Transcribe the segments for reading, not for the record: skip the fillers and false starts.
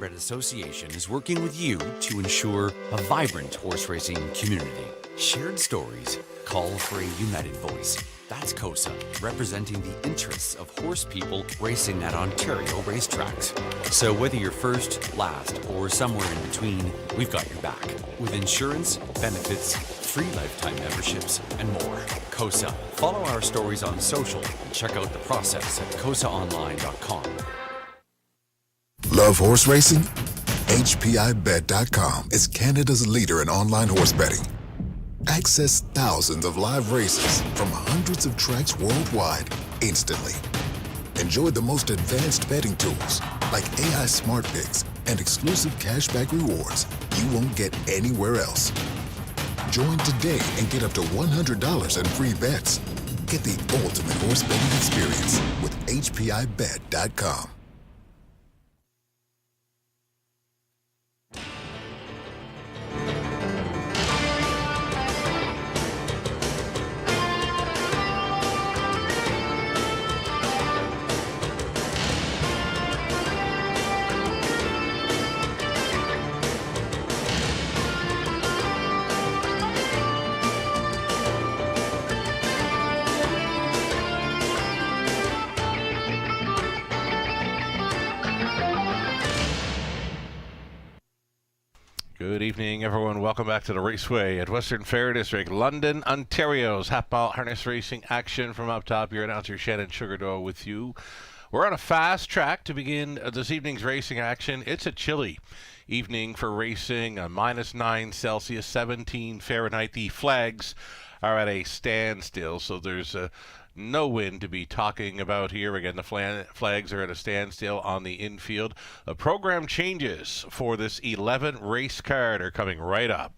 Thoroughbred Association is working with you to ensure a vibrant horse racing community. Shared stories call for a united voice. That's COSA, representing the interests of horse people racing at Ontario racetracks. So whether you're first, last, or somewhere in between, we've got your back. With insurance, benefits, free lifetime memberships, and more. COSA. Follow our stories on social and check out the process at cosaonline.com. Love horse racing? HPIBet.com is Canada's leader in online horse betting. Access thousands of live races from hundreds of tracks worldwide instantly. Enjoy the most advanced betting tools like AI Smart Picks and exclusive cashback rewards you won't get anywhere else. Join today and get up to $100 in free bets. Get the ultimate horse betting experience with HPIBet.com. Good evening, everyone. Welcome back to the Raceway at Western Fair District, London, Ontario's half-mile harness racing action from up top. Your announcer, Shannon Sugardoe, with you. We're on a fast track to begin this evening's racing action. It's a chilly evening for racing, -9 Celsius, 17 Fahrenheit. The flags are at a standstill, so there's no wind to be talking about here. Again, the flags are at a standstill on the infield. Program changes for this 11 race card are coming right up.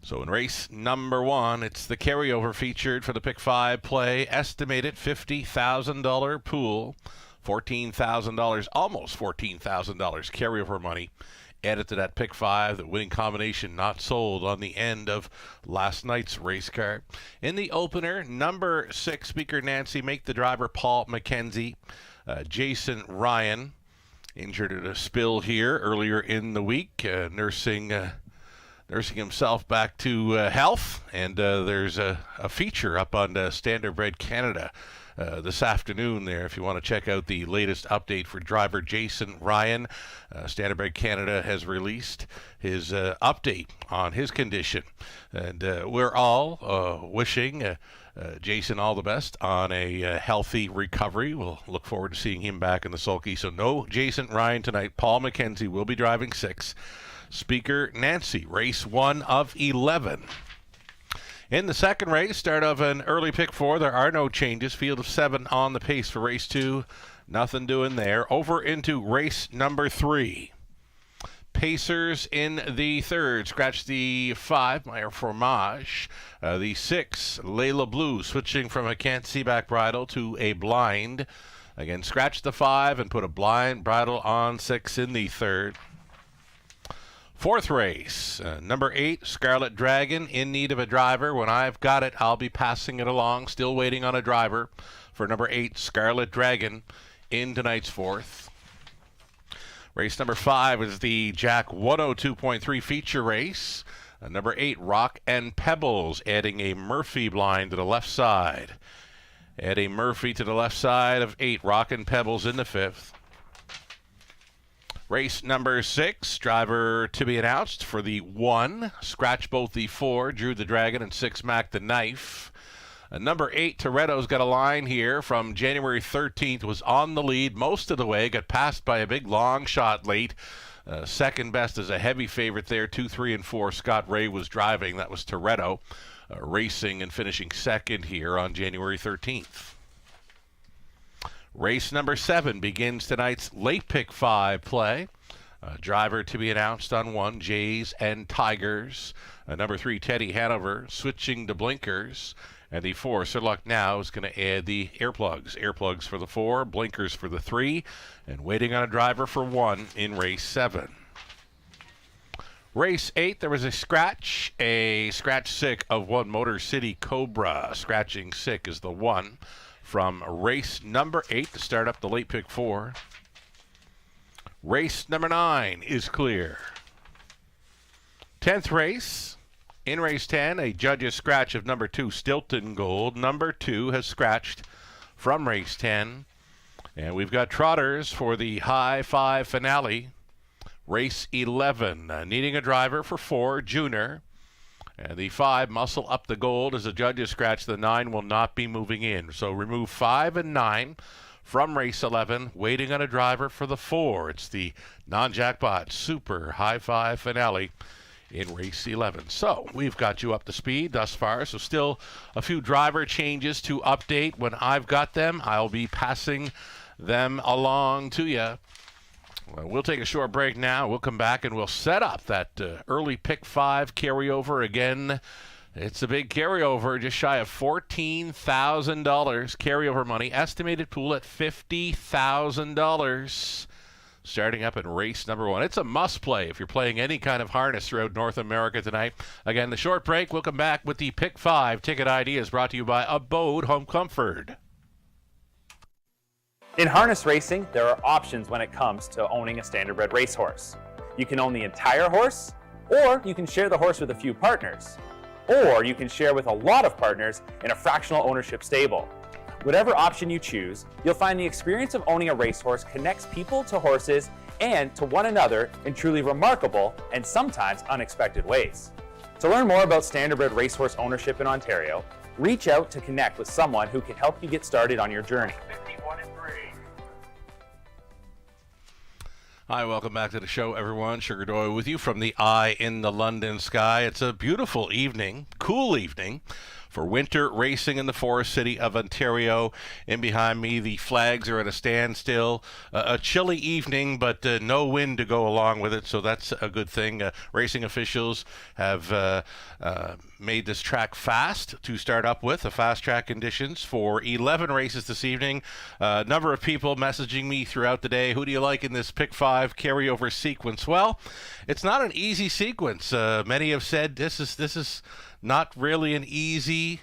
So in race number 1, it's the carryover featured for the Pick 5 play. Estimated $50,000 pool, $14,000, almost $14,000 carryover money added to that Pick 5, the winning combination not sold on the end of last night's race card. In the opener, number 6, Speaker Nancy, make the driver Paul McKenzie. Jason Ryan, injured in a spill here earlier in the week, nursing himself back to health. And there's a feature up on Standardbred Canada this afternoon there if you want to check out the latest update for driver Jason Ryan. Standardbred Canada has released his update on his condition, and we're all wishing Jason all the best on a healthy recovery. We'll look forward to seeing him back in the sulky. So no Jason Ryan tonight. Paul McKenzie will be driving 6. Speaker Nancy, race 1 of 11. In the second race, start of an early Pick 4, there are no changes. Field of 7 on the pace for race 2. Nothing doing there. Over into race number 3. Pacers in the third. Scratch the 5, Meyer Fromage. The 6, Layla Blue, switching from a can't see back bridle to a blind. Again, scratch the 5 and put a blind bridle on 6 in the third. Fourth race, number 8, Scarlet Dragon, in need of a driver. When I've got it, I'll be passing it along. Still waiting on a driver for number 8, Scarlet Dragon, in tonight's 4th. Race number 5 is the Jack 102.3 feature race. Number 8, Rock and Pebbles, adding a Murphy blind to the left side. Add a Murphy to the left side of 8, Rock and Pebbles in the 5th. Race number 6, driver to be announced for the 1. Scratch both the 4, Drew the Dragon, and 6, Mac the Knife. Number 8, Toretto's got a line here from January 13th, was on the lead most of the way, got passed by a big long shot late. Second best is a heavy favorite there, 2, 3, and 4. Scott Ray was driving. That was Toretto racing and finishing second here on January 13th. Race number 7 begins tonight's late Pick 5 play. Driver to be announced on 1, Jays and Tigers. Number 3, Teddy Hanover, switching to blinkers. And the 4, Sir Luck Now, is going to add the earplugs. Earplugs for the 4, blinkers for the 3, and waiting on a driver for 1 in race 7. Race 8, there was a scratch sick of 1, Motor City Cobra. Scratching sick is the 1. from race number 8 to start up the late pick 4. Race number 9 is clear. 10th race. In race 10, a judge's scratch of number 2, Stilton Gold. Number 2 has scratched from race 10. And we've got trotters for the High Five finale. Race 11, needing a driver for 4, Junior. And the 5, Muscle Up the Gold. As the judges scratch, the 9 will not be moving in. So remove 5 and 9 from race 11, waiting on a driver for the 4. It's the non-jackpot Super High Five finale in race 11. So we've got you up to speed thus far. So still a few driver changes to update. When I've got them, I'll be passing them along to you. Well, we'll take a short break now. We'll come back and we'll set up that early pick 5 carryover again. It's a big carryover, just shy of $14,000 carryover money. Estimated pool at $50,000. Starting up in race number 1. It's a must play if you're playing any kind of harness throughout North America tonight. Again, the short break. We'll come back with the pick 5 ticket ideas brought to you by Abode Home Comfort. In harness racing, there are options when it comes to owning a standardbred racehorse. You can own the entire horse, or you can share the horse with a few partners, or you can share with a lot of partners in a fractional ownership stable. Whatever option you choose, you'll find the experience of owning a racehorse connects people to horses and to one another in truly remarkable and sometimes unexpected ways. To learn more about standardbred racehorse ownership in Ontario, reach out to connect with someone who can help you get started on your journey. Hi, welcome back to the show, everyone. Sugar Doyle with you from the Eye in the London Sky. It's a beautiful evening, cool evening for winter racing in the forest city of Ontario. In behind me, the flags are at a standstill. A chilly evening, but no wind to go along with it, so that's a good thing. Racing officials have made this track fast to start up with, the fast track conditions for 11 races this evening. A number of people messaging me throughout the day, who do you like in this pick 5 carryover sequence? Well, it's not an easy sequence. Many have said this is not really an easy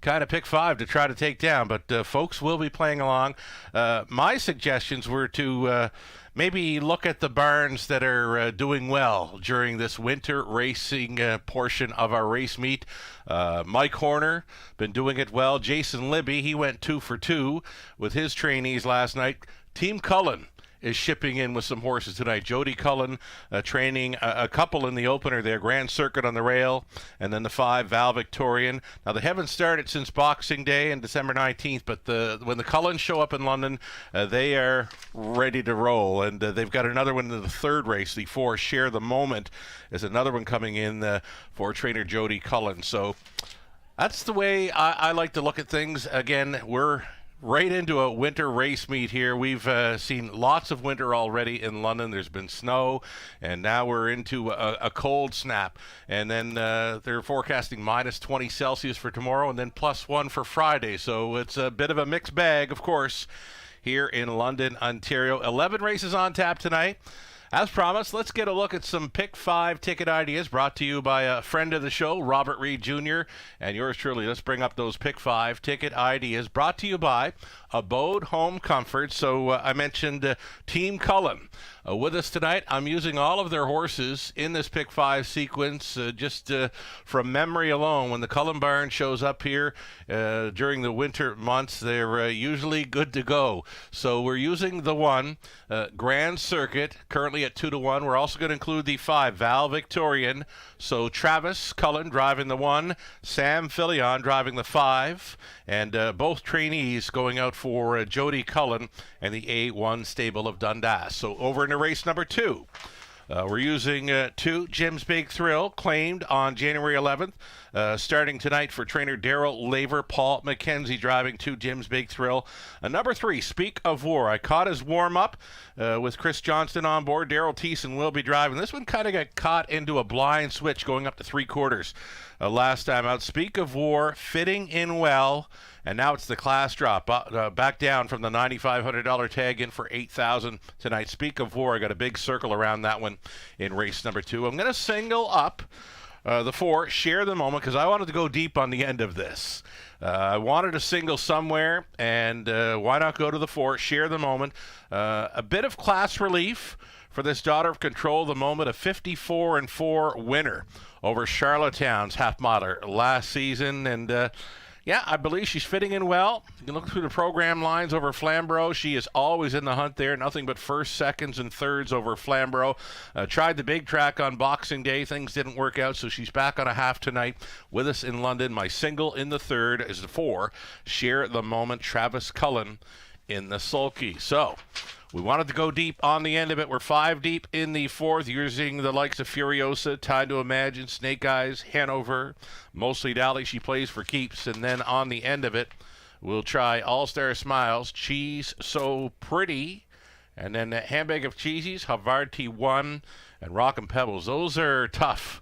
kind of pick 5 to try to take down, but folks will be playing along. My suggestions were to maybe look at the barns that are doing well during this winter racing portion of our race meet. Mike Horner been doing it well. Jason Libby, he went 2 for 2 with his trainees last night. Team Cullen is shipping in with some horses tonight. Jody Cullen training a couple in the opener there, Grand Circuit on the rail, and then the 5, Val Victorian. Now, they haven't started since Boxing Day on December 19th, but when the Cullens show up in London, they are ready to roll, and they've got another one in the 3rd race. The 4, Share the Moment, is another one coming in for trainer Jody Cullen. So that's the way I like to look at things. Again, we're right into a winter race meet here. We've seen lots of winter already in London. There's been snow, and now we're into a cold snap. And then they're forecasting minus 20 Celsius for tomorrow and then +1 for Friday. So it's a bit of a mixed bag, of course, here in London, Ontario. 11 races on tap tonight. As promised, let's get a look at some Pick 5 ticket ideas brought to you by a friend of the show, Robert Reed Jr., and yours truly. Let's bring up those Pick 5 ticket ideas brought to you by Abode Home Comfort. So I mentioned Team Cullen with us tonight. I'm using all of their horses in this Pick 5 sequence just from memory alone. When the Cullen barn shows up here during the winter months, they're usually good to go. So we're using the 1, Grand Circuit, currently at 2-1. We're also going to include the 5, Val Victorian. So Travis Cullen driving the 1, Sam Filion driving the 5, and both trainees going out for Jody Cullen and the A1 stable of Dundas. So over into race number 2. We're using 2, Jim's Big Thrill, claimed on January 11th. Starting tonight for trainer Daryl Laver, Paul McKenzie driving 2, Jim's Big Thrill. Number 3, Speak of War. I caught his warm-up with Chris Johnston on board. Daryl Thiessen will be driving. This one kind of got caught into a blind switch going up to 3/4 last time out. Speak of War fitting in well, and now it's the class drop. Back down from the $9,500 tag in for $8,000 tonight. Speak of War, I got a big circle around that one in race number 2. I'm going to single up the 4, Share the Moment, because I wanted to go deep on the end of this. I wanted a single somewhere, and why not go to the 4, Share the Moment. A bit of class relief for this Daughter of Control the Moment, a 54-4 winner over Charlottetown's half-miler last season. And yeah, I believe she's fitting in well. You can look through the program lines over Flamborough. She is always in the hunt there. Nothing but first, seconds, and thirds over Flamborough. Tried the big track on Boxing Day. Things didn't work out, so she's back on a half tonight with us in London. My single in the third is the 4, Share the Moment, Travis Cullen in the sulky. So we wanted to go deep on the end of it. We're 5 deep in the 4th, using the likes of Furiosa, Time to Imagine, Snake Eyes, Hanover, Mostly Dally. She plays for keeps. And then on the end of it, we'll try All-Star Smiles, Cheese So Pretty, and then Handbag of Cheesies, Havard T1, and Rock and Pebbles. Those are tough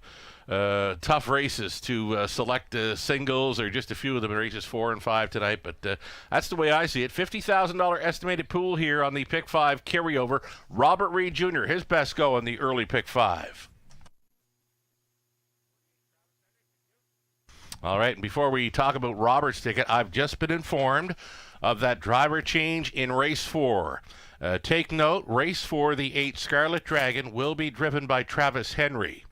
races to select singles, or just a few of them in races 4 and 5 tonight. But that's the way I see it. $50,000 estimated pool here on the Pick 5 carryover. Robert Reed Jr., his best go on the early Pick 5. All right, and before we talk about Robert's ticket, I've just been informed of that driver change in race 4. Take note, race 4, the 8 Scarlet Dragon, will be driven by Travis Henry.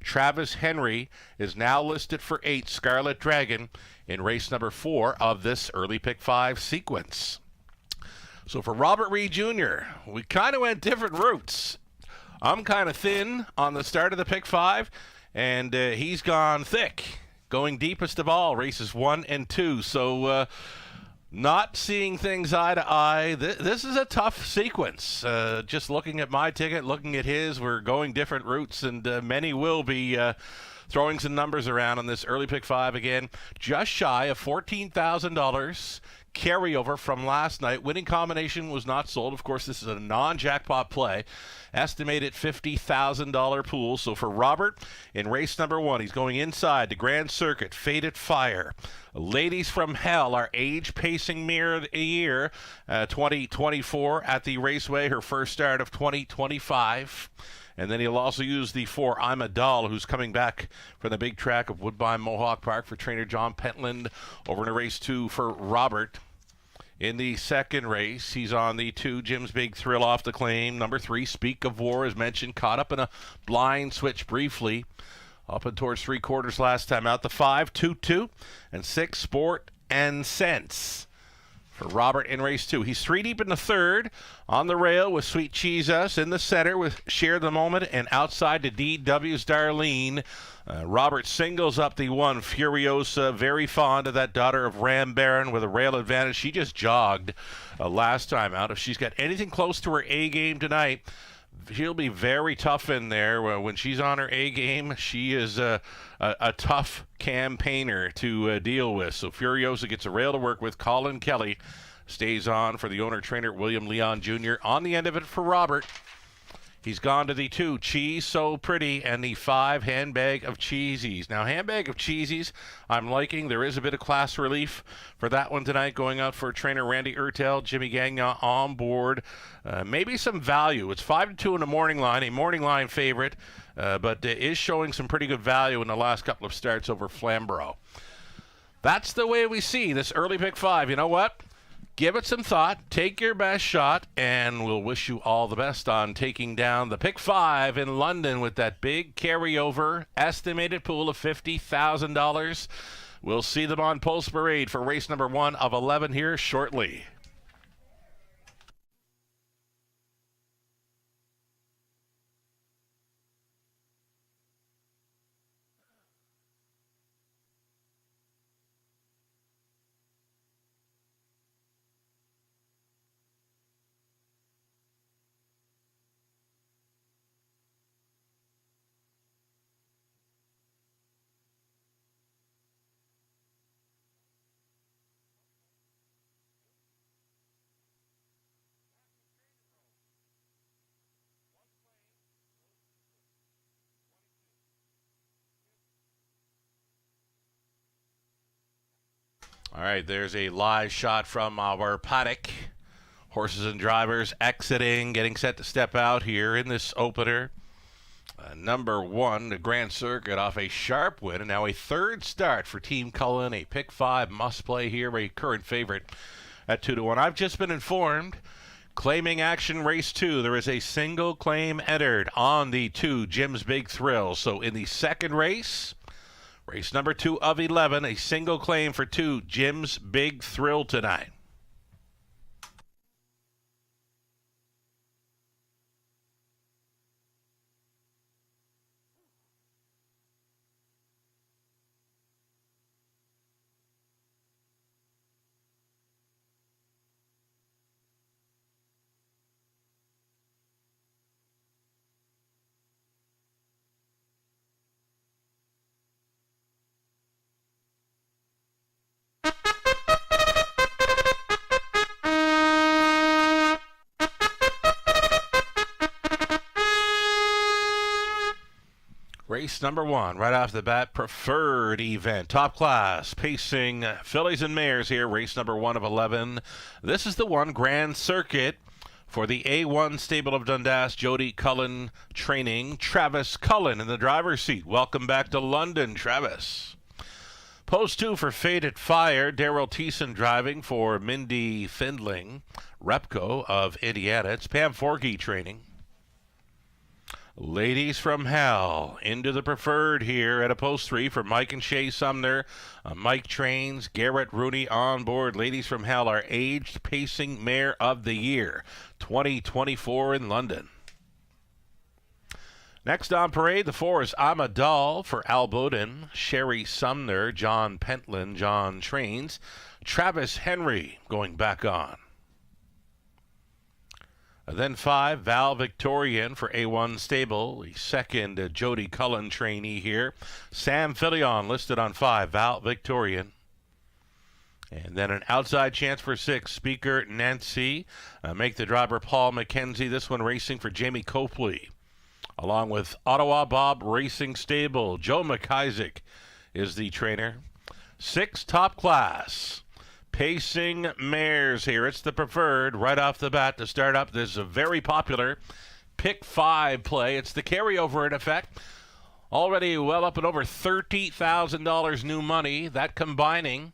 Travis Henry is now listed for 8 Scarlet Dragon in race number 4 of this early Pick 5 sequence. So for Robert Reed Jr., we kind of went different routes. I'm kind of thin on the start of the Pick 5, and he's gone thick, going deepest of all, races 1 and 2. So not seeing things eye to eye. This is a tough sequence. Just looking at my ticket, looking at his, we're going different routes, and many will be throwing some numbers around on this early Pick 5 again. Just shy of $14,000 carryover from last night. Winning combination was not sold. Of course, this is a non-jackpot play. Estimated $50,000 pool. So for Robert, in race number 1, he's going inside the Grand Circuit, Faded Fire. Ladies from Hell, our age pacing mirror a year, 2024 at the Raceway, her first start of 2025. And then he'll also use the 4, I'm a Doll, who's coming back from the big track of Woodbine Mohawk Park for trainer John Pentland. Over in race 2 for Robert. In the second race, he's on the 2, Jim's Big Thrill Off the Claim. Number 3, Speak of War, as mentioned, caught up in a blind switch briefly. Up and towards 3/4 last time out. The 5, 2-2, and 6, Sport and Sense. For Robert in race 2. He's 3 deep in the third, on the rail with Sweet Cheese Us, in the center with Share the Moment, and outside to DW's Darlene. Robert singles up the 1, Furiosa, very fond of that Daughter of Ram Baron with a rail advantage. She just jogged last time out. If she's got anything close to her A game tonight, she'll be very tough in there. When she's on her A game, she is a tough campaigner to deal with. So Furiosa gets a rail to work with. Colin Kelly stays on for the owner-trainer William Leon Jr. On the end of it for Robert, he's gone to the 2, Cheese So Pretty, and the 5, Handbag of Cheesies. Now, Handbag of Cheesies, I'm liking. There is a bit of class relief for that one tonight, going out for trainer Randy Ertel, Jimmy Gagnon on board. Maybe some value. It's 5-2 in the morning line, a morning line favorite, but is showing some pretty good value in the last couple of starts over Flamborough. That's the way we see this early Pick 5. You know what? Give it some thought, take your best shot, and we'll wish you all the best on taking down the Pick 5 in London with that big carryover estimated pool of $50,000. We'll see them on Pulse Parade for race number 1 of 11 here shortly. All right, there's a live shot from our paddock. Horses and drivers exiting, getting set to step out here in this opener. Number 1, the Grand Circuit off a sharp win, and now a third start for Team Cullen, a pick 5 must play here, a current favorite at 2-1. I've just been informed, claiming action race 2, there is a single claim entered on the 2 Jim's Big Thrill. So in the second race number 2 of 11, a single claim for 2 Jim's Big Thrill tonight. Race number 1, right off the bat, preferred event. Top class, pacing fillies and mares here. Race number 1 of 11. This is the one, Grand Circuit, for the A1 Stable of Dundas. Jody Cullen training. Travis Cullen in the driver's seat. Welcome back to London, Travis. Post 2 for Faded Fire. Daryl Thiessen driving for Mindy Findling. Repco of Indiana. It's Pam Forkey training. Ladies from Hell into the preferred here at a post 3 for Mike and Shay Sumner. Mike trains, Garrett Rooney on board. Ladies from Hell, our aged pacing mare of the year, 2024 in London. Next on parade, the 4 is Amadal for Al Bowden, Sherry Sumner, John Pentland, John trains, Travis Henry going back on. Then 5, Val Victorian for A1 Stable, the second Jody Cullen trainee here. Sam Filion listed on 5, Val Victorian. And then an outside chance for 6, Speaker Nancy. Make the driver Paul McKenzie, this one racing for Jamie Copley. Along with Ottawa Bob Racing Stable, Joe McIsaac is the trainer. 6, Top Class. Pacing mares here. It's the preferred right off the bat to start up. This is a very popular pick 5 play. It's the carryover in effect. Already well up and over $30,000 new money. That combining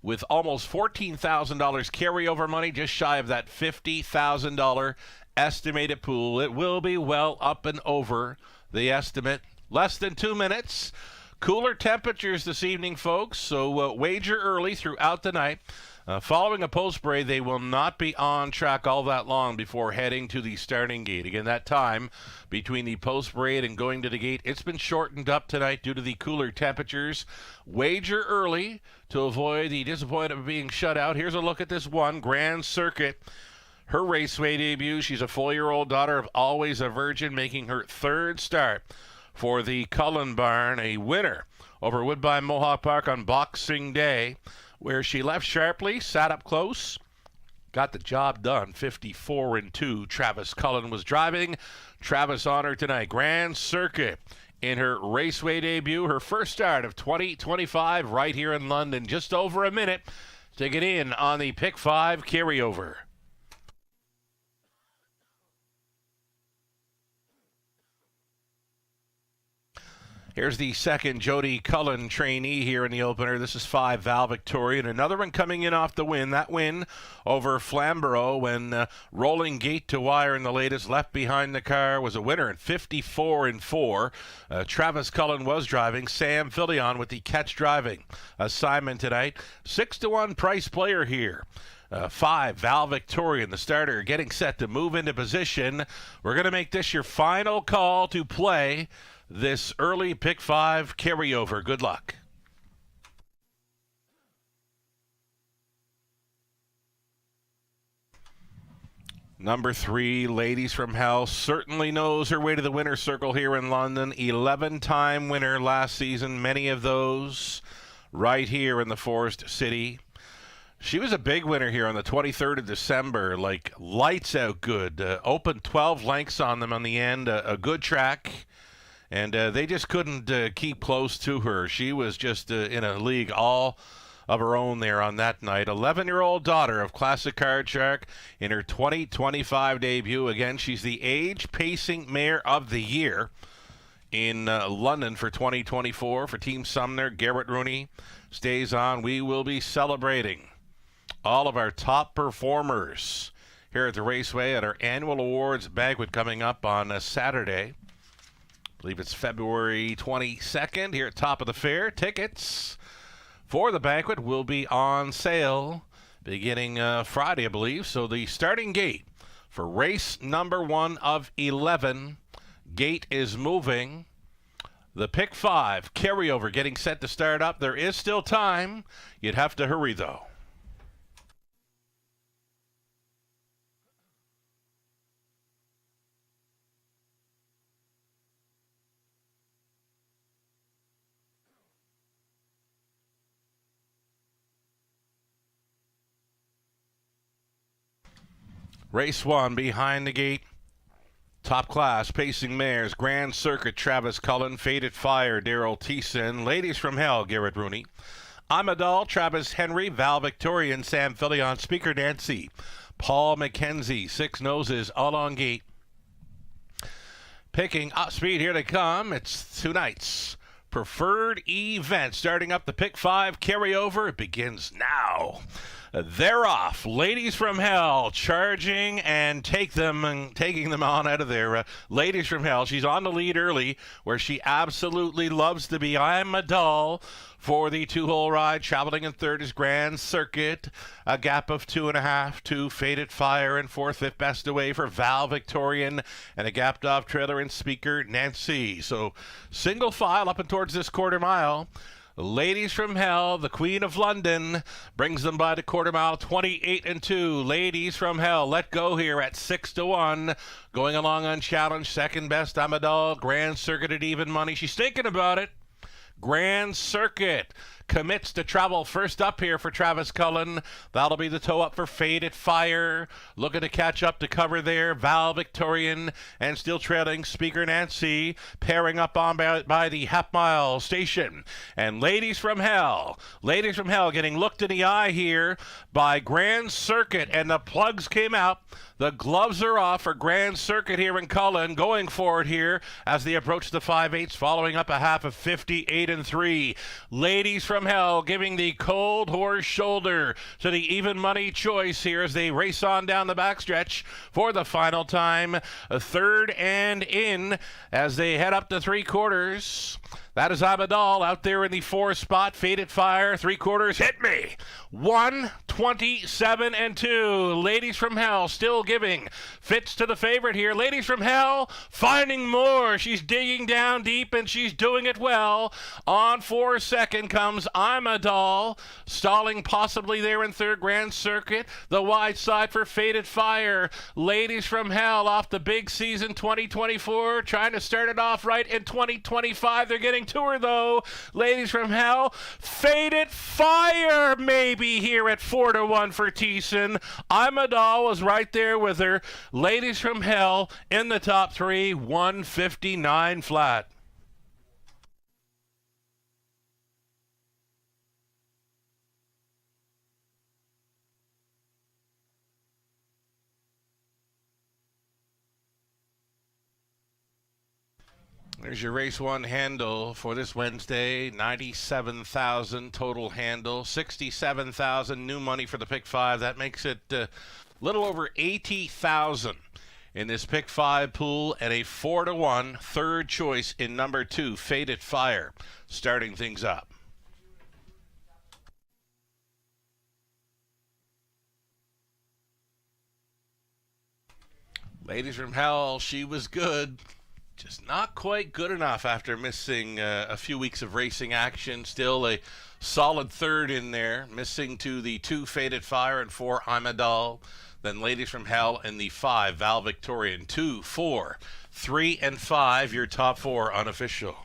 with almost $14,000 carryover money, just shy of that $50,000 estimated pool. It will be well up and over the estimate. Less than 2 minutes. Cooler temperatures this evening, folks, so wager early throughout the night. Following a post parade, they will not be on track all that long before heading to the starting gate. Again, that time between the post parade and going to the gate, it's been shortened up tonight due to the cooler temperatures. Wager early to avoid the disappointment of being shut out. Here's a look at this one, Grand Circuit. Her raceway debut. She's a 4-year-old daughter of Always a Virgin, making her 3rd start for the Cullen Barn, a winner over Woodbine Mohawk Park on Boxing Day, where she left sharply, sat up close, got the job done. 54-2. Travis Cullen was driving. Travis on her tonight. Grand Circuit in her raceway debut, her first start of 2025 right here in London. Just over a minute to get in on the Pick 5 carryover. Here's the second Jody Cullen trainee here in the opener. This is 5, Val Victorian. Another one coming in off the win. That win over Flamborough when rolling gate to wire in the latest, left behind the car, was a winner at 54-4. Travis Cullen was driving. Sam Filion with the catch driving assignment tonight. 6-1 price player here. 5, Val Victorian, the starter, getting set to move into position. We're going to make this your final call to play this early Pick 5 carryover. Good luck. Number 3, Ladies from Hell, certainly knows her way to the winner's circle here in London. 11-time winner last season, many of those right here in the Forest City. She was a big winner here on the 23rd of December, like lights out good. Opened 12 lengths on them on the end, a good track. And they just couldn't keep close to her. She was just in a league all of her own there on that night. 11-year-old daughter of Classic Card Shark in her 2025 debut. Again, she's the age pacing mare of the year. in London for 2024 for Team Sumner. Garrett Rooney stays on. We will be celebrating all of our top performers here at the Raceway at our annual awards banquet coming up on Saturday. I believe it's February 22nd here at Top of the Fair. Tickets for the banquet will be on sale beginning Friday, I believe. So the starting gate for race number 1 of 11, gate is moving. The pick 5 carryover getting set to start up. There is still time. You'd have to hurry, though. Race 1 behind the gate. Top class, pacing mares, Grand Circuit, Travis Cullen, Faded Fire, Daryl Thiessen, Ladies from Hell, Garrett Rooney, Amadal, Travis Henry, Val Victorian, Sam Fillion, Speaker Nancy, Paul McKenzie, Six Noses, all on gate. Picking up speed, here they come. It's tonight's preferred event. Starting up the pick 5 carryover. It begins now. They're off. Ladies from Hell charging and taking them on out of there. Ladies from Hell, she's on the lead early where she absolutely loves to be. I'm a doll for the 2-hole ride. Traveling in third is Grand Circuit. A gap of 2.5 to Faded Fire, and fourth, fifth best away for Val Victorian, and a gapped off trailer and Speaker Nancy. So single file up and towards this quarter mile. Ladies from Hell, the Queen of London, brings them by the quarter mile, 28-2. Ladies from Hell, let go here at 6-1. Going along unchallenged, second best, Amadal. Grand Circuit at even money. She's thinking about it. Grand Circuit commits to travel first up here for Travis Cullen. That'll be the toe up for Faded Fire. Looking to catch up to cover there. Val Victorian and still trailing Speaker Nancy. Pairing up on by the half-mile station. And Ladies from Hell. Ladies from Hell getting looked in the eye here by Grand Circuit. And the plugs came out. The gloves are off for Grand Circuit here in Cullen. Going for it here as they approach the 5/8, following up a half of 58-3. Ladies from Hell giving the cold horse shoulder to the even money choice here as they race on down the backstretch for the final time. A third and in as they head up to 3/4. That is Amadal out there in the 4 spot. Faded Fire, 3/4. Hit me. 127-2. Ladies from Hell still giving. Fits to the favorite here. Ladies from Hell finding more. She's digging down deep and she's doing it well. On 4 second comes Amadal. Stalling possibly there in third. Grand Circuit. The wide side for Faded Fire. Ladies from Hell off the big season 2024. Trying to start it off right in 2025. They're getting to her though. Ladies from Hell. Faded Fire maybe here at 4-1 for Thiessen. Amadal was right there with her. Ladies from Hell in the top 3, 159 flat. There's your race 1 handle for this Wednesday. 97,000 total handle. 67,000 new money for the pick 5. That makes it a little over 80,000 in this pick 5 pool, and a 4-1 third choice in number 2, Faded Fire, starting things up. Ladies from Hell, she was good. Just not quite good enough after missing a few weeks of racing action. Still a solid third in there. Missing to the 2 Faded Fire and 4 Amadal. Then Ladies from Hell and the 5 Val Victorian. 2, 4, 3, and 5, your top 4 unofficial.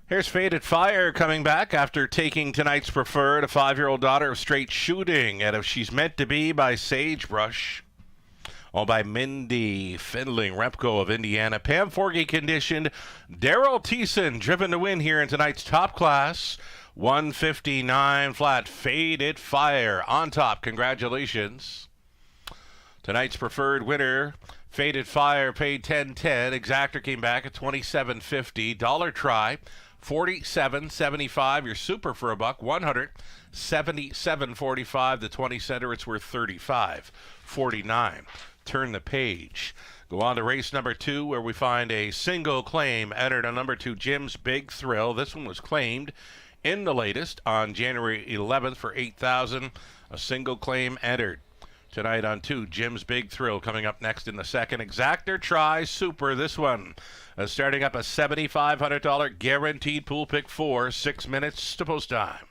Here's Faded Fire coming back after taking tonight's preferred, a 5-year-old daughter of straight shooting, and if she's meant to be by Sagebrush. Owned by Mindy Findling Repco of Indiana. Pam Forgey conditioned. Daryl Thiessen driven to win here in tonight's top class. 159 flat. Faded Fire on top. Congratulations. Tonight's preferred winner, Faded Fire, paid $10.10. Exactor came back at $27.50. Dollar try, $47.75. Your super for $1, $177.45. The 20 center, it's worth $35.49. Turn the page. Go on to race number 2, where we find a single claim entered on number 2, Jim's Big Thrill. This one was claimed in the latest on January 11th for $8,000. A single claim entered. Tonight on 2, Jim's Big Thrill coming up next in the second. Exactor try super. This one starting up a $7,500 guaranteed pool pick 4, 6 minutes to post time.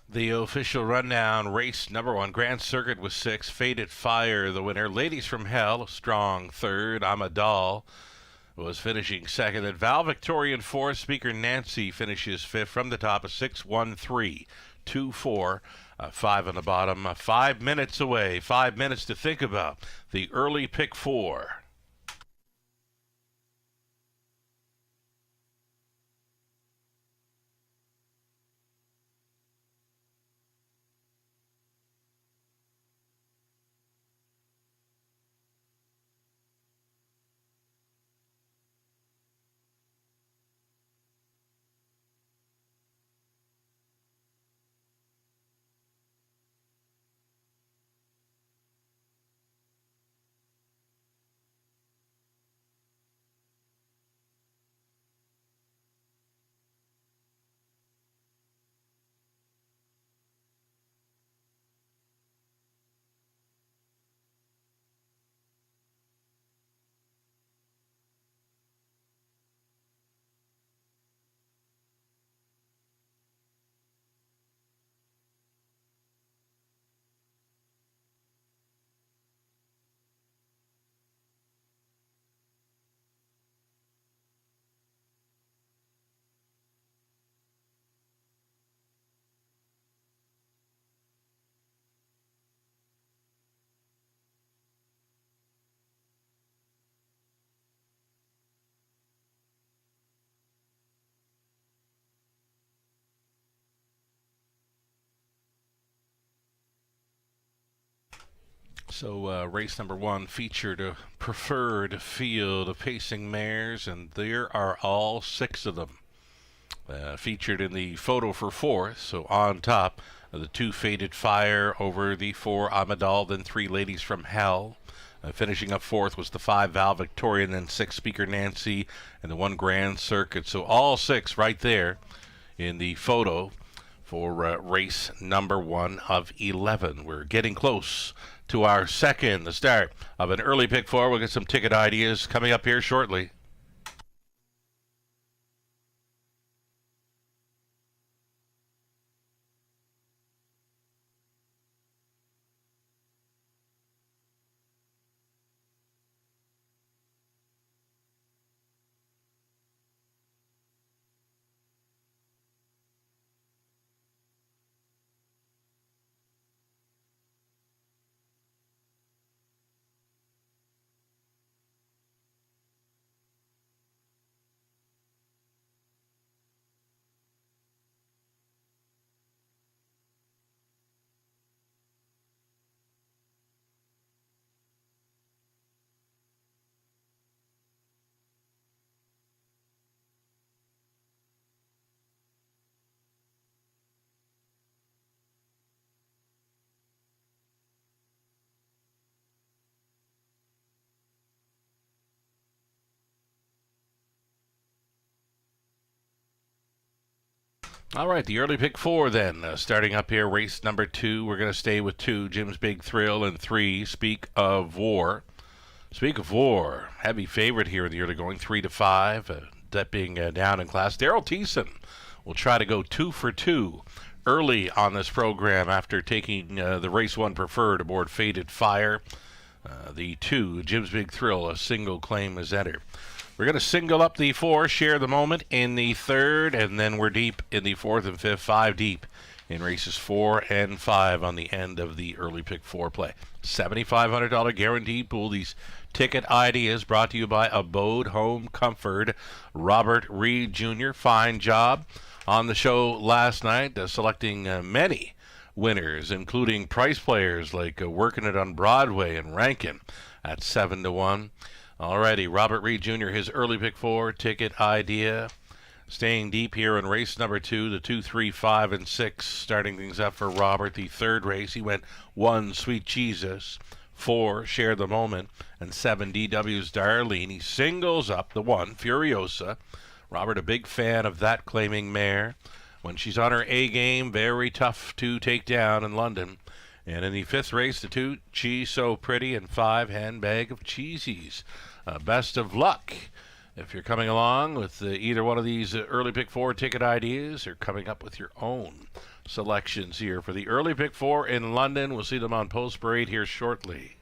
The official rundown, race number 1, Grand Circuit was 6, Faded Fire the winner. Ladies from Hell, a strong third. Amadal was finishing second. And Val Victorian 4th. Speaker Nancy finishes 5th. From the top, a 6-1-3, 2-4, 5 on the bottom. 5 minutes away, 5 minutes to think about the early pick 4. So race number 1 featured a preferred field of pacing mares, and there are all 6 of them. Featured in the photo for 4th, so on top, the 2 Faded Fire over the 4 Amadal, then 3 Ladies from Hell. Finishing up 4th was the 5 Val Victorian, then 6 Speaker Nancy, and the 1 Grand Circuit. So all 6 right there in the photo for race number 1 of 11. We're getting close to our second, the start of an early pick 4. We'll get some ticket ideas coming up here shortly. All right, the early pick 4 then. Starting up here, race number 2. We're going to stay with 2, Jim's Big Thrill, and 3, Speak of War. Speak of War, heavy favorite here in the early going, 3 to 5. That being down in class. Daryl Thiessen will try to go 2 for 2 early on this program after taking the race 1 preferred aboard Faded Fire. The 2, Jim's Big Thrill, a single claim is entered. We're going to single up the 4, Share the Moment in the 3rd, and then we're deep in the 4th and 5th, 5 deep in races 4 and 5 on the end of the early pick 4 play. $7,500 guaranteed pool. These ticket ideas brought to you by Abode Home Comfort. Robert Reed Jr., fine job on the show last night, selecting many winners, including price players like Working It on Broadway and Rankin at 7 to 1. Alrighty, Robert Reed Jr., his early pick 4 ticket idea. Staying deep here in race number 2, the 2, 3, 5, and 6. Starting things up for Robert, the 3rd race. He went 1, Sweet Jesus, 4, Share the Moment, and 7, DW's Darlene. He singles up the 1, Furiosa. Robert, a big fan of that claiming mare. When she's on her A game, very tough to take down in London. And in the 5th race, the 2, She's So Pretty, and 5, Handbag of Cheesies. Best of luck if you're coming along with either one of these early pick 4 ticket ideas or coming up with your own selections here for the early pick 4 in London. We'll see them on Post Parade here shortly.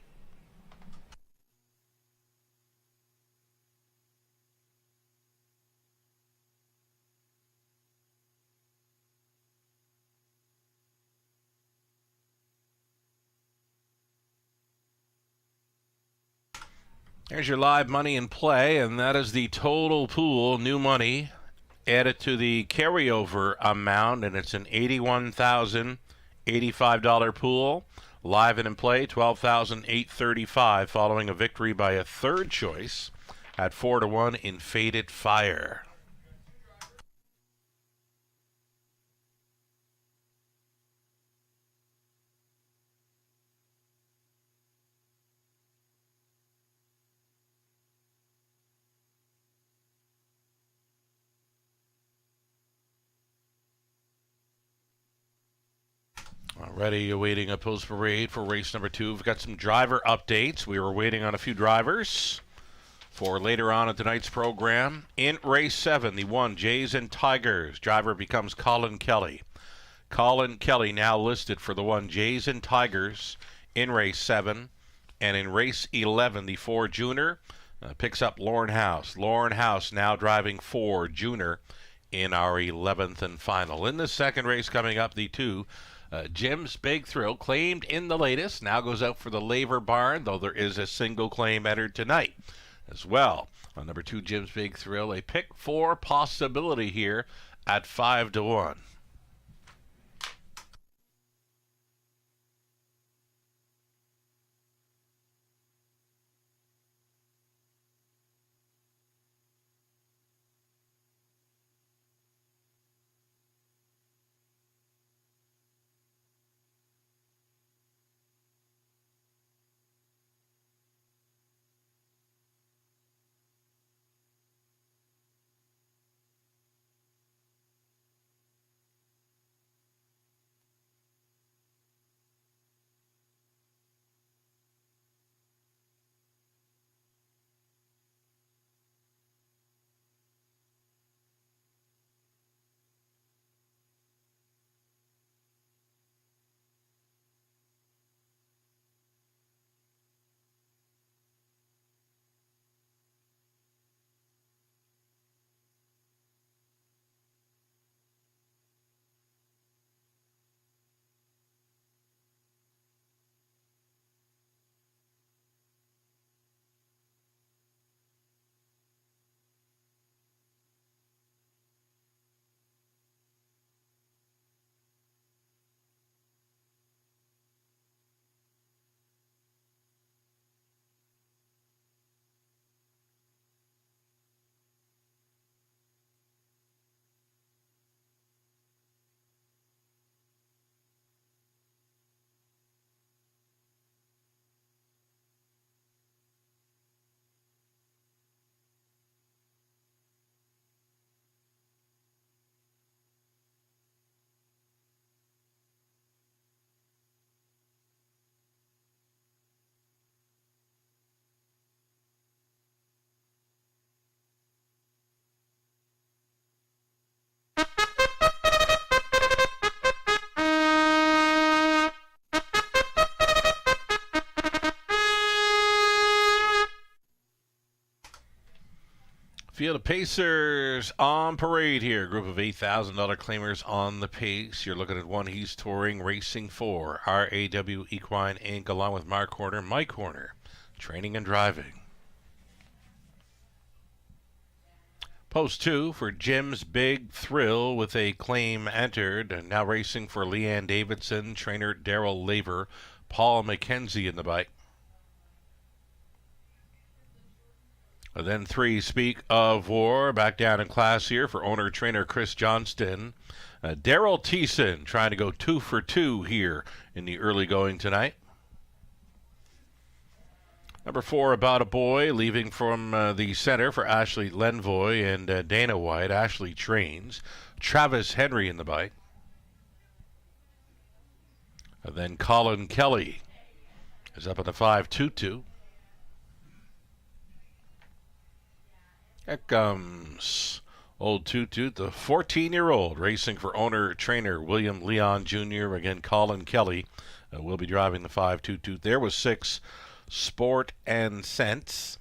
There's your live money in play, and that is the total pool, new money, added to the carryover amount, and it's an $81,085 pool. Live and in play, $12,835, following a victory by a 3rd choice at 4 to 1 in Faded Fire. Already awaiting a Post Parade for race number 2. We've got some driver updates. We were waiting on a few drivers for later on in tonight's program. In race 7, the 1, Jays and Tigers. Driver becomes Colin Kelly. Colin Kelly now listed for the 1, Jays and Tigers in race 7. And in race 11, the 4, Junior, picks up Lauren House. Lauren House now driving 4, Junior, in our 11th and final. In the 2nd race coming up, the 2, Jim's Big Thrill, claimed in the latest, now goes out for the Laver Barn, though there is a single claim entered tonight as well. On number 2, Jim's Big Thrill, a pick 4 possibility here at 5 to 1. Field of Pacers on parade here. Group of $8,000 claimers on the pace. You're looking at one he's touring, racing for RAW Equine Inc. along with Mark Horner, Mike Horner, training and driving. Post 2 for Jim's Big Thrill with a claim entered. And now racing for Leanne Davidson, trainer Daryl Laver, Paul McKenzie in the bike. And then 3, Speak of War, back down in class here for owner-trainer Chris Johnston. Daryl Thiessen trying to go 2 for 2 here in the early going tonight. Number 4, About a Boy, leaving from the center for Ashley Lenvoy and Dana White. Ashley trains. Travis Henry in the bike. And then Colin Kelly is up in the 5-2-2. Here comes old Toot Toot, the 14-year-old, racing for owner-trainer William Leon Jr. Again, Colin Kelly will be driving the 5-2-2. There was 6, Sport and Sense.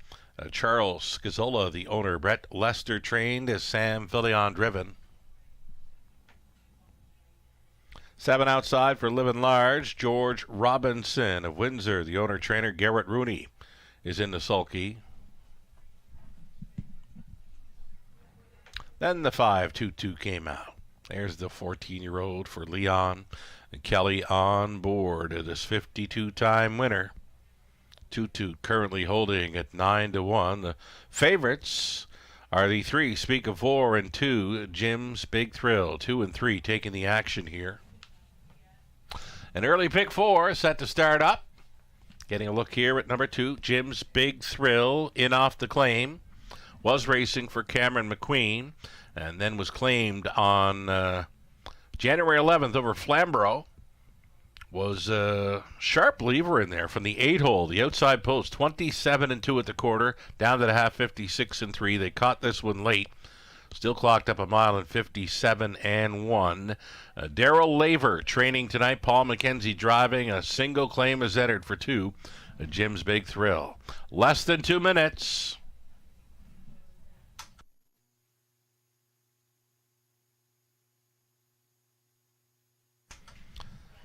Charles Scazola, the owner. Brett Lester trained as Sam Villion driven. 7 outside for Living Large. George Robinson of Windsor, the owner-trainer. Garrett Rooney is in the sulky. Then the 5-2-2 came out. There's the 14-year-old for Leon and Kelly on board. This 52-time winner. 2-2 currently holding at 9-1. The favorites are the 3, Speak of War, and 2, Jim's Big Thrill. 2 and 3 taking the action here. An early pick 4 set to start up. Getting a look here at number 2, Jim's Big Thrill, in off the claim. Was racing for Cameron McQueen and then was claimed on January 11th over Flamborough. Was a sharp lever in there from the 8-hole, the outside post, 27-2 at the quarter, down to the half, 56-3. They caught this one late. Still clocked up a mile in 57-1. Daryl Laver training tonight. Paul McKenzie driving. A single claim is entered for 2. Jim's Big Thrill. Less than 2 minutes.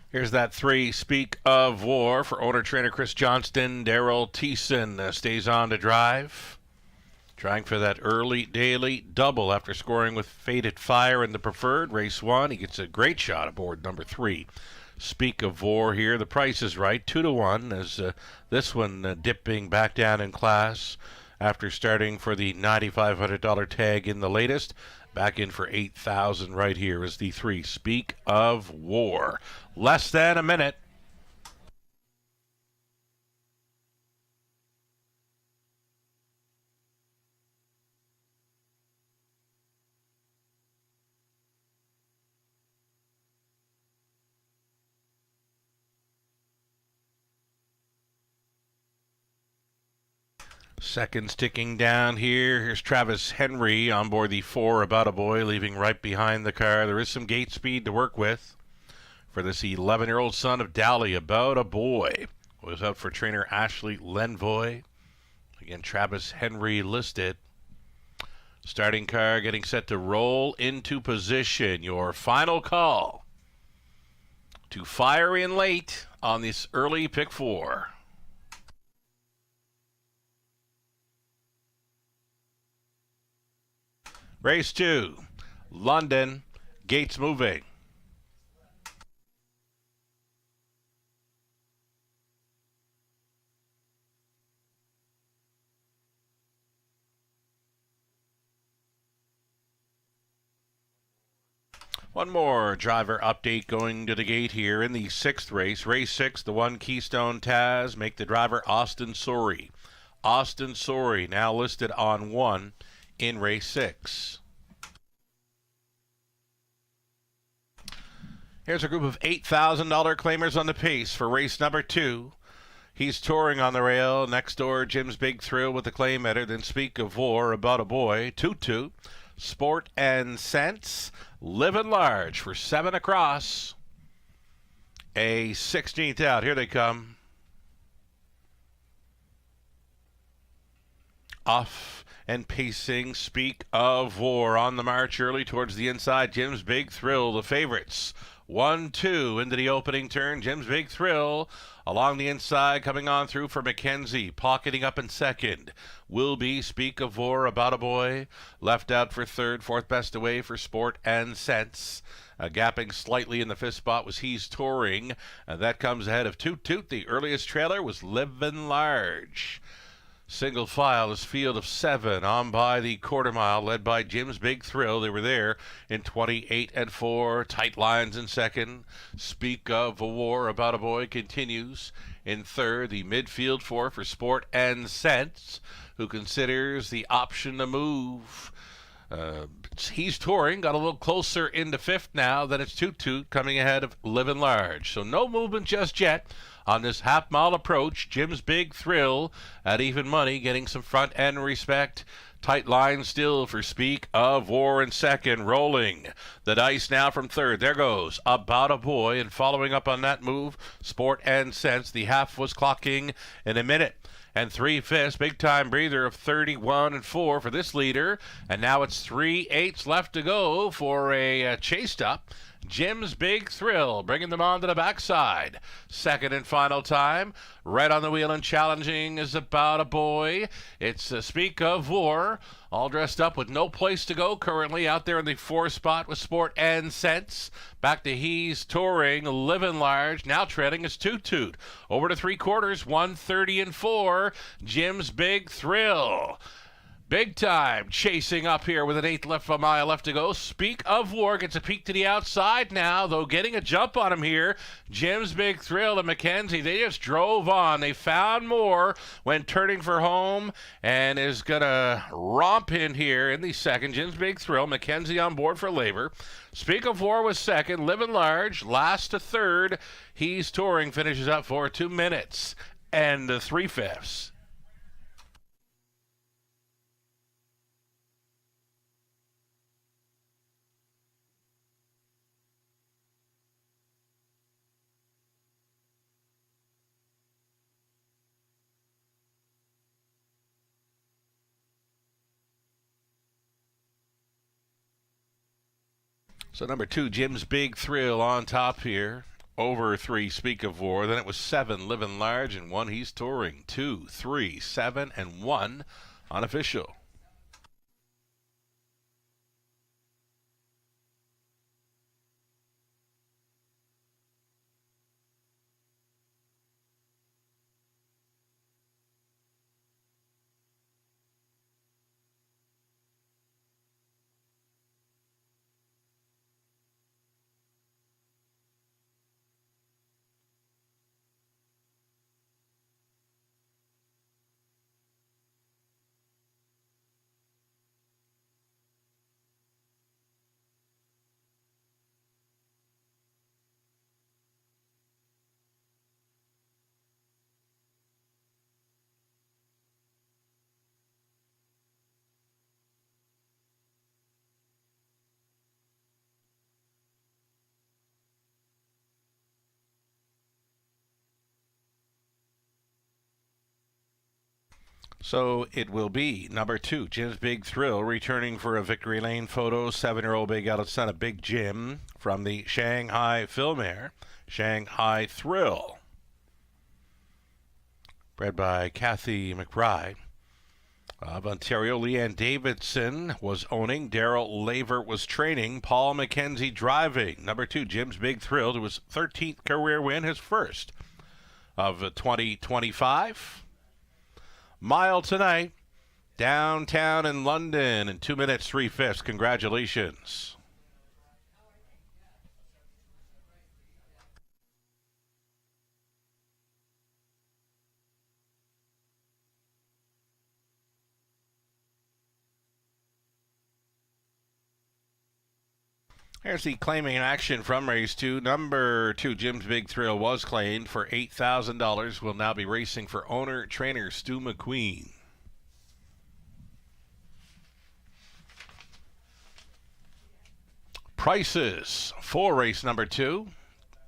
Here's that 3, Speak of War for owner-trainer Chris Johnston. Daryl Thiessen stays on to drive. Trying for that early daily double after scoring with Faded Fire in the preferred. Race 1, he gets a great shot aboard number 3. Speak of War here. The price is right, 2-1, as this one dipping back down in class after starting for the $9,500 tag in the latest. Back in for $8,000 right here is the 3, Speak of War. Less than a minute. Seconds ticking down here. Here's Travis Henry on board the 4, About a Boy, leaving right behind the car. There is some gate speed to work with for this 11-year-old son of Dowley. About a Boy was out for trainer Ashley Lenvoy. Again, Travis Henry listed. Starting car getting set to roll into position. Your final call to fire in late on this early pick 4. Race 2, London, gates moving. One more driver update going to the gate here in the 6th race. Race 6, the 1 Keystone Taz, make the driver Austin Sorey. Austin Sorey now listed on 1 in race 6. Here's a group of $8,000 claimers on the pace for race number 2. He's touring on the rail. Next door, Jim's Big Thrill with the claim header. Then Speak of War, About a Boy, 2-2. Sport and Sense, Living Large for 7 across. A 16th out. Here they come. Off and pacing Speak of War on the march early towards the inside. Jim's Big Thrill, the favorites. 1-2 into the opening turn. Jim's Big Thrill along the inside, coming on through for Mackenzie, pocketing up in second. Will be Speak of War, About a Boy, left out for third. Fourth best away for Sport and Sense. Gapping slightly in the fifth spot was He's Touring. That comes ahead of Toot Toot. The earliest trailer was Livin' Large. Single file is field of 7 on by the quarter mile, led by Jim's Big Thrill. They were there in 28 and 4. Tight lines in second. Speak of a War, About a Boy continues in third. The midfield 4 for Sport and Sense, who considers the option to move. He's Touring, got a little closer into fifth now. Then it's Toot Toot coming ahead of Livin' Large. So no movement just yet on this half-mile approach. Jim's Big Thrill at even money, getting some front-end respect. Tight line still for Speak of War in second, rolling the dice now from third. There goes About a Boy, and following up on that move, Sport and Sense. The half was clocking in a minute and 3/5. Big time breather of 31 and 4 for this leader, and now it's 3/8 left to go for a chased up Jim's Big Thrill, bringing them on to the backside. Second and final time. Right on the wheel and challenging is About a Boy. It's Speak of War, all dressed up with no place to go currently, out there in the 4 spot with Sport and Sense. Back to He's Touring, Livin' Large. Now trailing is Toot Toot. Over to 3/4, 130 and 4. Jim's Big Thrill. Big time chasing up here with an 1/8 left, a mile left to go. Speak of War gets a peek to the outside now, though getting a jump on him here. Jim's Big Thrill and Mackenzie, they just drove on. They found more when turning for home, and is going to romp in here in the second. Jim's Big Thrill, Mackenzie on board for Labor. Speak of War was second. Livin' Large last to third. He's Touring finishes up for 2 minutes and 3/5. So number 2, Jim's Big Thrill on top here. Over 3, Speak of War. Then it was 7, Livin' Large, and 1, He's Touring. 2, 3, 7, and 1 unofficial. So it will be number 2, Jim's Big Thrill, returning for a victory lane photo. 7-year-old Big Out son of Big Jim from the Shanghai Filmare, Shanghai Thrill. Bred by Kathy McBride of Ontario. Leanne Davidson was owning. Daryl Laver was training. Paul McKenzie driving. Number 2, Jim's Big Thrill, to his 13th career win, his first of 2025. Mile tonight, downtown in London, in 2 minutes, 3/5. Congratulations. Here's the claiming action from race 2. Number 2, Jim's Big Thrill, was claimed for $8,000. Will now be racing for owner-trainer Stu McQueen. Prices for race number 2.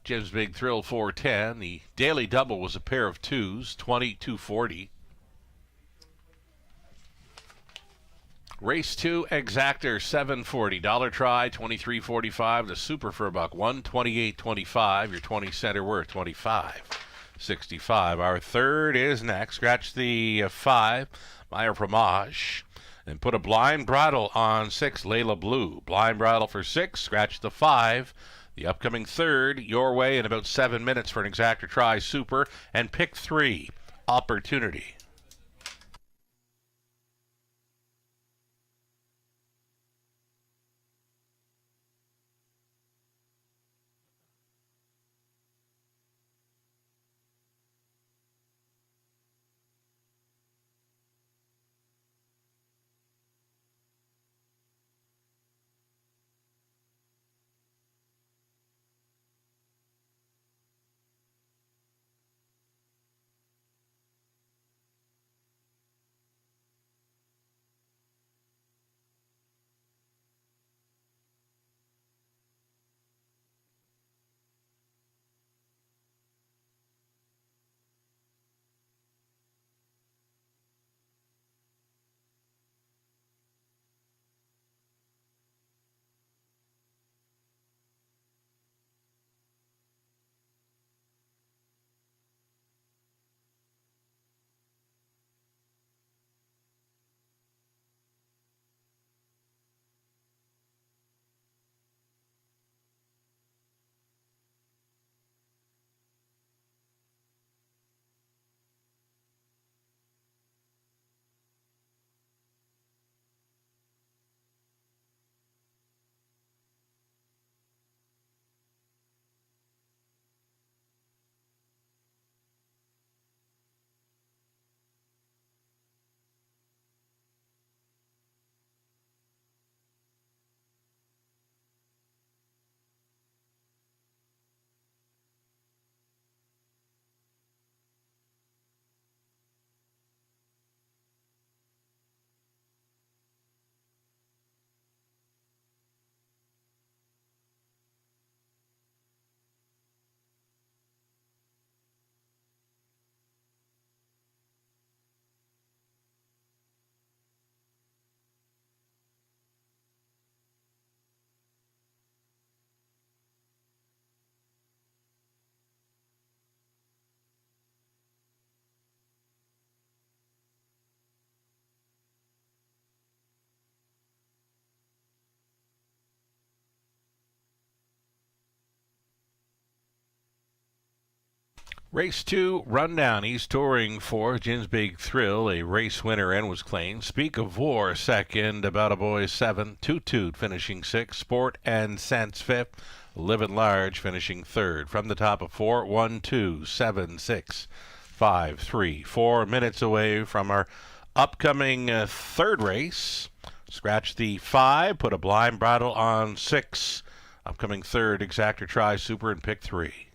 Jim's Big Thrill, $410. The daily double was a pair of 2s, $22.40. Race 2, Exactor, $7.40. Dollar try, $23.45. The Super for $1, $28.25. Your 20 center worth, $25.65. Our third is next. Scratch the 5, Meyer Fromage. And put a blind bridle on 6, Layla Blue. Blind bridle for 6, scratch the 5. The upcoming third, your way in about 7 minutes for an Exactor try Super. And pick 3, Opportunity. Race 2, Rundown. He's touring for Jin's Big Thrill, a race winner, and was claimed. Speak of War, second. About a Boy, 7. Toot Toot finishing 6. Sport and Sense, 5th. Live at Large finishing 3rd. From the top of 4, 1, 2, 7, 6, 5, 3. 4 minutes away from our upcoming third race. Scratch the 5, put a blind bridle on 6. Upcoming third, Exactor try Super, and pick 3.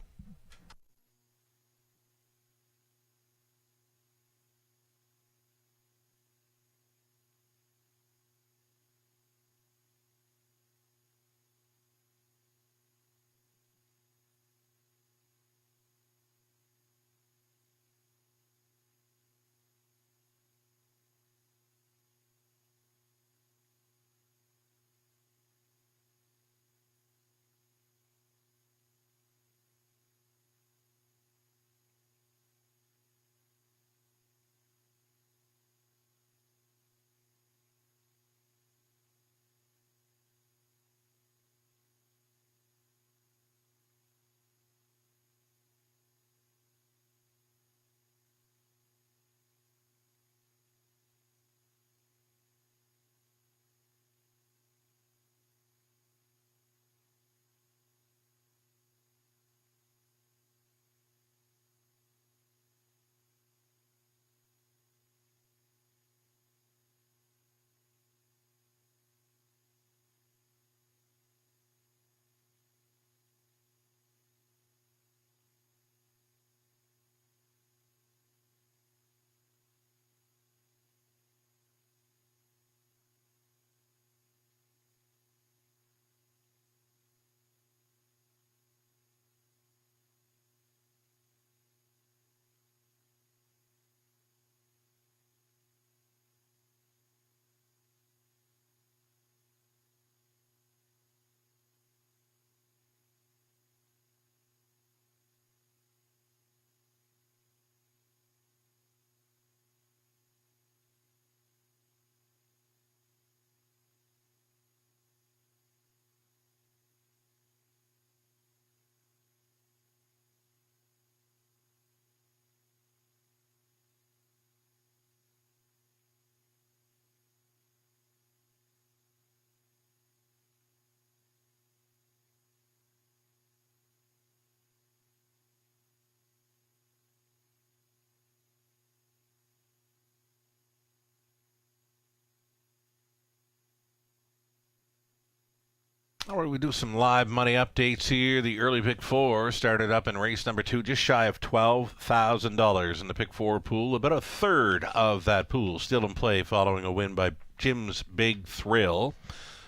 All right, we do some live money updates here. The early pick four started up in race number 2, just shy of $12,000 in the pick four pool. About a third of that pool still in play following a win by Jim's Big Thrill.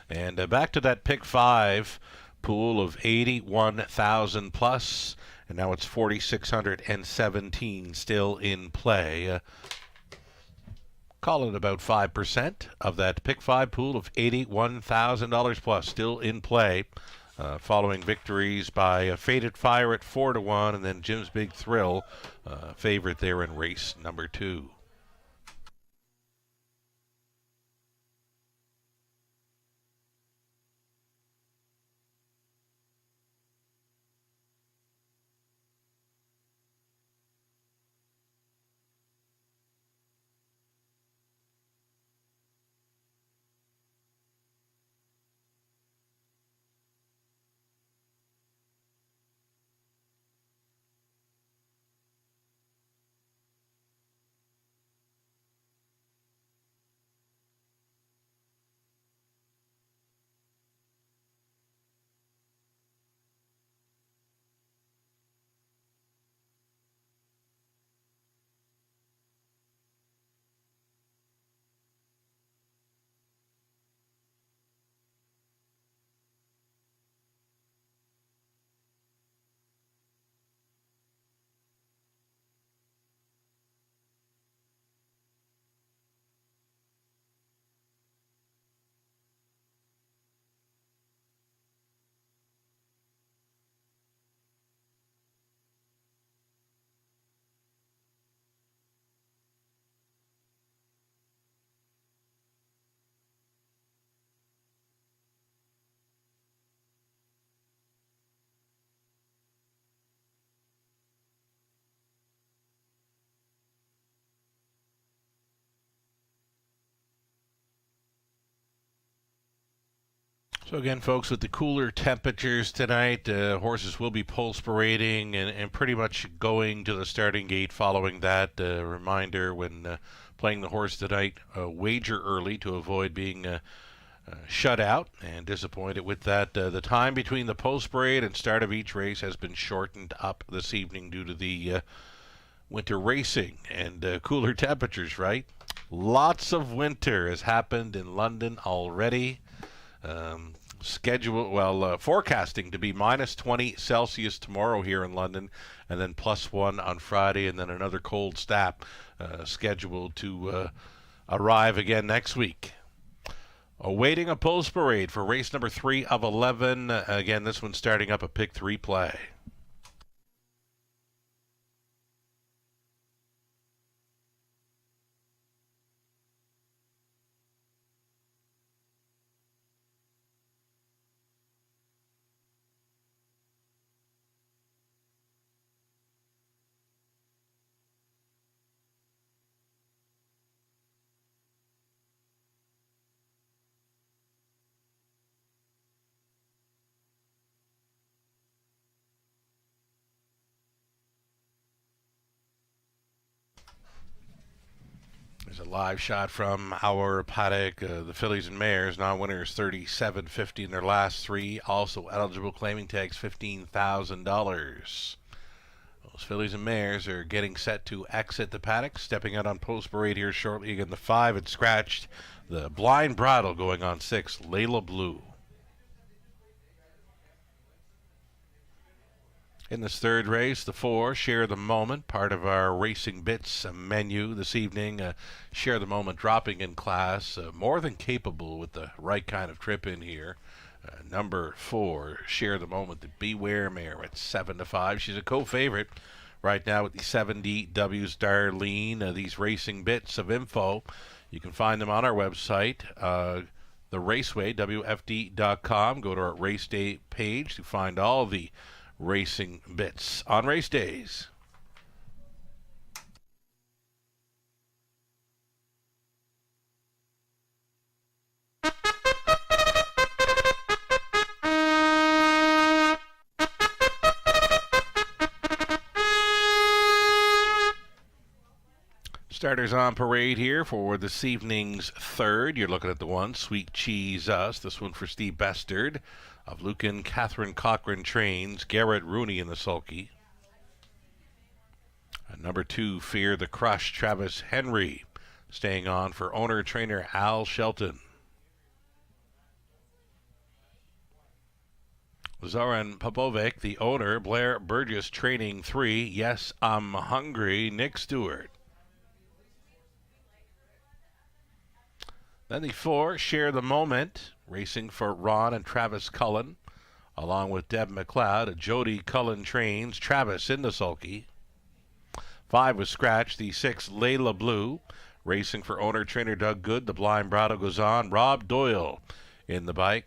And back to that pick five pool of 81,000 plus, and now it's 4,617 still in play. Call it about 5% of that pick five pool of $81,000 plus still in play, following victories by Faded Fire at 4-1, and then Jim's Big Thrill, favorite there in race number 2. So again, folks, with the cooler temperatures tonight, horses will be pulse parading and pretty much going to the starting gate following that. Reminder, when playing the horse tonight, wager early to avoid being shut out, and disappointed with that. The time between the post parade and start of each race has been shortened up this evening due to the winter racing and cooler temperatures, right? Lots of winter has happened in London already. Forecasting to be minus 20 Celsius tomorrow here in London, and then +1 on Friday, and then another cold snap scheduled to arrive again next week. Awaiting a post parade for race number 3 of 11. Again, this one starting up a pick 3 play. There's a live shot from our paddock. The fillies and mares, non-winners, $37.50 in their last 3. Also eligible, claiming tags $15,000. Those fillies and mares are getting set to exit the paddock, stepping out on post parade here shortly. Again, the 5 had scratched. The blind bridle going on 6, Layla Blue. In this third race, the 4, Share the Moment, part of our Racing Bits menu this evening. Share the Moment dropping in class, more than capable with the right kind of trip in here. Number 4, Share the Moment, the Beware mare at 7-5. She's a co-favorite right now with the 7DW's Darlene. These Racing Bits of info, you can find them on our website, the Raceway, WFD.com. Go to our race day page to find all the racing bits on race days. Starters on parade here for this evening's third. You're looking at the one, Sweet Cheese Us. This one for Steve Bestard of Lucan Catherine Cochran Trains. Garrett Rooney in the sulky. At number 2, Fear the Crush, Travis Henry. Staying on for owner-trainer Al Shelton. Zoran Popovic, the owner, Blair Burgess, training 3. Yes, I'm Hungry, Nick Stewart. Then the 4, Share the Moment, racing for Ron and Travis Cullen, along with Deb McLeod. Jody Cullen trains, Travis in the sulky. 5 was Scratch, the 6, Layla Blue, racing for owner-trainer Doug Good. The blind Brado goes on. Rob Doyle in the bike.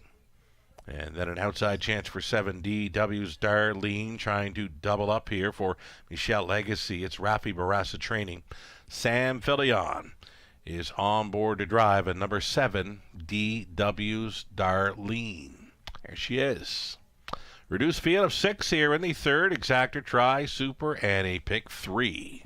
And then an outside chance for 7DW's Darlene, trying to double up here for Michelle Legacy. It's Rafi Barassa training. Sam Filion is on board to drive, and number 7, DW's Darlene. There she is. Reduced field of 6 here in the third. Exactor, Try, Super, and a pick 3.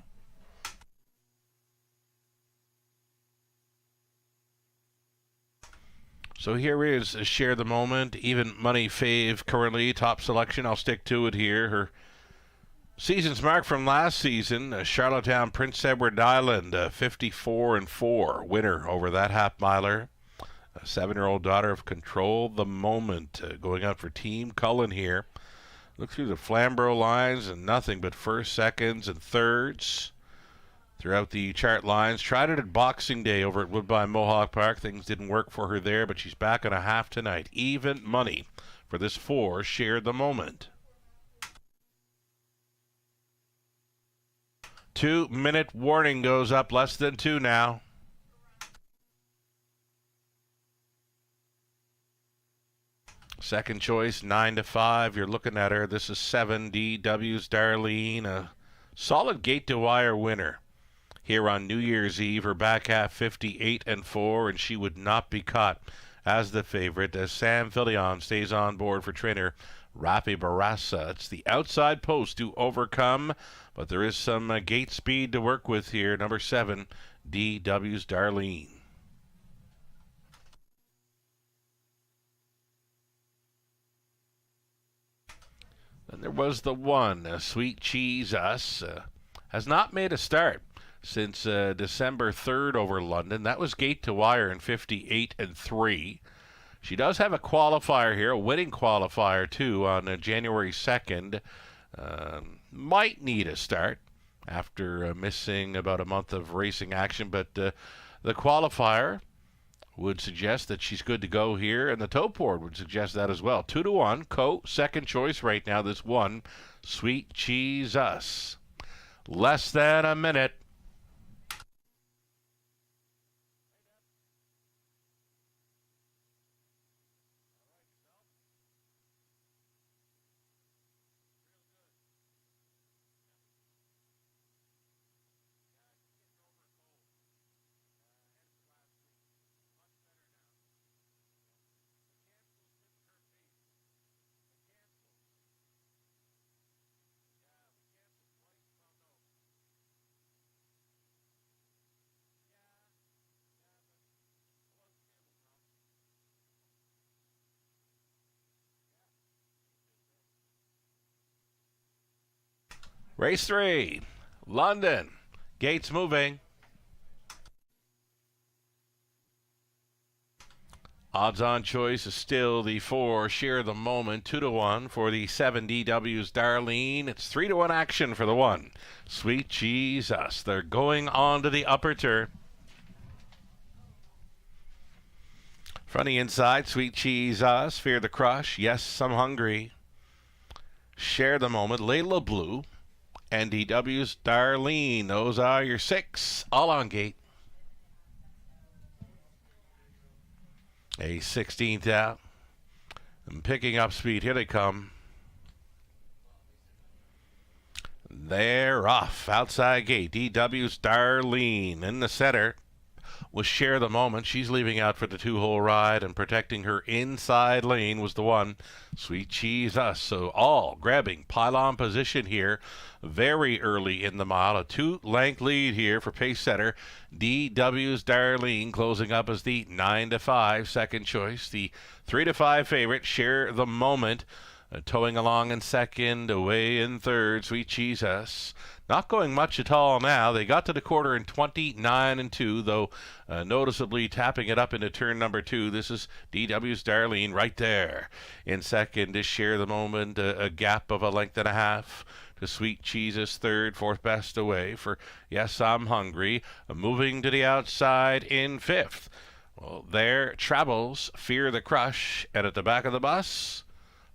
So here is Share the Moment. Even money fave currently. Top selection. I'll stick to it here. Her season's mark from last season. Charlottetown Prince Edward Island. 54-4. Winner over that half-miler. A 7-year-old daughter of Control the Moment. Going out for Team Cullen here. Look through the Flamborough lines and nothing but first, seconds, and thirds throughout the chart lines. Tried it at Boxing Day over at Woodbine Mohawk Park. Things didn't work for her there, but she's back on a half tonight. Even money for this 4, Share the Moment. 2-minute warning goes up, less than 2 now. Second choice, 9-5. You're looking at her. This is 7DW's Darlene, a solid gate-to-wire winner. Here on New Year's Eve, her back half 58-4, and she would not be caught as the favorite as Sam Filion stays on board for trainer Rafi Barassa. It's the outside post to overcome, but there is some gate speed to work with here. Number 7, DW's Darlene. Then there was the 1, Sweet Cheese Us. Has not made a start since December 3rd over London. That was gate to wire in 58-3. She does have a qualifier here, a winning qualifier too, on January 2nd. Might need a start after missing about a month of racing action, but the qualifier would suggest that she's good to go here, and the tote board would suggest that as well. 2-1, second choice right now, this 1, Sweet Cheese Us. Less than a minute. Race 3, London. Gates moving. Odds-on choice is still the 4, Share the Moment. 2-1 for the 7DW's Darlene. It's 3-1 action for the 1, Sweet Cheese Us. They're going on to the upper turn. From the inside, Sweet Cheese Us, Fear the Crush, Yes, I'm Hungry, Share the Moment, Layla Blue, and DW's Darlene. Those are your 6, all on gate. A 16th out. And picking up speed. Here they come. They're off. Outside gate. DW's Darlene in the center. was Share the Moment. She's leaving out for the 2-hole ride, and protecting her inside lane was the 1, Sweet Jesus. So all grabbing pylon position here very early in the mile. A 2-length lead here for pace setter DW's Darlene, closing up as the 9-5 second choice. The 3-5 favorite, Share the Moment, towing along in second, away in third, Sweet Jesus. Not going much at all now. They got to the quarter in 29-2, though noticeably tapping it up into turn number 2. This is DW's Darlene right there. In second is Share the Moment, a gap of a length and a half to Sweet Jesus, third, fourth best away for Yes, I'm Hungry. Moving to the outside in fifth. Well, there travels Fear the Crush, and at the back of the bus,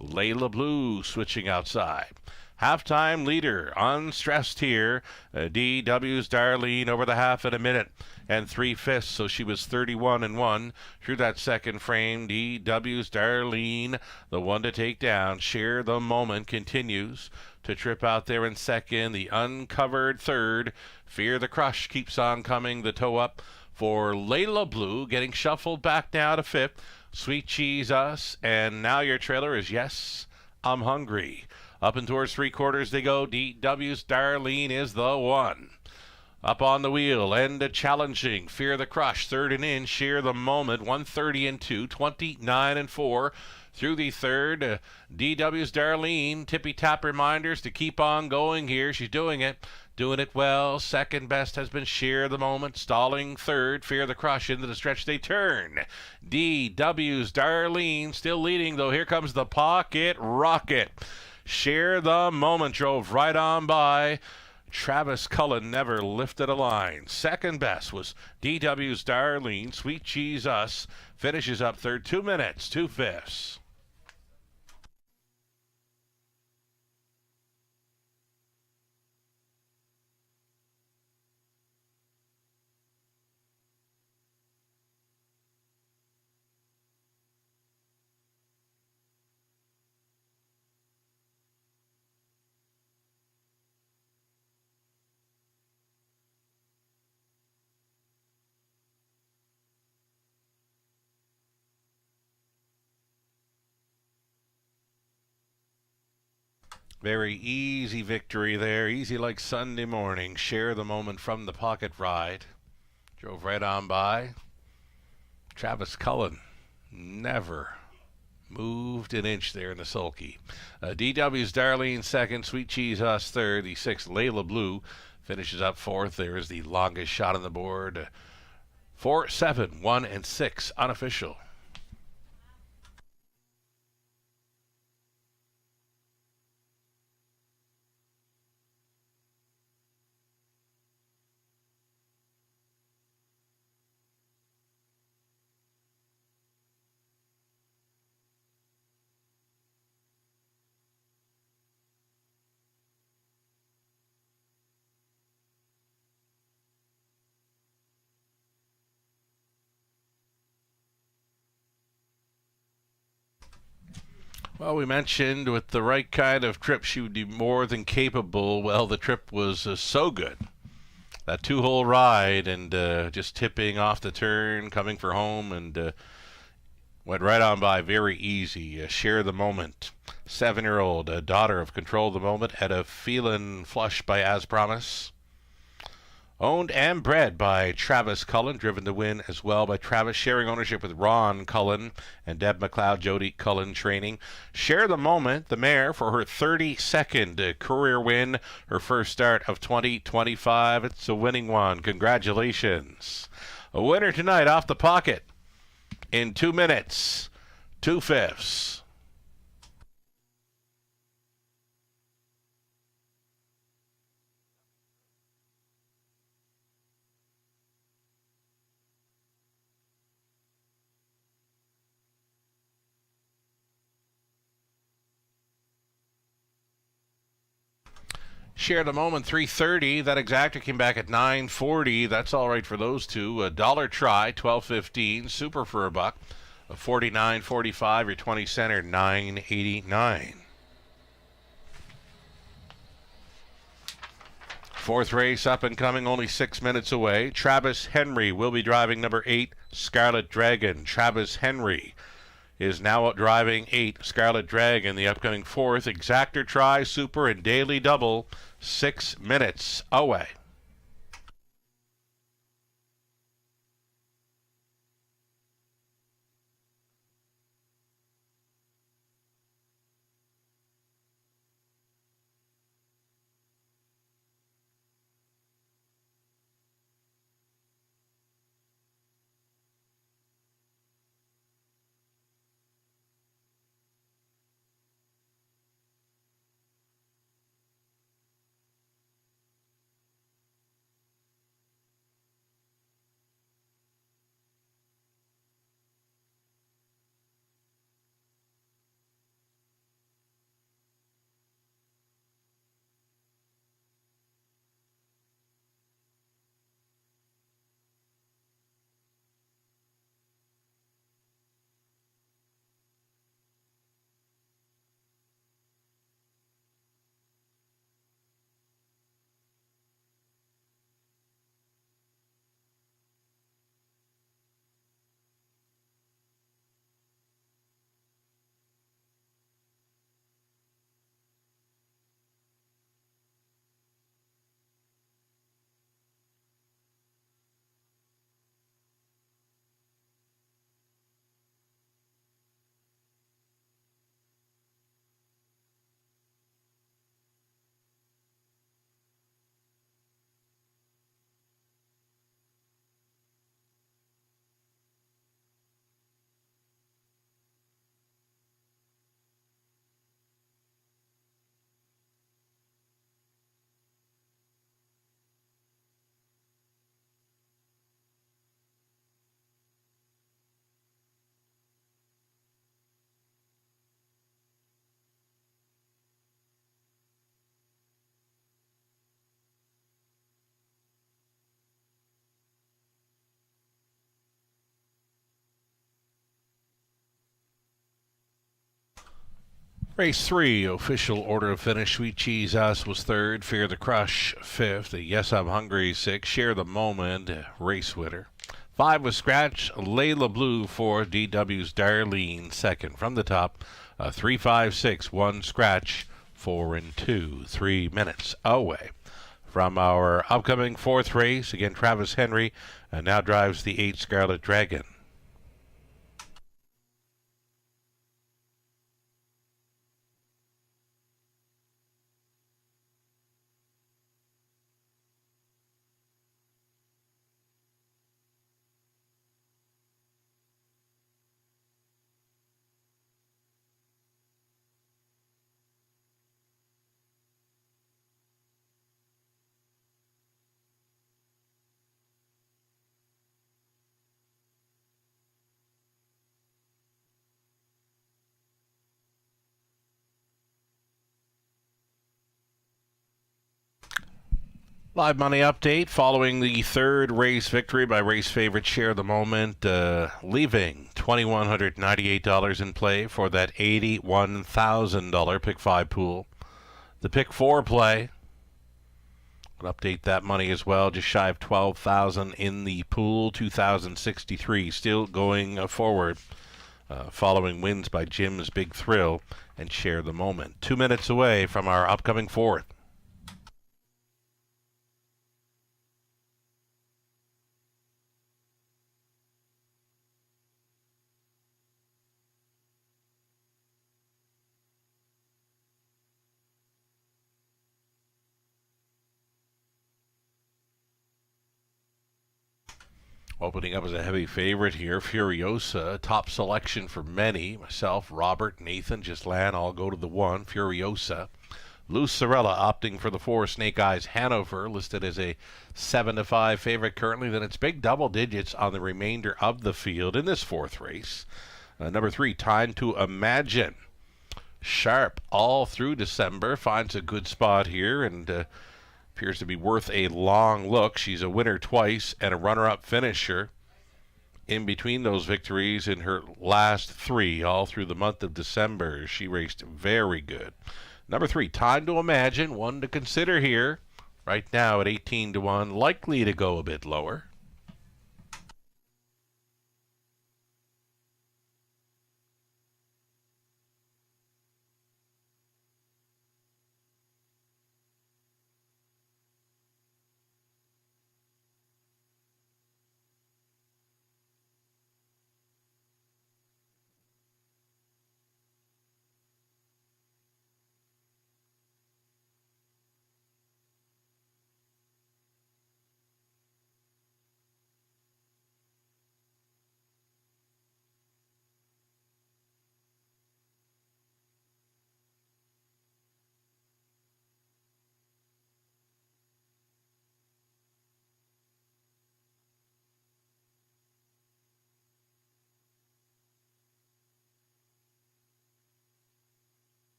Layla Blue switching outside. Halftime leader, unstressed here. DW's Darlene over the half in a minute and 3/5, so she was 31-1 through that second frame. DW's Darlene, the one to take down. Share the Moment continues to trip out there in second. The uncovered third. Fear the Crush keeps on coming. The toe up for Layla Blue, getting shuffled back now to fifth. Sweet Jesus, and now your trailer is Yes, I'm Hungry. Up and towards 3/4 they go. DW's Darlene is the 1. Up on the wheel and challenging. Fear the Crush, third and in. Share the Moment, 130-2, 29-4 through the third. DW's Darlene, tippy-tap reminders to keep on going here. She's doing it well. Second best has been Share the Moment, stalling third. Fear the Crush into the stretch they turn. DW's Darlene still leading, though. Here comes the pocket rocket. Share the Moment drove right on by. Travis Cullen never lifted a line. Second best was DW's Darlene. Sweet Jesus finishes up third, 2 minutes, 2/5. Very easy victory there. Easy like Sunday morning. Share the Moment from the pocket ride. Drove right on by. Travis Cullen never moved an inch there in the sulky. DW's Darlene second. Sweet Jesus third. The 6th Layla Blue finishes up fourth. There is the longest shot on the board. 4, 7, 1, and 6 unofficial. Well, we mentioned with the right kind of trip, she would be more than capable. Well, the trip was so good. That 2-hole ride and just tipping off the turn, coming for home, and went right on by very easy. Share the Moment. 7-year-old daughter of Control the Moment, had a feeling flush by As Promise. Owned and bred by Travis Cullen, driven to win as well by Travis, sharing ownership with Ron Cullen and Deb McLeod, Jody Cullen training. Share the Moment, the mare, for her 32nd career win, her first start of 2025. It's a winning one. Congratulations. A winner tonight off the pocket in 2 minutes, 2/5. Share the Moment, 330. That exactor came back at 940. That's all right for those two. A dollar try, 12.15. Super for $1. A 49.45. Your 20 center, 9.89. Fourth race up and coming, only 6 minutes away. Travis Henry will be driving number 8, Scarlet Dragon. Travis Henry is now out driving 8, Scarlet Dragon. The upcoming fourth, Exactor Tri, Super, and Daily Double, 6 minutes away. Race 3, official order of finish. Sweet Cheese Us was third. Fear the Crush, fifth. Yes, I'm Hungry, sixth. Share the Moment, race winner. 5 was Scratch. Layla Blue, fourth. DW's Darlene, second. From the top, 3, 5, 6, 1 Scratch, 4 and 2. 3 minutes away from our upcoming fourth race. Again, Travis Henry now drives the 8 Scarlet Dragon. Live money update following the third race victory by race favorite Share the Moment, leaving $2,198 in play for that $81,000 pick 5 pool. The pick 4 play, I'll update that money as well, just shy of $12,000 in the pool, $2,063 still going forward, following wins by Jim's Big Thrill and Share the Moment. 2 minutes away from our upcoming fourth. Opening up as a heavy favorite here, Furiosa, top selection for many. Myself, Robert, Nathan, Gislan, all go to the 1, Furiosa. Lucerella opting for the 4, Snake Eyes Hanover, listed as a 7-5 favorite currently. Then it's big double digits on the remainder of the field in this fourth race. Number 3, Time to Imagine. Sharp all through December, finds a good spot here and appears to be worth a long look. She's a winner twice and a runner-up finisher in between those victories in her last 3 all through the month of December. She raced very good. Number 3, Time to Imagine, one to consider here. Right now at 18 to 1, likely to go a bit lower.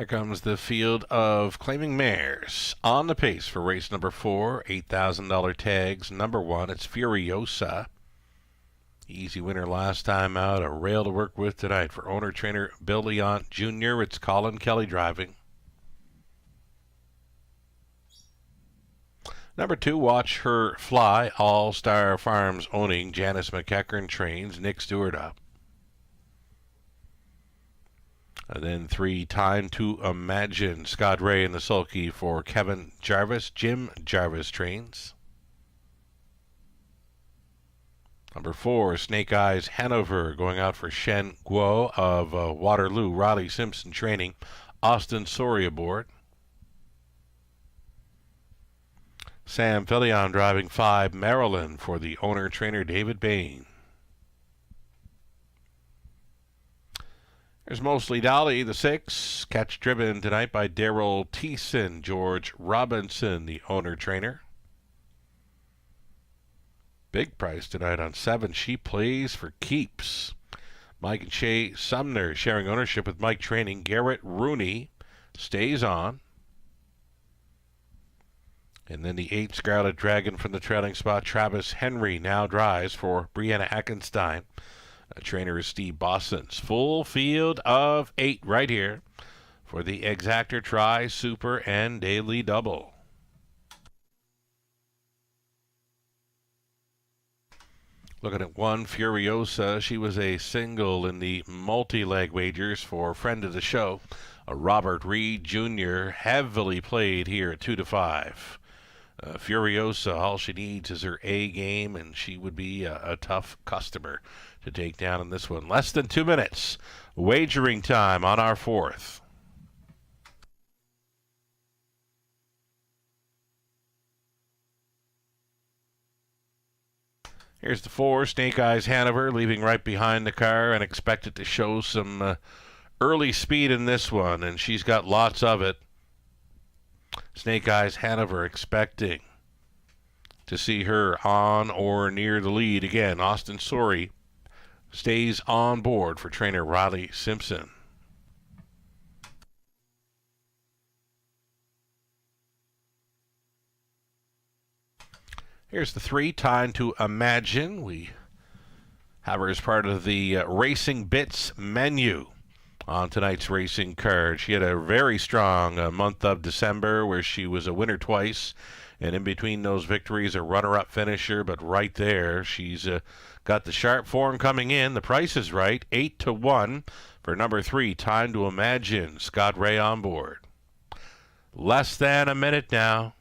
Here comes the field of claiming mares. On the pace for race number 4, $8,000 tags. Number 1, it's Furiosa. Easy winner last time out. A rail to work with tonight for owner-trainer Bill Leont Jr. It's Colin Kelly driving. Number 2, Watch Her Fly. All Star Farms owning. Janice McEachern trains. Nick Stewart up. And then 3, Time to Imagine. Scott Ray in the sulky for Kevin Jarvis. Jim Jarvis trains. Number 4, Snake Eyes Hanover going out for Shen Guo of Waterloo. Riley Simpson training. Austin Sori aboard. Sam Fillion driving 5, Maryland for the owner-trainer David Bain. There's Mostly Dolly, the 6. Catch driven tonight by Daryl Thiessen, George Robinson, the owner-trainer. Big price tonight on 7. She Plays for Keeps. Mike and Shay Sumner sharing ownership with Mike Training. Garrett Rooney stays on. And then the 8 Scarlet Dragon from the trailing spot. Travis Henry now drives for Brianna Hackenstein. Trainer is Steve Bossons. Full field of 8 right here for the Exactor Tri, Super, and Daily Double. Looking at 1, Furiosa. She was a single in the multi-leg wagers for friend of the show, Robert Reed Jr. Heavily played here at 2-5. Furiosa, all she needs is her A game, and she would be a tough customer to take down in this one. Less than 2 minutes. Wagering time on our 4th. Here's the 4, Snake Eyes Hanover, leaving right behind the car and expected to show some early speed in this one, and she's got lots of it. Snake Eyes Hanover expecting to see her on or near the lead. Again, Austin Sorey stays on board for trainer Riley Simpson. Here's the 3, Time to Imagine. We have her as part of the Racing Bits menu on tonight's racing card. She had a very strong month of December where she was a winner twice, and in between those victories, a runner-up finisher, but right there, she's got the sharp form coming in. The price is right, 8-1 for number 3, Time to Imagine. Scott Ray on board. Less than a minute now.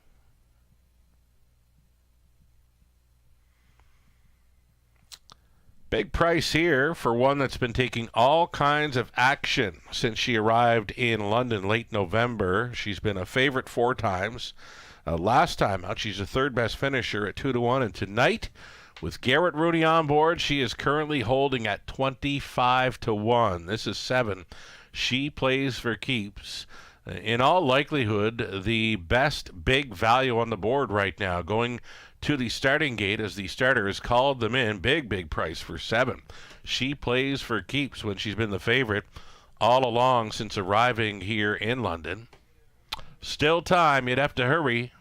Big price here for one that's been taking all kinds of action since she arrived in London late November. She's been a favorite 4 times. Last time out, she's the 3rd best finisher at 2-1. And tonight, with Garrett Rooney on board, she is currently holding at 25-1. This is 7. She Plays for Keeps. In all likelihood, the best big value on the board right now, going to the starting gate as the starter has called them in. Big price for 7. She Plays for Keeps when she's been the favorite all along since arriving here in London. Still time. You'd have to hurry.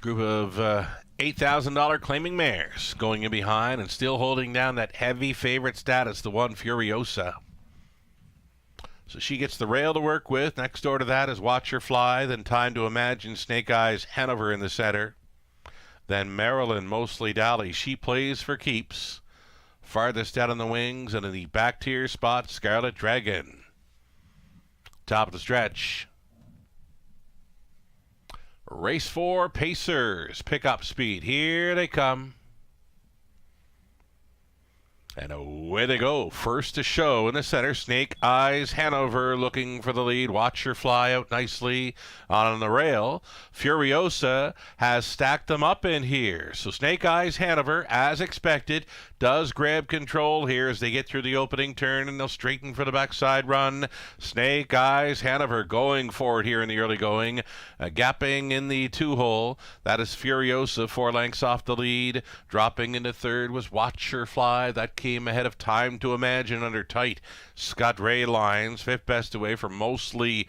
Group of $8,000 claiming mares going in behind and still holding down that heavy favorite status, the 1 Furiosa. So she gets the rail to work with. Next door to that is Watch Her Fly, then Time to Imagine, Snake Eyes Hanover in the center. Then Marilyn, Mostly Dolly, She Plays for Keeps. Farthest out on the wings and in the back tier spot, Scarlet Dragon. Top of the stretch. Race 4, Pacers. Pick up speed. Here they come. And away they go. First to show in the center, Snake Eyes Hanover looking for the lead. Watch Her Fly out nicely on the rail. Furiosa has stacked them up in here. So Snake Eyes Hanover, as expected, does grab control here as they get through the opening turn, and they'll straighten for the backside run. Snake Eyes Hanover going forward here in the early going. Gapping in the 2-hole. That is Furiosa, 4 lengths off the lead. Dropping into 3rd was Watch Her Fly. That came ahead of Time to Imagine under tight Scott Ray lines. 5th best away from Mostly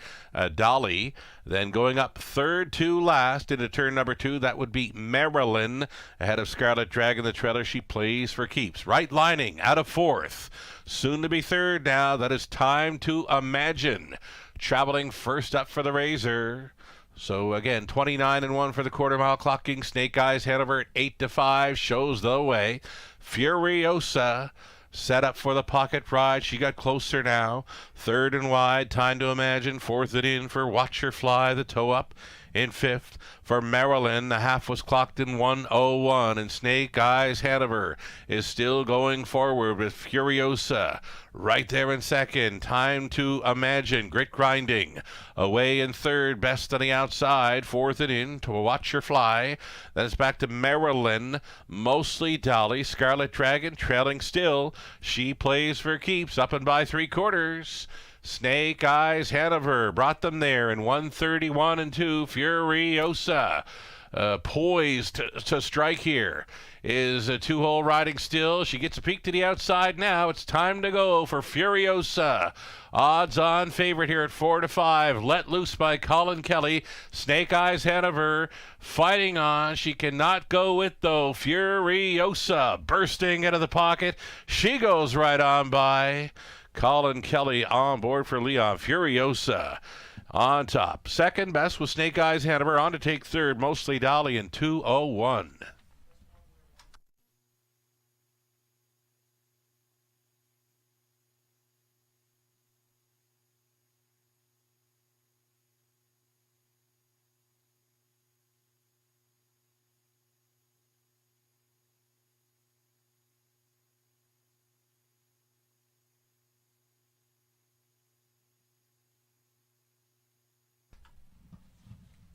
Dolly. Then going up 3rd to last into turn number 2, that would be Marilyn. Ahead of Scarlet Dragon, the trailer. She Plays for Keeps. Right lining out of 4th. Soon to be 3rd now. That is Time to Imagine. Traveling first up for the Razor. So again, 29-1 for the quarter-mile clocking. Snake Eyes Hanover at 8-5 shows the way. Furiosa set up for the pocket ride. She got closer now. 3rd and wide, Time to Imagine. 4th and in for Watch Her Fly, the toe up. In fifth, for Maryland, the half was clocked in 1:01, and Snake Eyes Hanover is still going forward with Furiosa right there in second. Time to Imagine, Grit Grinding. Away in third, Best on the Outside. Fourth and in to Watch Her Fly. Then it's back to Maryland, Mostly Dolly, Scarlet Dragon trailing still. She plays for keeps, up and by 3/4. Snake Eyes Hanover brought them there in 1:31 and 2. Furiosa poised to strike here. Is a 2-hole riding still. She gets a peek to the outside now. It's time to go for Furiosa. Odds-on favorite here at 4-5. Let loose by Colin Kelly. Snake Eyes Hanover fighting on. She cannot go with, though. Furiosa bursting out of the pocket. She goes right on by. Colin Kelly on board for Leon. Furiosa on top. Second best was Snake Eyes Hanover. On to take third, Mostly Dolly in 2:01.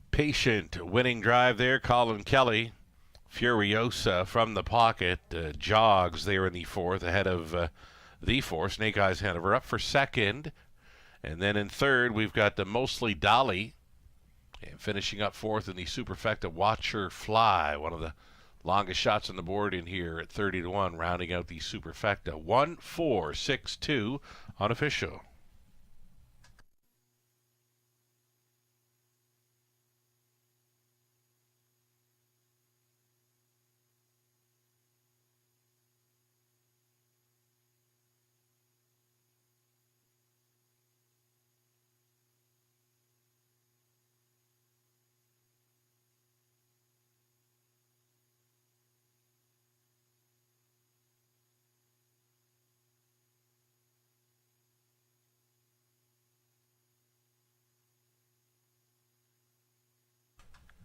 Patient winning drive there, Colin Kelly. Furiosa from the pocket jogs there in the fourth ahead of the four. Snake Eyes Hanover up for second. And then in third, we've got the Mostly Dolly. And finishing up fourth in the Superfecta, Watch Her Fly. One of the longest shots on the board in here at 30-1, rounding out the Superfecta. 1-4-6-2 unofficial.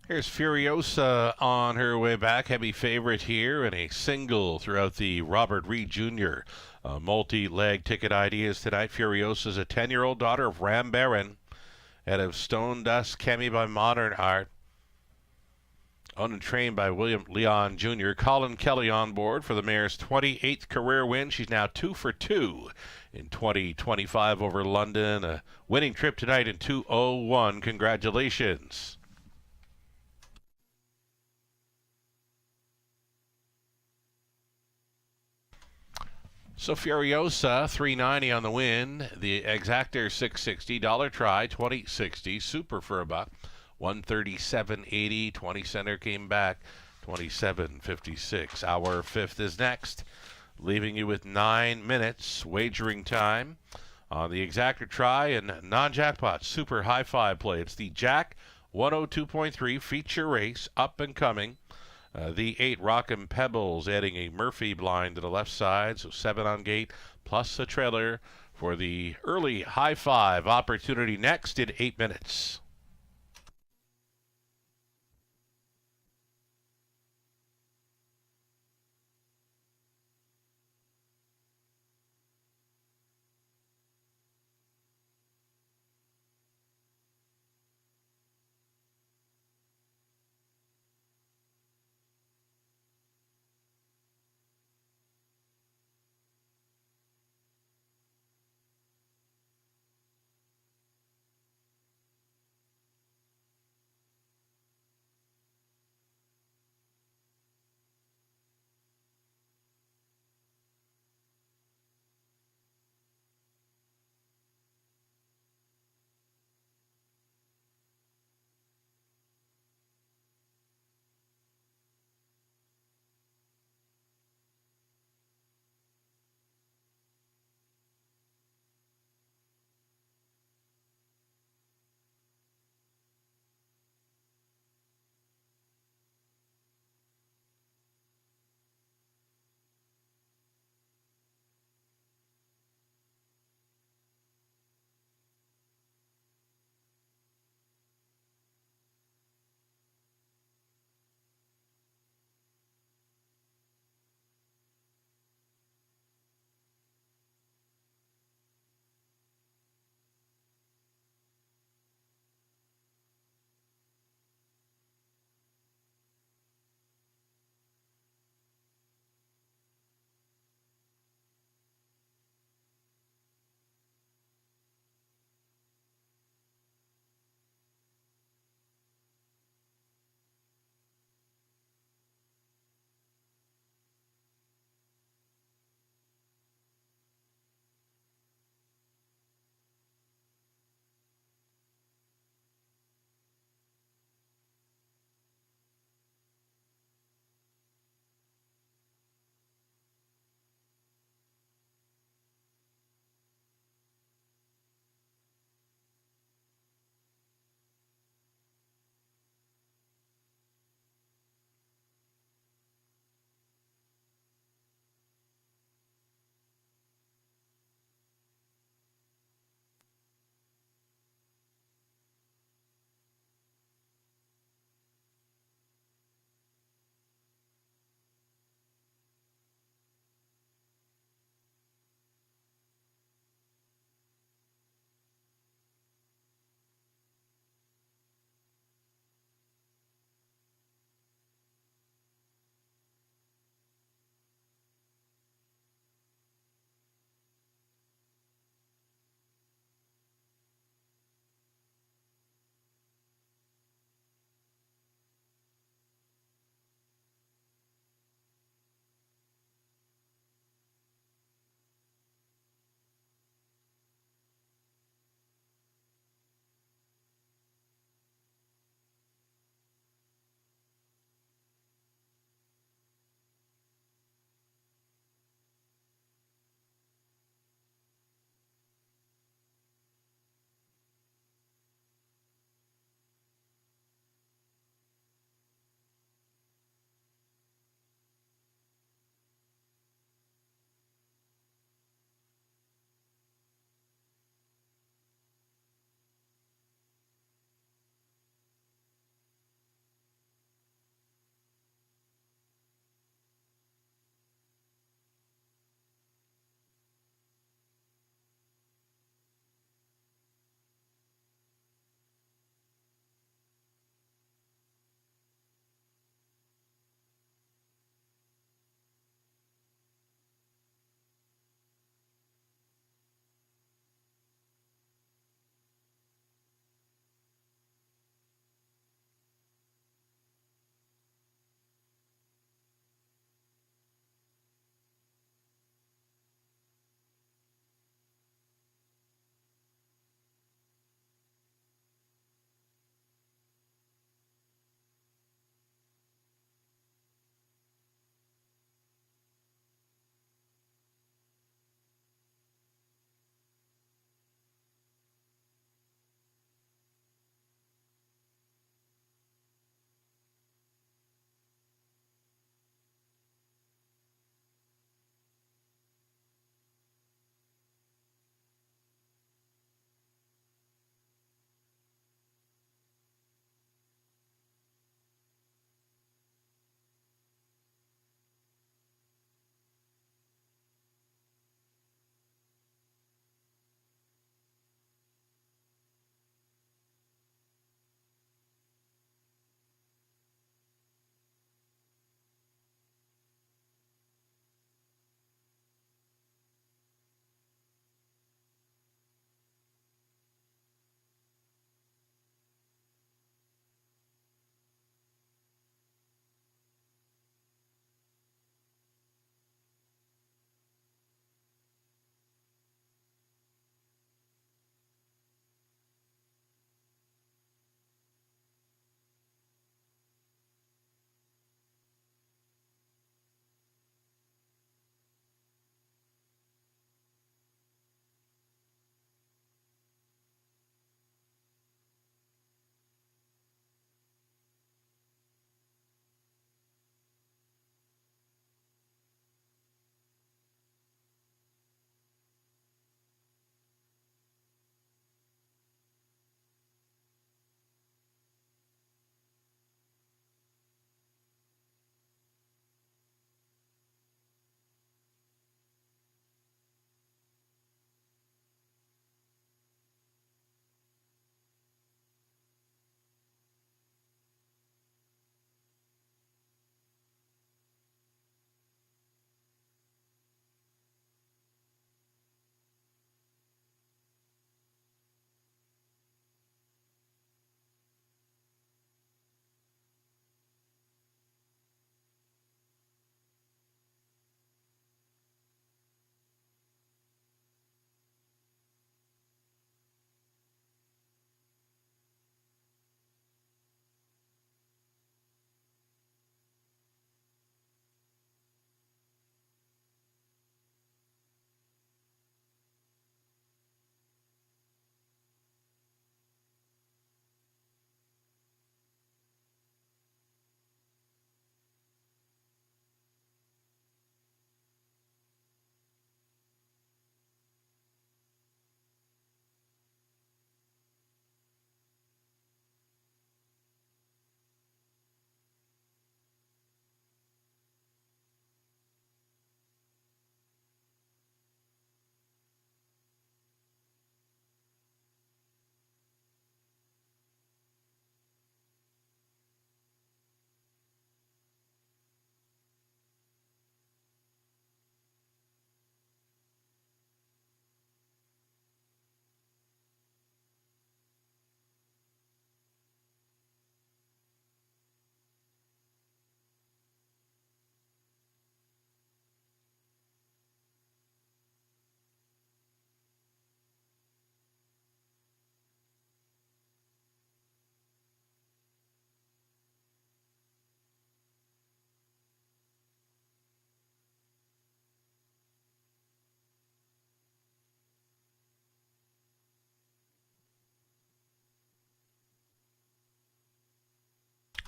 Here's Furiosa on her way back. Heavy favorite here and a single throughout the Robert Reed Jr. Multi-leg ticket ideas tonight. Furiosa's a 10-year-old daughter of Ram Baron out of Stone Dust Chemie by Modern Art. Owned and trained by William Leon Jr. Colin Kelly on board for the mare's 28th career win. She's now 2 for 2 in 2025 over London. A winning trip tonight in 2:01. Congratulations. So Furiosa, $3.90 on the win. The Exactor, $6.60. Dollar Try, $20.60. Super for $1. $137.80. 20 center came back, $27.56. Our fifth is next, leaving you with 9 minutes wagering time on the Exactor Try and non-jackpot Super High Five play. It's the Jack 102.3 feature race, up and coming. The 8 Rockin' Pebbles, adding a Murphy blind to the left side, so 7 on gate, plus a trailer for the early high five opportunity next in 8 minutes.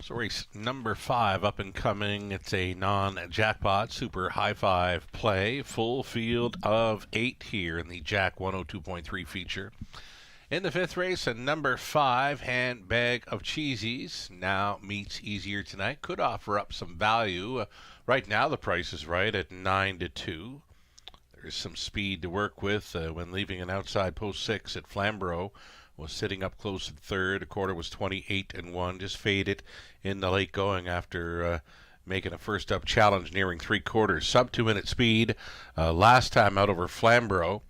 So race number 5 up and coming. It's a non-jackpot super high five play. Full field of 8 here in the Jack 102.3 feature. In the 5th race, a number 5 handbag of cheesies now meets easier tonight. Could offer up some value. Right now the price is right at 9-2. There's some speed to work with when leaving an outside post 6 at Flamborough. Was sitting up close at 3rd. A quarter was 28-1. Just faded in the late going after making a first up challenge nearing 3/4. Sub 2-minute speed. Last time out over Flamborough.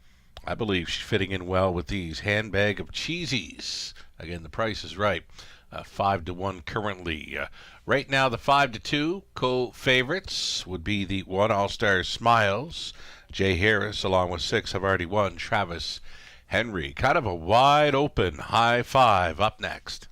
I believe she's fitting in well with these. Handbag of cheesies. Again, the price is right. 5-1 currently. Right now, the 5-2 co-favorites would be the 1 All-Stars Smiles. Jay Harris, along with 6, have already won. Travis Henry. Kind of a wide open high five up next.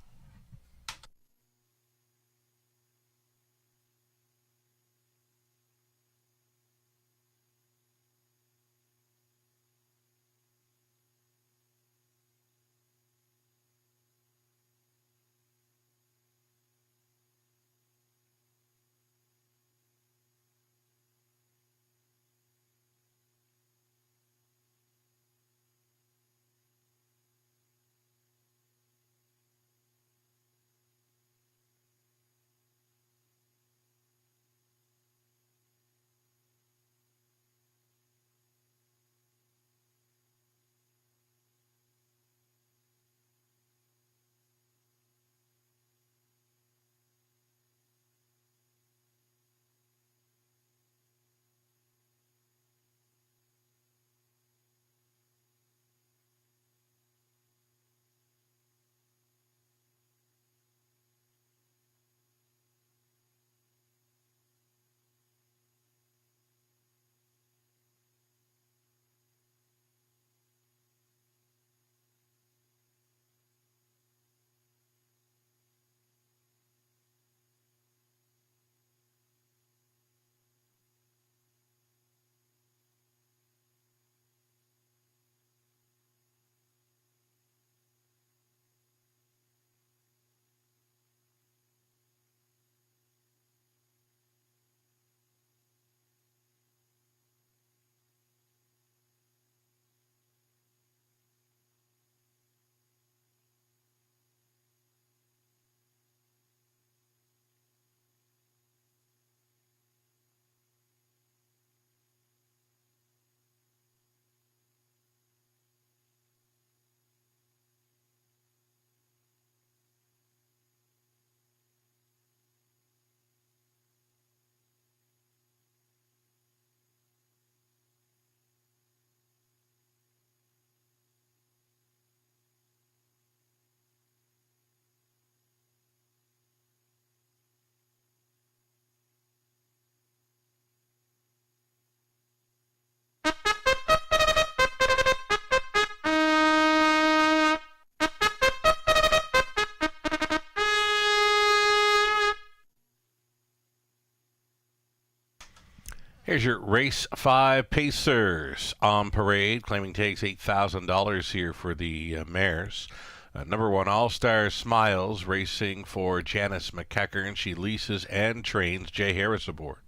Here's your race 5 Pacers on parade, claiming takes $8,000 here for the mares. Number 1 All-Star Smiles racing for Janice McEachern. She leases and trains Jay Harris aboard.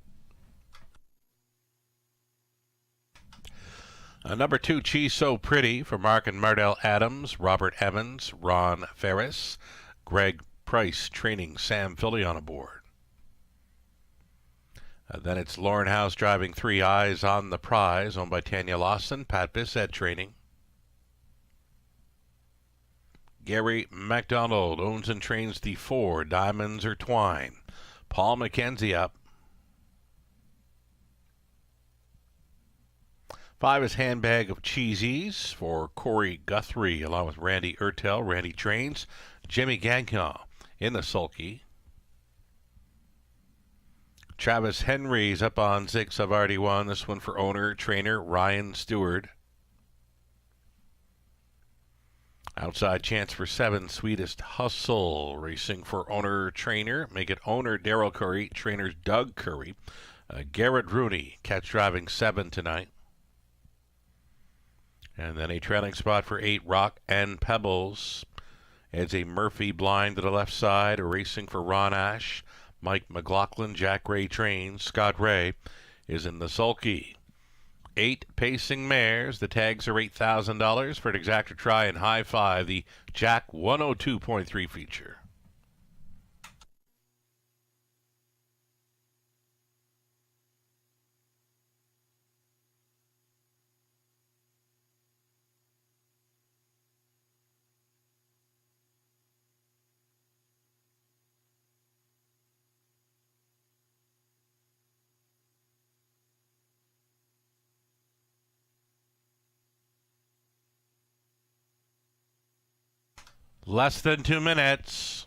Number 2 She's So Pretty for Mark and Mardell Adams, Robert Evans, Ron Ferris, Greg Price training Sam Fillion aboard. Then it's Lauren House driving 3 Eyes on the Prize, owned by Tanya Lawson, Pat Bissett training. Gary MacDonald owns and trains the 4 Diamonds or Twine. Paul McKenzie up. 5 is Handbag of Cheesies for Corey Guthrie, along with Randy Ertel. Randy trains Jimmy Gagnon in the sulky. Travis Henry's up on 6. I've already won. This one for owner, trainer Ryan Stewart. Outside chance for 7, Sweetest Hustle, racing for owner, trainer. Make it owner Daryl Curry, trainers Doug Curry. Garrett Rooney, catch driving 7 tonight. And then a trailing spot for 8, Rock and Pebbles. Adds a Murphy blind to the left side, racing for Ron Ash. Mike McLaughlin, Jack Ray trains. Scott Ray is in the sulky. 8 pacing mares. The tags are $8,000 for an exacta try and high five. The Jack 102.3 feature. Less than 2 minutes.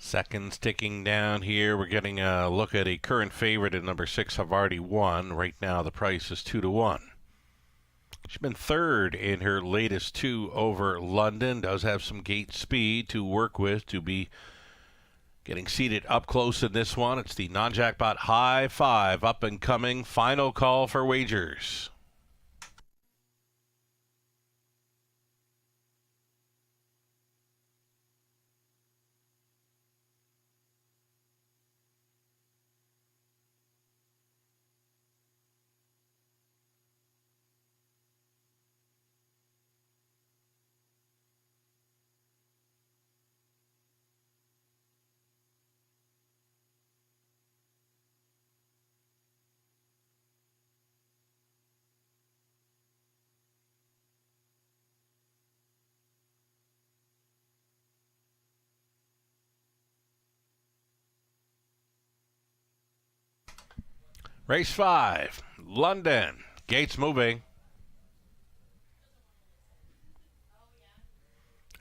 Seconds ticking down here. We're getting a look at a current favorite at number 6, Havarti One. Right now the price is 2-1. She's been third in her latest 2 over London. Does have some gate speed to work with to be getting seated up close in this one. It's the non-jackpot high five, up and coming. Final call for wagers. Race 5, London. Gates moving.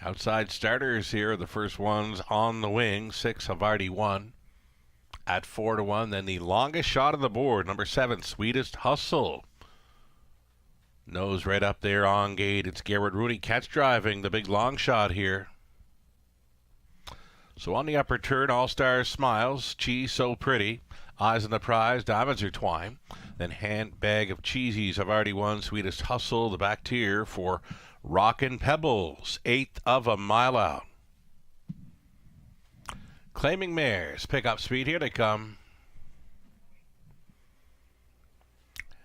Outside starters here, the first ones on the wing. 6, Havarti One at 4-1. Then the longest shot on the board, number 7, Sweetest Hustle. Nose right up there on gate. It's Garrett Rooney catch driving the big long shot here. So on the upper turn, All Stars Smiles, Cheese So Pretty, Eyes on the Prize, Diamonds Are Twine. Then Handbag of Cheesies, Havarti One, Sweetest Hustle, the back tier for Rockin' Pebbles, 1/8 of a mile out. Claiming mares, pick up speed, here they come.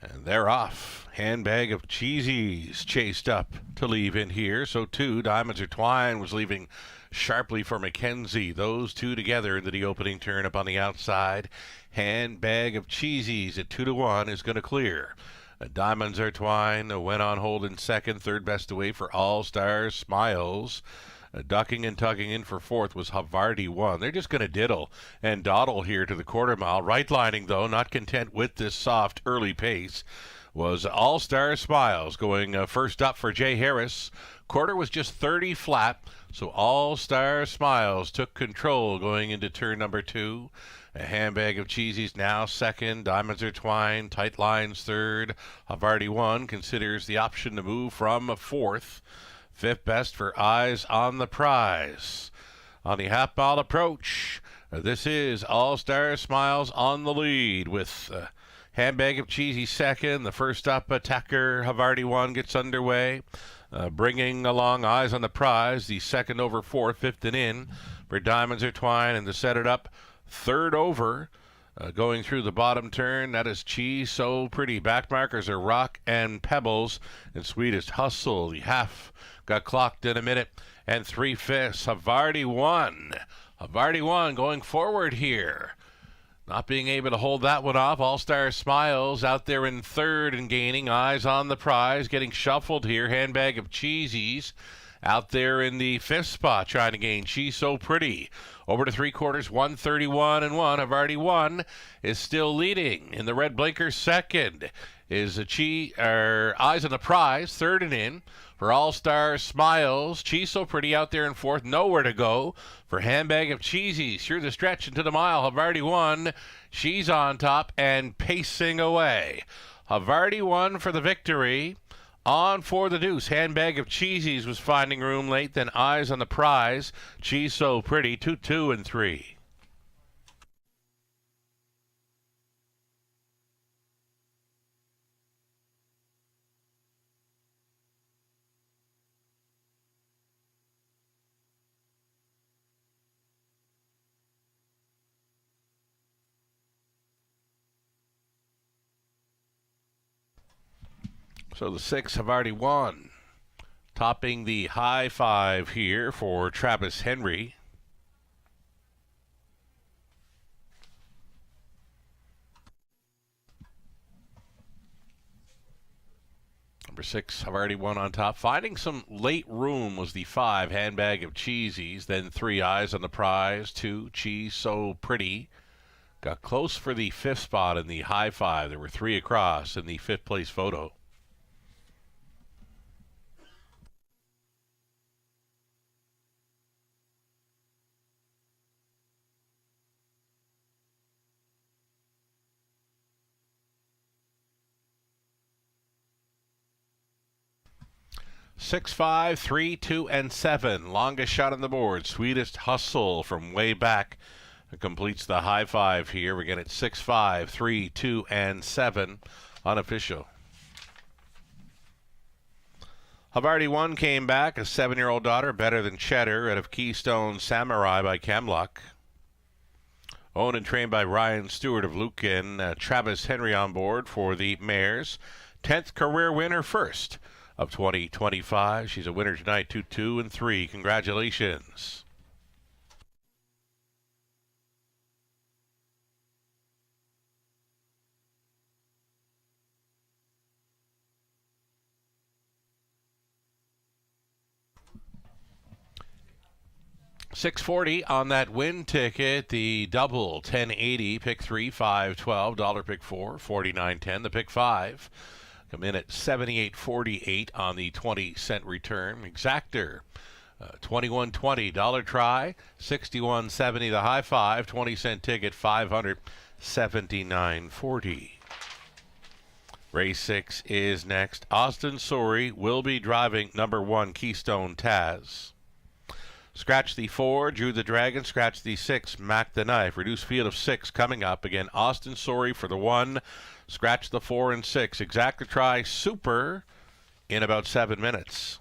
And they're off. Handbag of Cheesies chased up to leave in here. So too, Diamonds Are Twine was leaving sharply for Mackenzie. Those two together into the opening turn up on the outside. Handbag of Cheesies at 2-1 is going to clear. Diamonds Are Twine went on hold in second. Third best away for All Stars Smiles. Ducking and tugging in for fourth was Havarti One. They're just going to diddle and dawdle here to the quarter mile. Right lining, though, not content with this soft early pace, was All Star Smiles going first up for Jay Harris. Quarter was just 30 flat, so All Star Smiles took control going into turn number 2. A Handbag of Cheesies now second. Diamonds Are Twine, tight lines third. Havarti One considers the option to move from fourth. Fifth best for Eyes on the Prize. On the half-mile approach, this is All Star Smiles on the lead with Handbag of Cheesies second. The first up attacker, Havarti One, gets underway. Bringing along Eyes on the Prize, the second over fourth, fifth and in for Diamonds Are Twine, and to set it up, third over, Going through the bottom turn, that is Cheese So Pretty. Back markers are Rock and Pebbles. And Sweetest Hustle, the half got clocked in a minute and 3/5. Havarti won. Havarti won going forward here. Not being able to hold that one off. All-Star Smiles out there in third and gaining. Eyes on the prize. Getting shuffled here. Handbag of Cheesies out there in the fifth spot trying to gain. She's So Pretty. Over to 3/4, 131 and 1. Havarti won is still leading. In the red blinker, second is Eyes on the Prize, third and in. For All-Star Smiles, She's So Pretty out there in fourth, nowhere to go. For Handbag of Cheesies, through the stretch into the mile, Havarti won. She's on top and pacing away. Havarti won for the victory. On for the deuce. Handbag of Cheesies was finding room late, then Eyes on the Prize. She's So Pretty, 2, 2, and 3. So the 6 have already won. Topping the high five here for Travis Henry. Number 6 have already won on top. Finding some late room was the 5, Handbag of Cheesies. Then 3, Eyes on the Prize. 2, Cheese So Pretty. Got close for the 5th spot in the high five. There were 3 across in the 5th place photo. Six, 5, 3, 2, and 7. Longest shot on the board. Sweetest Hustle from way back completes the high five here. We're getting 6, 5, 3, 2, and 7. Unofficial. Havarti 1 came back. A 7-year-old daughter, Better Than Cheddar, out of Keystone Samurai by Camluck. Owned and trained by Ryan Stewart of Lucan. Travis Henry on board for the mares. 10th career winner, first of 2025. She's a winner tonight, 2, 2, and 3. Congratulations. $6.40 on that win ticket. The double 1080, pick 3, 5, 12, dollar pick 4, 49.10. The pick 5 come in at 78.48 on the 20-cent return. Exactor, 21.20, dollar try, 61.70 the high five, 20-cent ticket, 579.40. Race 6 is next. Austin Sori will be driving number 1 Keystone Taz. Scratch the 4, Drew the Dragon. Scratch the 6, Mac the Knife. Reduced field of 6 coming up. Again, Austin Sori for the 1. Scratch the 4 and 6. Exacta try super in about 7 minutes.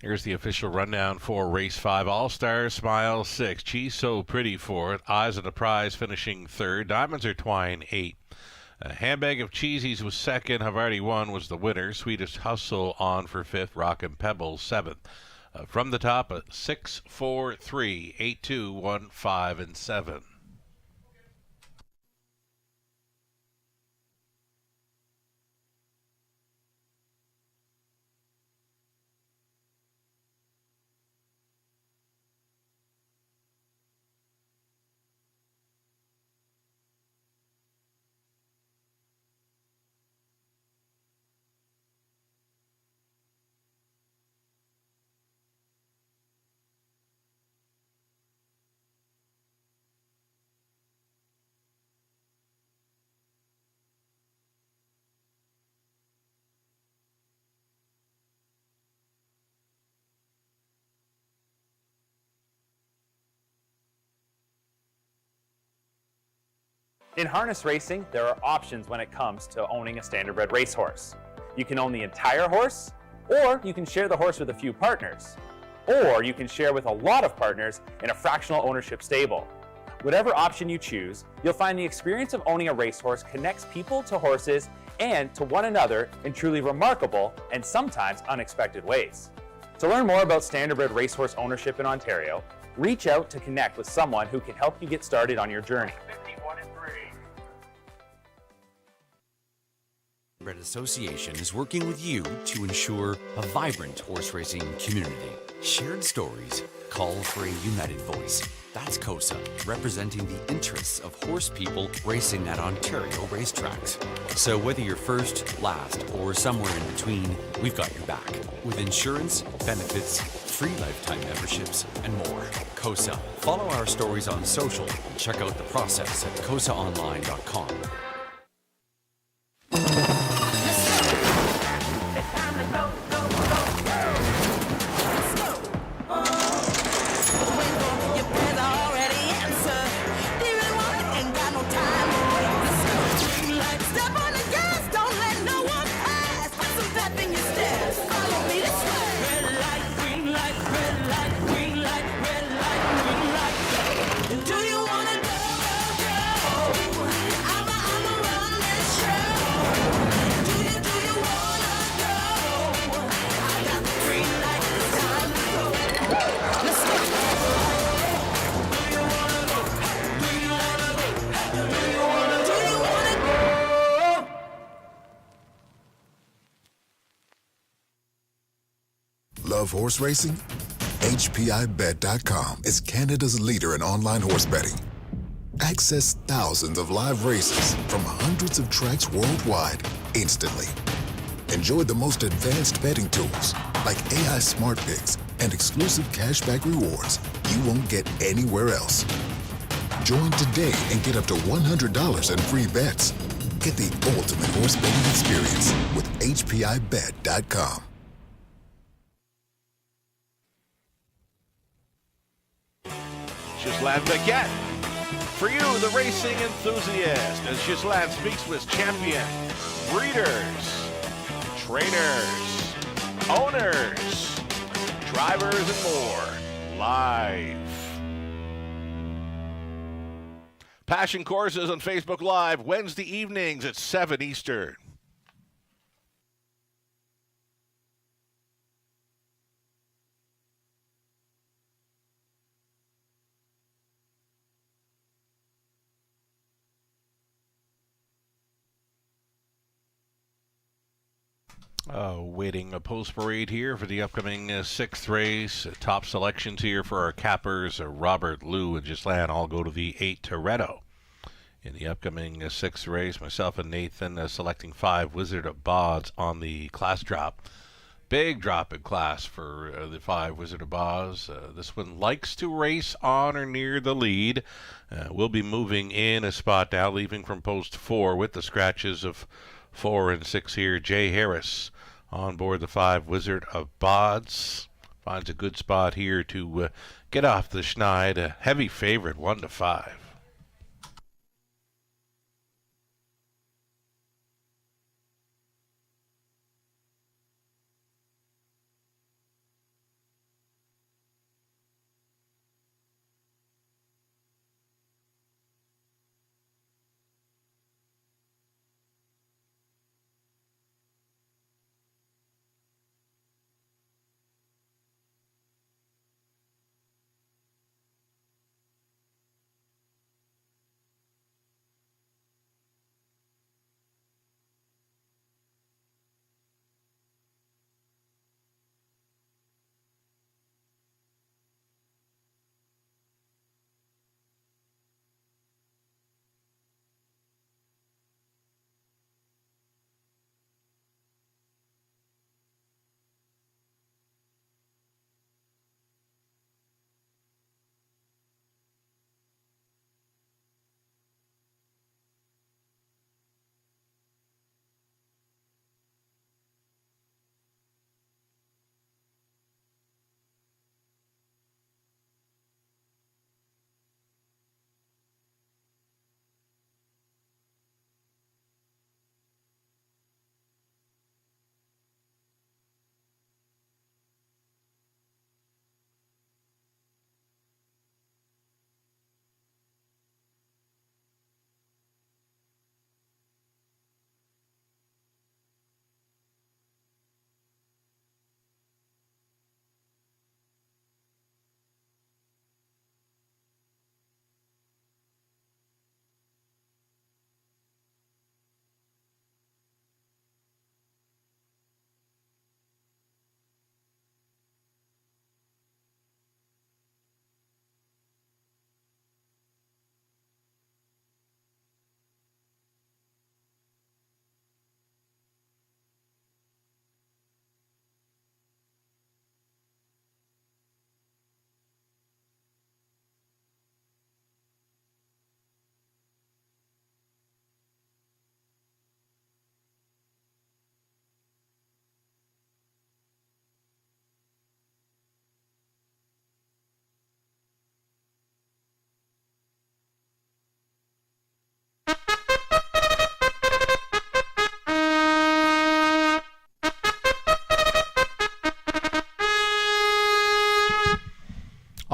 Here's the official rundown for Race 5. All-Star Smile 6. She's So Pretty 4th. Eyes on the Prize finishing 3rd. Diamonds Are Twine 8. Handbag of Cheesies was 2nd. Havarti 1 was the winner. Sweetest Hustle on for 5th. Rock and Pebbles 7th. From the top, 6, 4, 3, 8, 2, 1, 5, and 7. In harness racing, there are options when it comes to owning a standardbred racehorse. You can own the entire horse, or you can share the horse with a few partners, or you can share with a lot of partners in a fractional ownership stable. Whatever option you choose, you'll find the experience of owning a racehorse connects people to horses and to one another in truly remarkable and sometimes unexpected ways. To learn more about standardbred racehorse ownership in Ontario, reach out to connect with someone who can help you get started on your journey. Standardbred Association is working with you to ensure a vibrant horse racing community. Shared stories call for a united voice. That's COSA, representing the interests of horse people racing at Ontario racetracks. So whether you're first, last, or somewhere in between, we've got your back. With insurance, benefits, free lifetime memberships, and more. COSA. Follow our stories on social and check out the process at cosaonline.com. Love horse racing? HPIBet.com is Canada's leader in online horse betting. Access thousands of live races from hundreds of tracks worldwide instantly. Enjoy the most advanced betting tools like AI Smart Picks and exclusive cashback rewards you won't get anywhere else. Join today and get up to $100 in free bets. Get the ultimate horse betting experience with HPIBet.com. Ghislain Baguette. For you, the racing enthusiast, as Ghislain speaks with champions, breeders, trainers, owners, drivers, and more, live. Passion Courses on Facebook Live, Wednesday evenings at 7 Eastern. Waiting a post parade here for the upcoming 6th race. Top selections here for our cappers. Robert, Lou, and Ghislain all go to the 8 Toretto. In the upcoming 6th race, myself and Nathan selecting 5 Wizard of Boz on the class drop. Big drop in class for the 5 Wizard of Boz. This one likes to race on or near the lead. We'll be moving in a spot now, leaving from post 4 with the scratches of 4 and 6 here. Jay Harris on board the 5 Wizard of Boz. Finds a good spot here to get off the schneid. A heavy favorite, 1-5.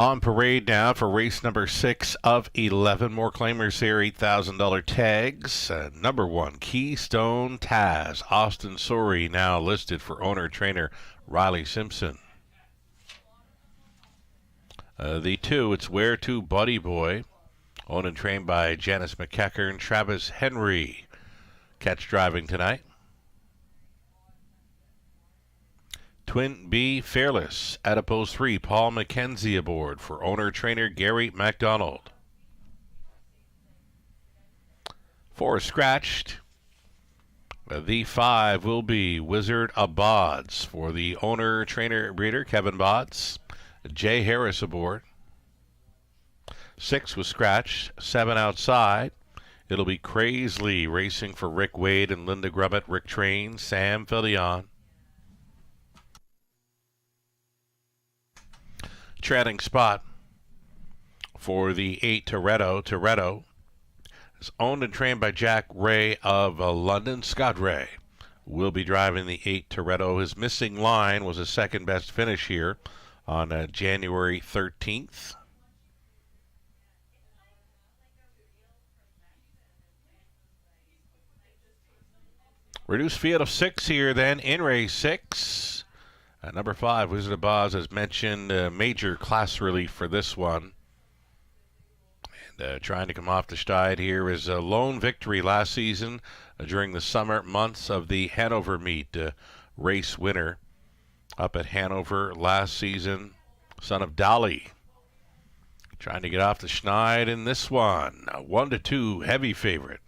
On parade now for race number 6 of 11. More claimers here, $8,000 tags. Number 1, Keystone Taz. Austin Sorey now listed for owner-trainer Riley Simpson. The 2, it's Where To Buddy Boy. Owned and trained by Janice McEachern, Travis Henry. Catch driving tonight. Twin B Fearless. Adipose 3, Paul McKenzie aboard for owner-trainer Gary MacDonald. 4 scratched. The 5 will be Wizard of Bods for the owner-trainer breeder Kevin Bods. Jay Harris aboard. 6 was scratched. 7 outside. It'll be Crazily racing for Rick Wade and Linda Grubbett, Rick Train, Sam Fillion. Trailing spot for the 8 Toretto. Toretto is owned and trained by Jack Ray of London. Scott Ray will be driving the 8 Toretto. His missing line was his second best finish here on January 13th. Reduced field of 6 here then in race 6. Number 5, Wizard of Oz, as mentioned, major class relief for this one. And trying to come off the stride here is a lone victory last season during the summer months of the Hanover meet. Race winner up at Hanover last season, son of Dolly. Trying to get off the schneid in this one. 1-2 heavy favorite.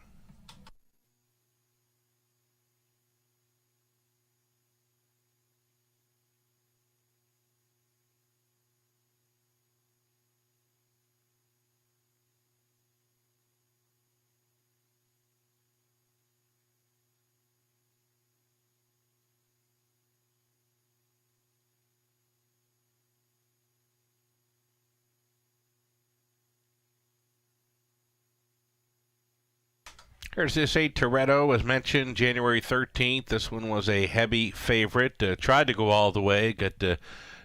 There's this 8 Toretto, as mentioned, January 13th. This one was a heavy favorite. Tried to go all the way, got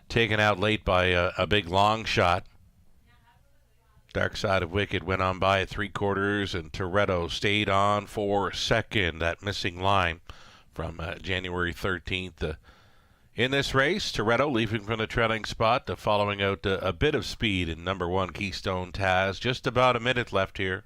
taken out late by a big long shot. Dark Side of Wicked went on by at 3/4, and Toretto stayed on for second. That missing line from January 13th. In this race, Toretto leaving from the trailing spot, following out a bit of speed in number 1, Keystone Taz. Just about a minute left here.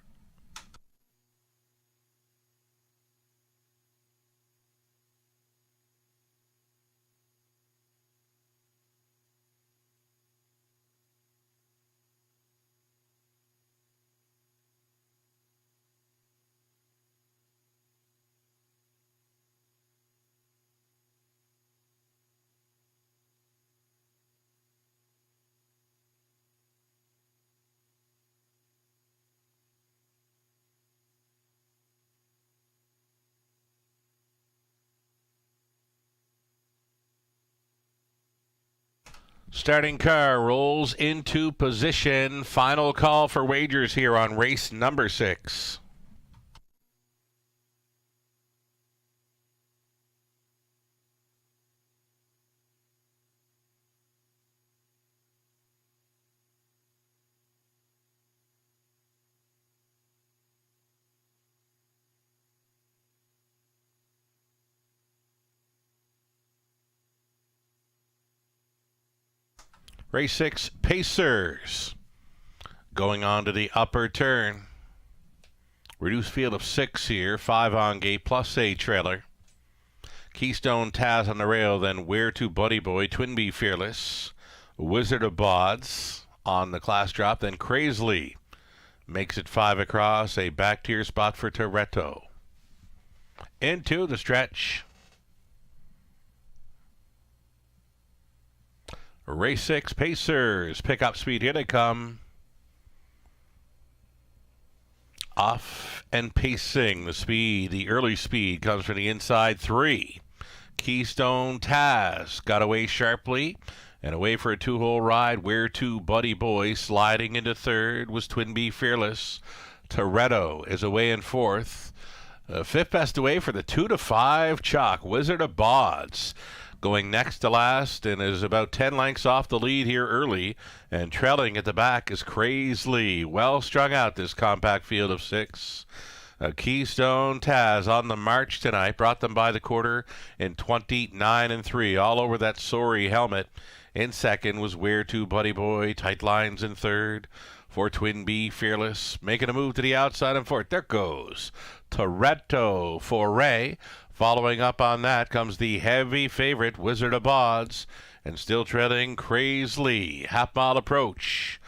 Starting car rolls into position. Final call for wagers here on race number 6. Race 6, Pacers. Going on to the upper turn. Reduced field of 6 here. 5 on gate plus a trailer. Keystone Taz on the rail, then Where To Buddy Boy, Twin B Fearless. Wizard of Bods on the class drop. Then Crazily makes it 5 across. A back tier spot for Toretto. Into the stretch. Race 6, Pacers. Pick up speed. Here they come. Off and pacing. The speed, the early speed comes from the inside 3. Keystone Taz got away sharply and away for a 2-hole ride. Where To Buddy Boy sliding into 3rd was Twin B Fearless. Toretto is away in 4th. 5th best away for the 2-5 chalk. Wizard of Bods going next to last and is about 10 lengths off the lead here early. And trailing at the back is Crazely. Well strung out, this compact field of 6. Keystone Taz on the march tonight. Brought them by the quarter in 29-3. All over that sorry helmet. In second was Where To Buddy Boy. Tight lines in third. For Twin B Fearless. Making a move to the outside and fourth. There goes Toretto for Ray. Following up on that comes the heavy favorite, Wizard of Oz. And still trailing Crazely. Half-mile approach.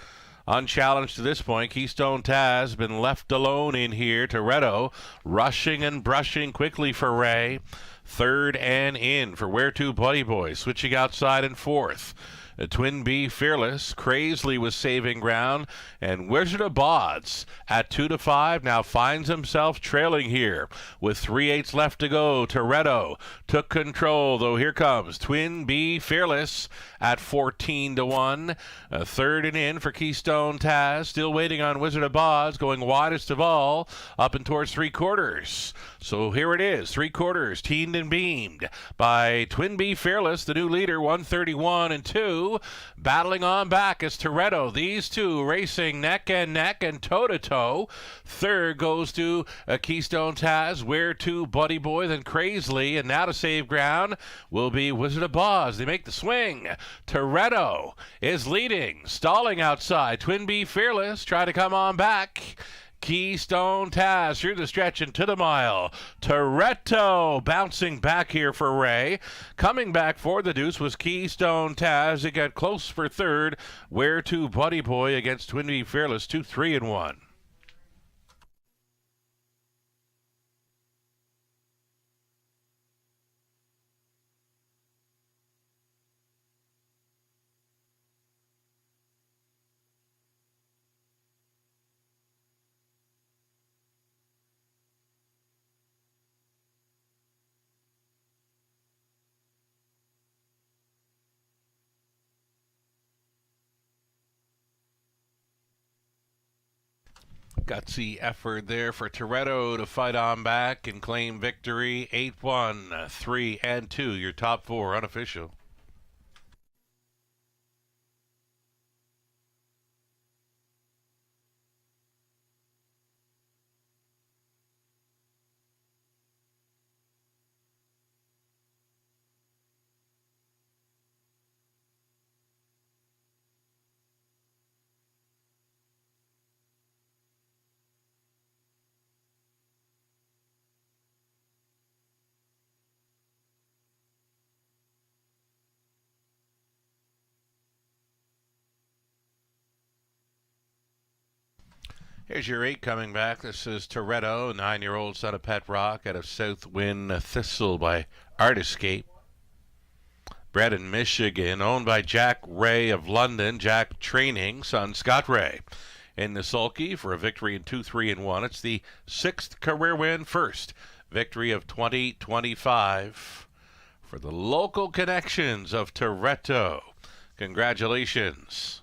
Unchallenged to this point, Keystone Taz been left alone in here. Toretto rushing and brushing quickly for Ray. Third and in for Where To Buddy Boy. Switching outside in fourth. Twin B Fearless. Crazely was saving ground. And Wizard of Oz at 2-5 now finds himself trailing here with 3/8 left to go. Toretto took control, though here comes Twin B Fearless at 14-1. Third and in for Keystone Taz. Still waiting on Wizard of Oz, going widest of all up and towards 3/4. So here it is, 3/4, teamed and beamed by Twin B Fearless, the new leader, 131-2. Battling on back is Toretto. These two racing neck and neck and toe-to-toe. Third goes to Keystone Taz, Where To Buddy Boy, then Crazely, and now to save ground will be Wizard of Oz. They make the swing. Toretto is leading, stalling outside. Twin B Fearless try to come on back. Keystone Taz through the stretch and to the mile. Toretto bouncing back here for Ray. Coming back for the deuce was Keystone Taz. It got close for third. Where To Buddy Boy against Twin B Fearless, 2-3-1. Gutsy effort there for Toretto to fight on back and claim victory. 8-1, 3-2, your top four unofficial. Here's your 8 coming back. This is Toretto, 9-year-old son of Pet Rock out of Southwind Thistle by Artiscape. Bred in Michigan, owned by Jack Ray of London. Jack training son Scott Ray in the sulky for a victory in 2-3-1. It's the 6th career win, first victory of 2025 for the local connections of Toretto. Congratulations.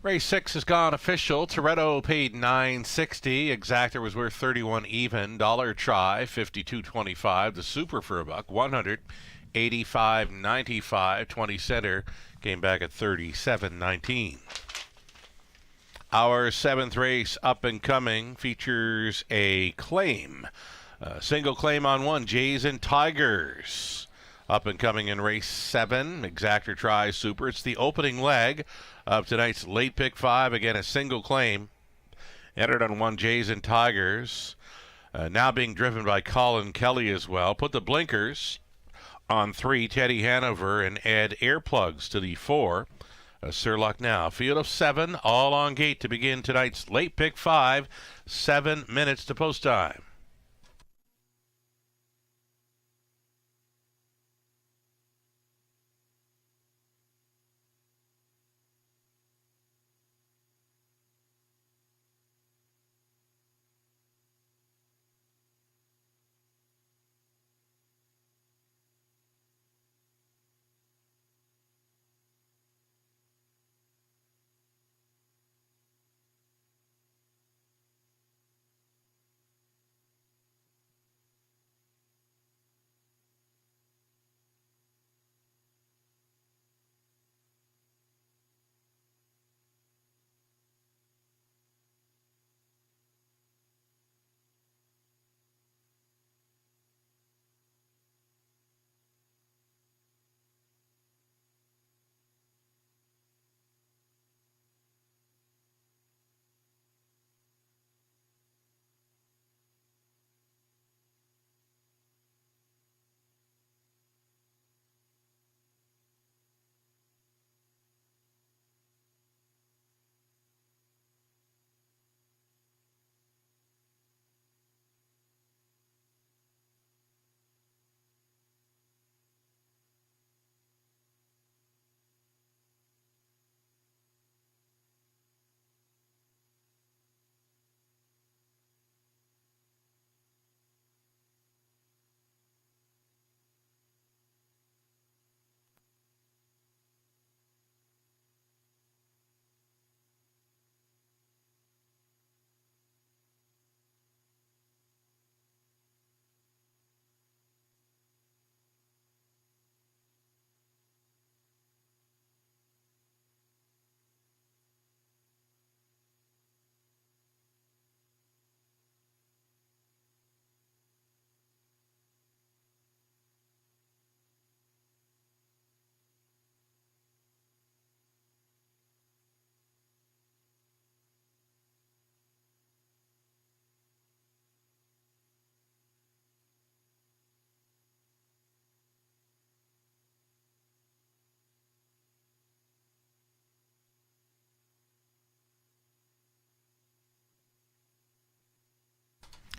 Race 6 has gone official. Toretto paid $9.60. Exactor was worth 31 even. Dollar try, 52.25. The super for a buck, 185.95. 20 center came back at 37.19. Our 7th race up and coming features a claim. Single claim on one, Jays and Tigers. Up and coming in race 7, Exactor try super. It's the opening leg of tonight's late pick 5. Again, a single claim. Entered on one, Jays and Tigers. Now being driven by Colin Kelly as well. Put the blinkers on 3, Teddy Hanover, and add earplugs to the 4. Sir Luck now. Field of 7, all on gate to begin tonight's late pick 5. 7 minutes to post time.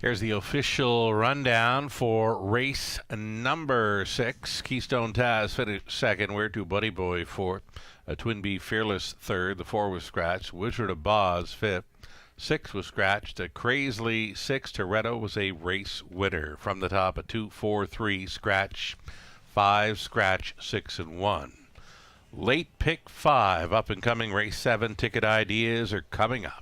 Here's the official rundown for race number 6. Keystone Taz finished second. Where to Buddy Boy fourth. Twin B Fearless third. The 4 was scratched. Wizard of Boz fifth. 6 was scratched. Crazily 6. Toretto was a race winner. From the top, a 2, 4, 3 scratch. 5 scratch, 6 and 1. Late pick 5. Up and coming race 7. Ticket ideas are coming up.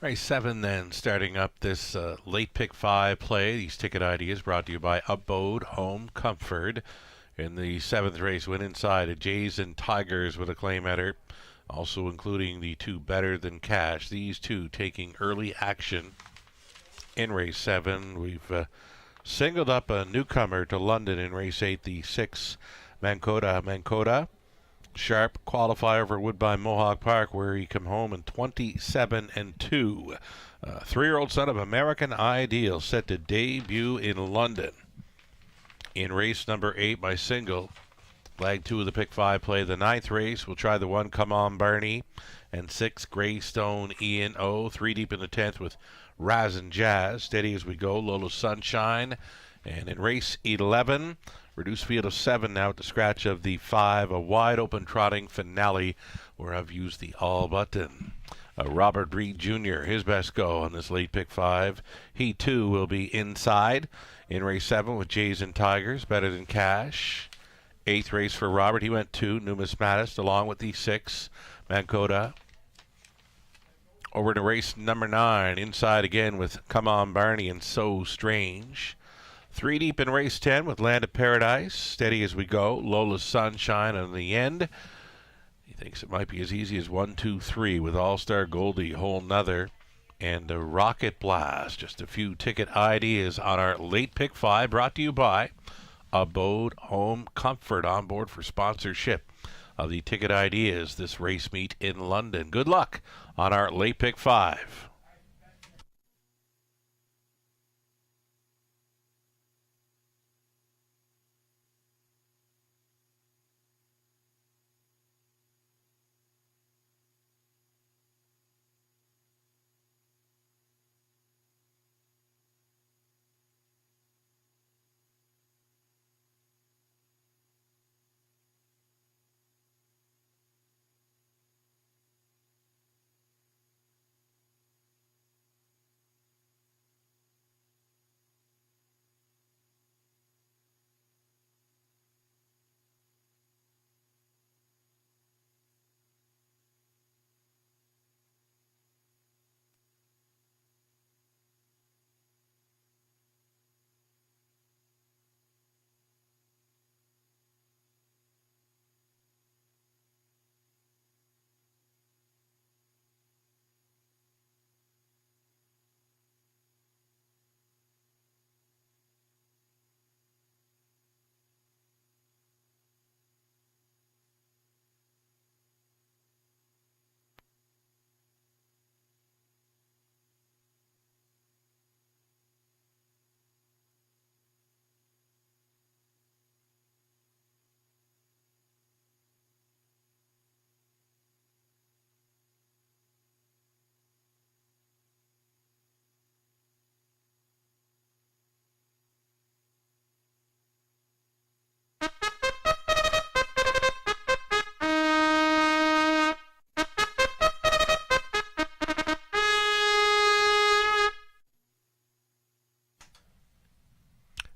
Race 7 then, starting up this late pick 5 play. These ticket ideas brought to you by Abode Home Comfort. In the 7th race, went inside a Jays and Tigers with a claim header, also including the 2 Better Than Cash. These 2 taking early action in race 7. We've singled up a newcomer to London in race 8, the 6 Mankota. Sharp qualifier for Woodbine Mohawk Park, where he come home in 27 and 2. 3-year-old son of American Ideal, set to debut in London. In race number 8 by single, leg 2 of the pick 5 play. The 9th race, we'll try the 1 Come On Bernie, and 6 Greystone Ian O. 3 deep in the 10th with Razin Jazz. Steady as we go, Lolo Sunshine. And in race 11, reduced field of 7 now at the scratch of the 5, a wide open trotting finale where I've used the all button. Robert Reed Jr., his best go on this late pick 5. He too will be inside in race 7 with Jays and Tigers, Better Than Cash. 8th race for Robert, he went 2, Numismatist, along with the 6, Mankota. Over to race number 9, inside again with Come On Barney and So Strange. 3 deep in race 10 with Land of Paradise, Steady as we go, Lola's Sunshine, and in the end, he thinks it might be as easy as 1, 2, 3 with All-Star Goldie, Whole Nother, and a Rocket Blast. Just a few ticket ideas on our late pick 5, brought to you by Abode Home Comfort on board for sponsorship of the Ticket Ideas, this race meet in London. Good luck on our late pick 5.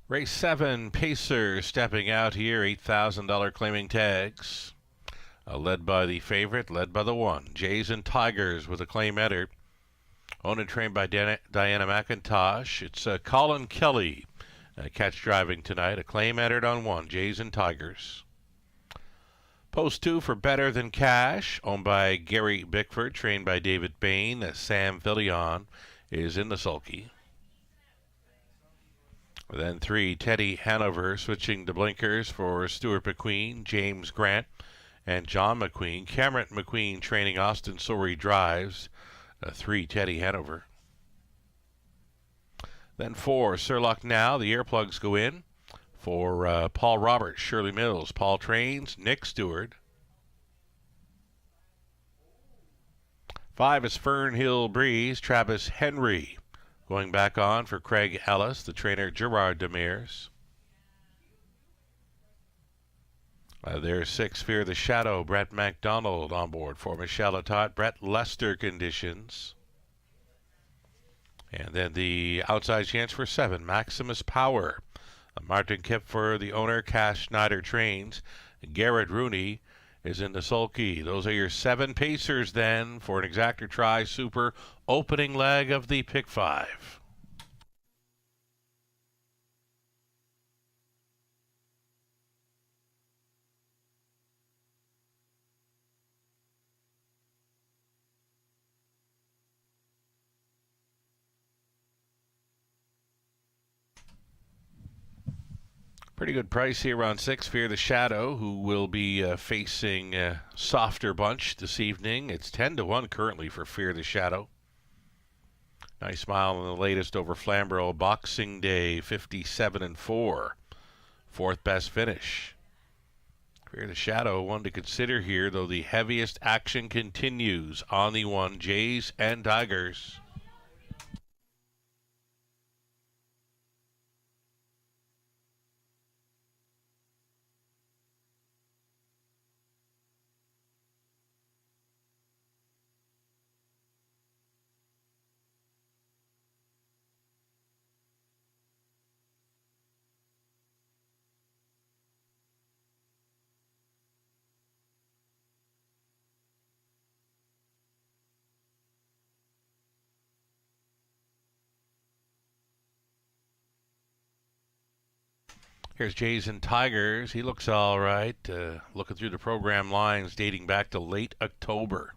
Race 7, Pacer stepping out here, $8,000 claiming tags. Led by the favorite, led by the 1. Jays and Tigers with a claim header. Owned and trained by Diana McIntosh. It's Colin Kelly. Catch driving tonight. A claim entered on 1. Jays and Tigers. Post 2 for Better Than Cash. Owned by Gary Bickford. Trained by David Bain. Sam Villion is in the sulky. Then 3, Teddy Hanover, switching to blinkers for Stuart McQueen, James Grant, and John McQueen. Cameron McQueen training Austin Sorey drives. 3, Teddy Hanover. Then 4, Sirlock Now. The earplugs go in for Paul Roberts, Shirley Mills. Paul trains, Nick Stewart. 5 is Fernhill Breeze, Travis Henry. Going back on for Craig Ellis, the trainer Gerard Demers. There's 6, Fear the Shadow, Brett MacDonald on board for Michelle Atot, Brett Lester conditions. And then the outside chance for 7, Maximus Power. Martin Kipfer, the owner, Cash Schneider trains. Garrett Rooney is in the sulky. Those are your 7 Pacers then for an exactor try super opening leg of the pick 5. Pretty good price here on 6, Fear the Shadow, who will be facing a softer bunch this evening. It's 10-1 currently for Fear the Shadow. Nice mile on the latest over Flamborough Boxing Day, 57-4. 4th best finish. Fear the Shadow, one to consider here, though the heaviest action continues on the 1, Jays and Tigers. Here's Jays and Tigers. He looks all right. Looking through the program lines dating back to late October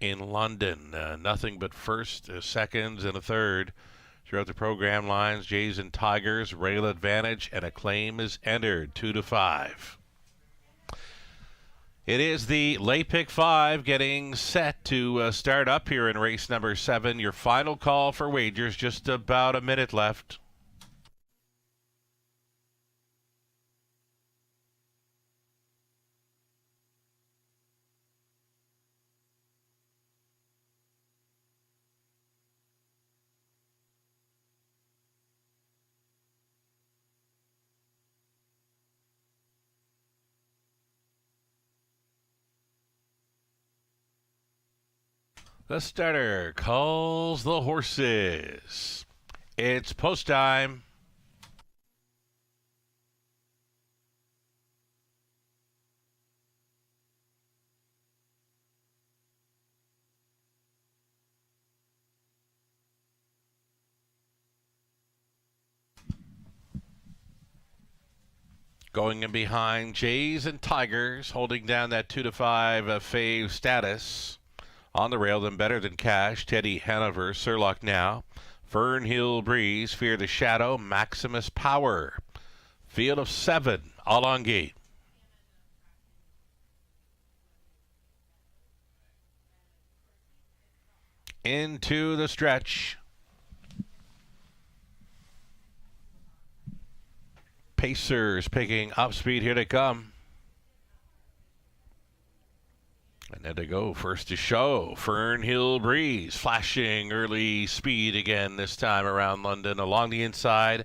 in London. Nothing but first, seconds, and a third Throughout the program lines, Jays and Tigers, Rail Advantage, and Acclaim is entered 2 to 5. It is the late pick 5 getting set to start up here in race number 7. Your final call for wagers, just about a minute left. The starter calls the horses. It's post time. Going in behind, Jays and Tigers, holding down that 2 to 5 fave status. On the rail, then Better Than Cash, Teddy Hanover, Surlock Now, Fernhill Breeze, Fear the Shadow, Maximus Power. Field of 7, all on gate. Into the stretch. Pacers picking up speed. Here they come. And there they go. First to show. Fernhill Breeze flashing early speed again this time around London. Along the inside,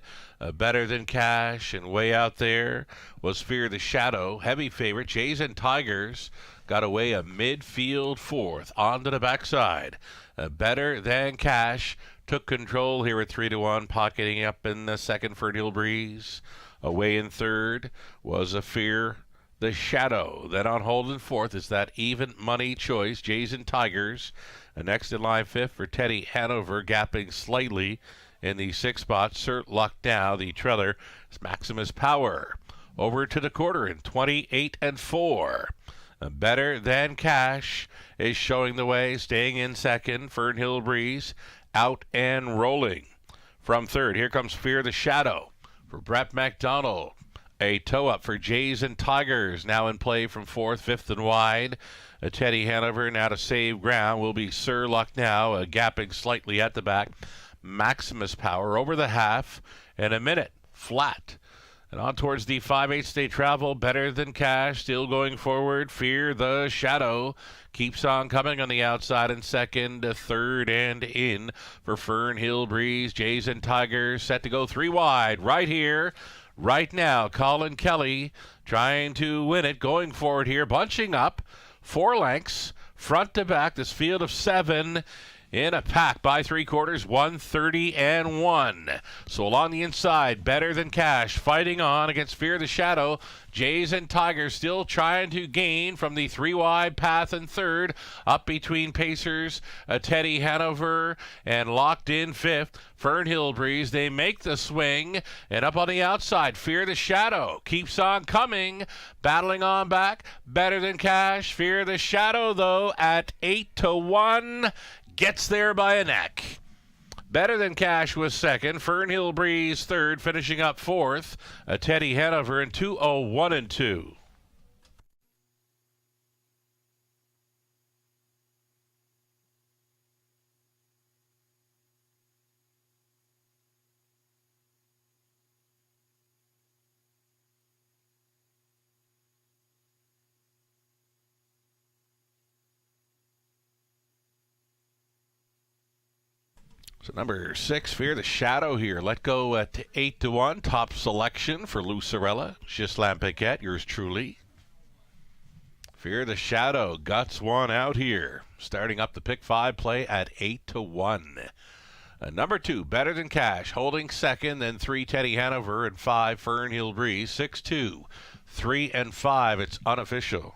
Better Than Cash. And way out there was Fear the Shadow. Heavy favorite. Jays and Tigers got away a midfield fourth. Onto the backside. Better Than Cash took control here at 3 to 1. Pocketing up in the second. Fernhill Breeze. Away in third was a Fear the Shadow. Then on hold in fourth is that even money choice, Jays and Tigers. Next in line fifth for Teddy Hanover, gapping slightly in the sixth spot. Sir Luck Now, the trailer, is Maximus Power. Over to the quarter in 28 and 4. Better Than Cash is showing the way, staying in second. Fernhill Breeze out and rolling. From third, here comes Fear the Shadow for Brett McDonald. A toe-up for Jays and Tigers, now in play from fourth, fifth and wide. Teddy Hanover now to save ground will be Sir Luck Now, gapping slightly at the back. Maximus Power over the half, and a minute flat. And on towards the 5/8 state travel, Better Than Cash, still going forward. Fear the Shadow keeps on coming on the outside in second, third, and in for Fernhill Breeze. Jays and Tigers set to go 3 wide right here. Right now, Colin Kelly trying to win it, going forward here, bunching up 4 lengths, front to back, this field of 7 in a pack by 3/4, 130 and 1. So along the inside, Better Than Cash fighting on against Fear the Shadow. Jays and Tigers still trying to gain from the 3 wide path in third, up between Pacers, Teddy Hanover, and locked in fifth. Fernhill Breeze, they make the swing, and up on the outside, Fear the Shadow keeps on coming, battling on back. Better Than Cash, Fear the Shadow though at 8 to 1. Gets there by a neck. Better Than Cash was second. Fernhill Breeze third, finishing up fourth. Teddy Hanover in 2:01 and 2. So number 6, Fear the Shadow here. Let go at 8 to 1. Top selection for Lucarella. Ghislain Paquette, yours truly. Fear the Shadow guts one out here. Starting up the pick 5 play at 8 to 1. Number 2, Better Than Cash, holding second. Then 3, Teddy Hanover, and 5, Fernhill Breeze. 6-2, 3 and 5. It's unofficial.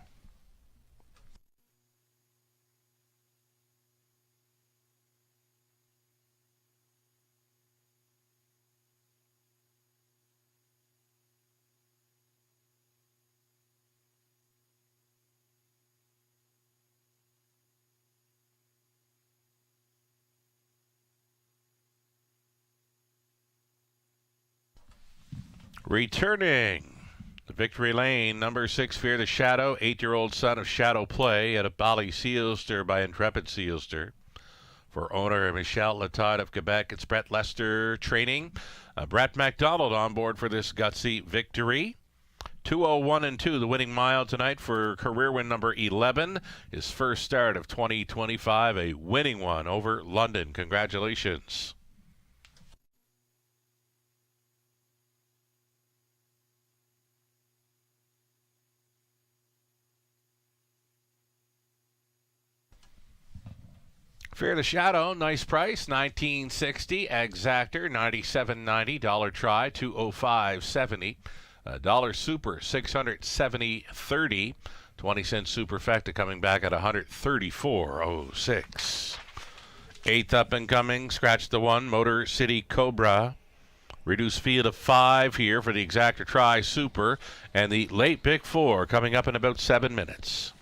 Returning to Victory Lane, number 6, Fear the Shadow, 8-year-old son of Shadow Play at a Ballysealster by Intrepid Sealster. For owner Michelle Latade of Quebec, it's Brett Lester training. Brett McDonald on board for this gutsy victory. 2:01 and 2, the winning mile tonight for career win number 11. His first start of 2025, a winning one over London. Congratulations. Fear the Shadow, nice price, $19.60. Exactor, $97.90. Dollar Try, $205.70. Dollar Super, $670.30. 20-cent Superfecta coming back at $134.06. Eighth up and coming, scratch the one, Motor City Cobra. Reduced field of 5 here for the Exactor Try Super. And the late pick 4 coming up in about 7 minutes.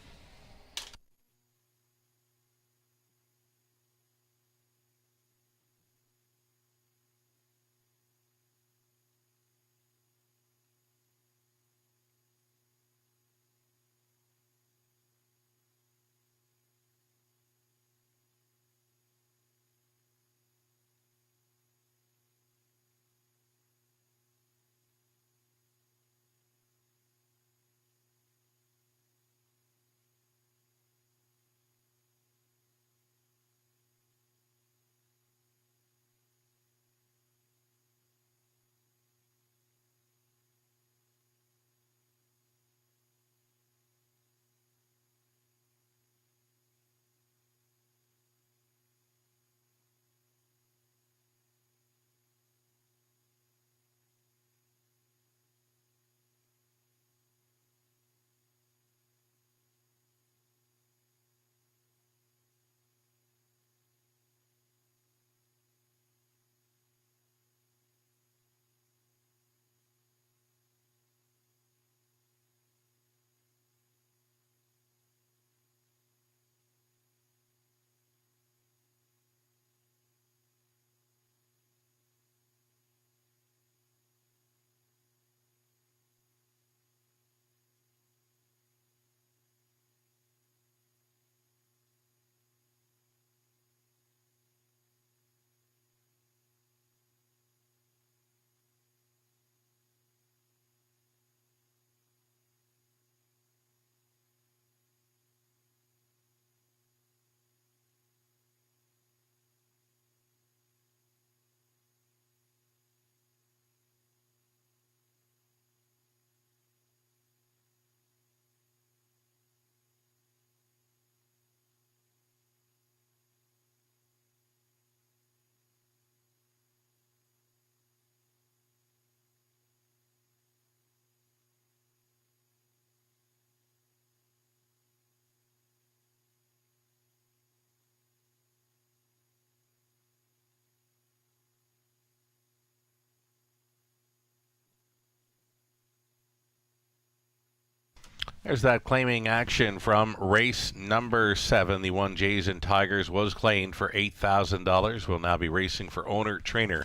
There's that claiming action from race number 7. The one Jays and Tigers was claimed for $8,000. Will now be racing for owner-trainer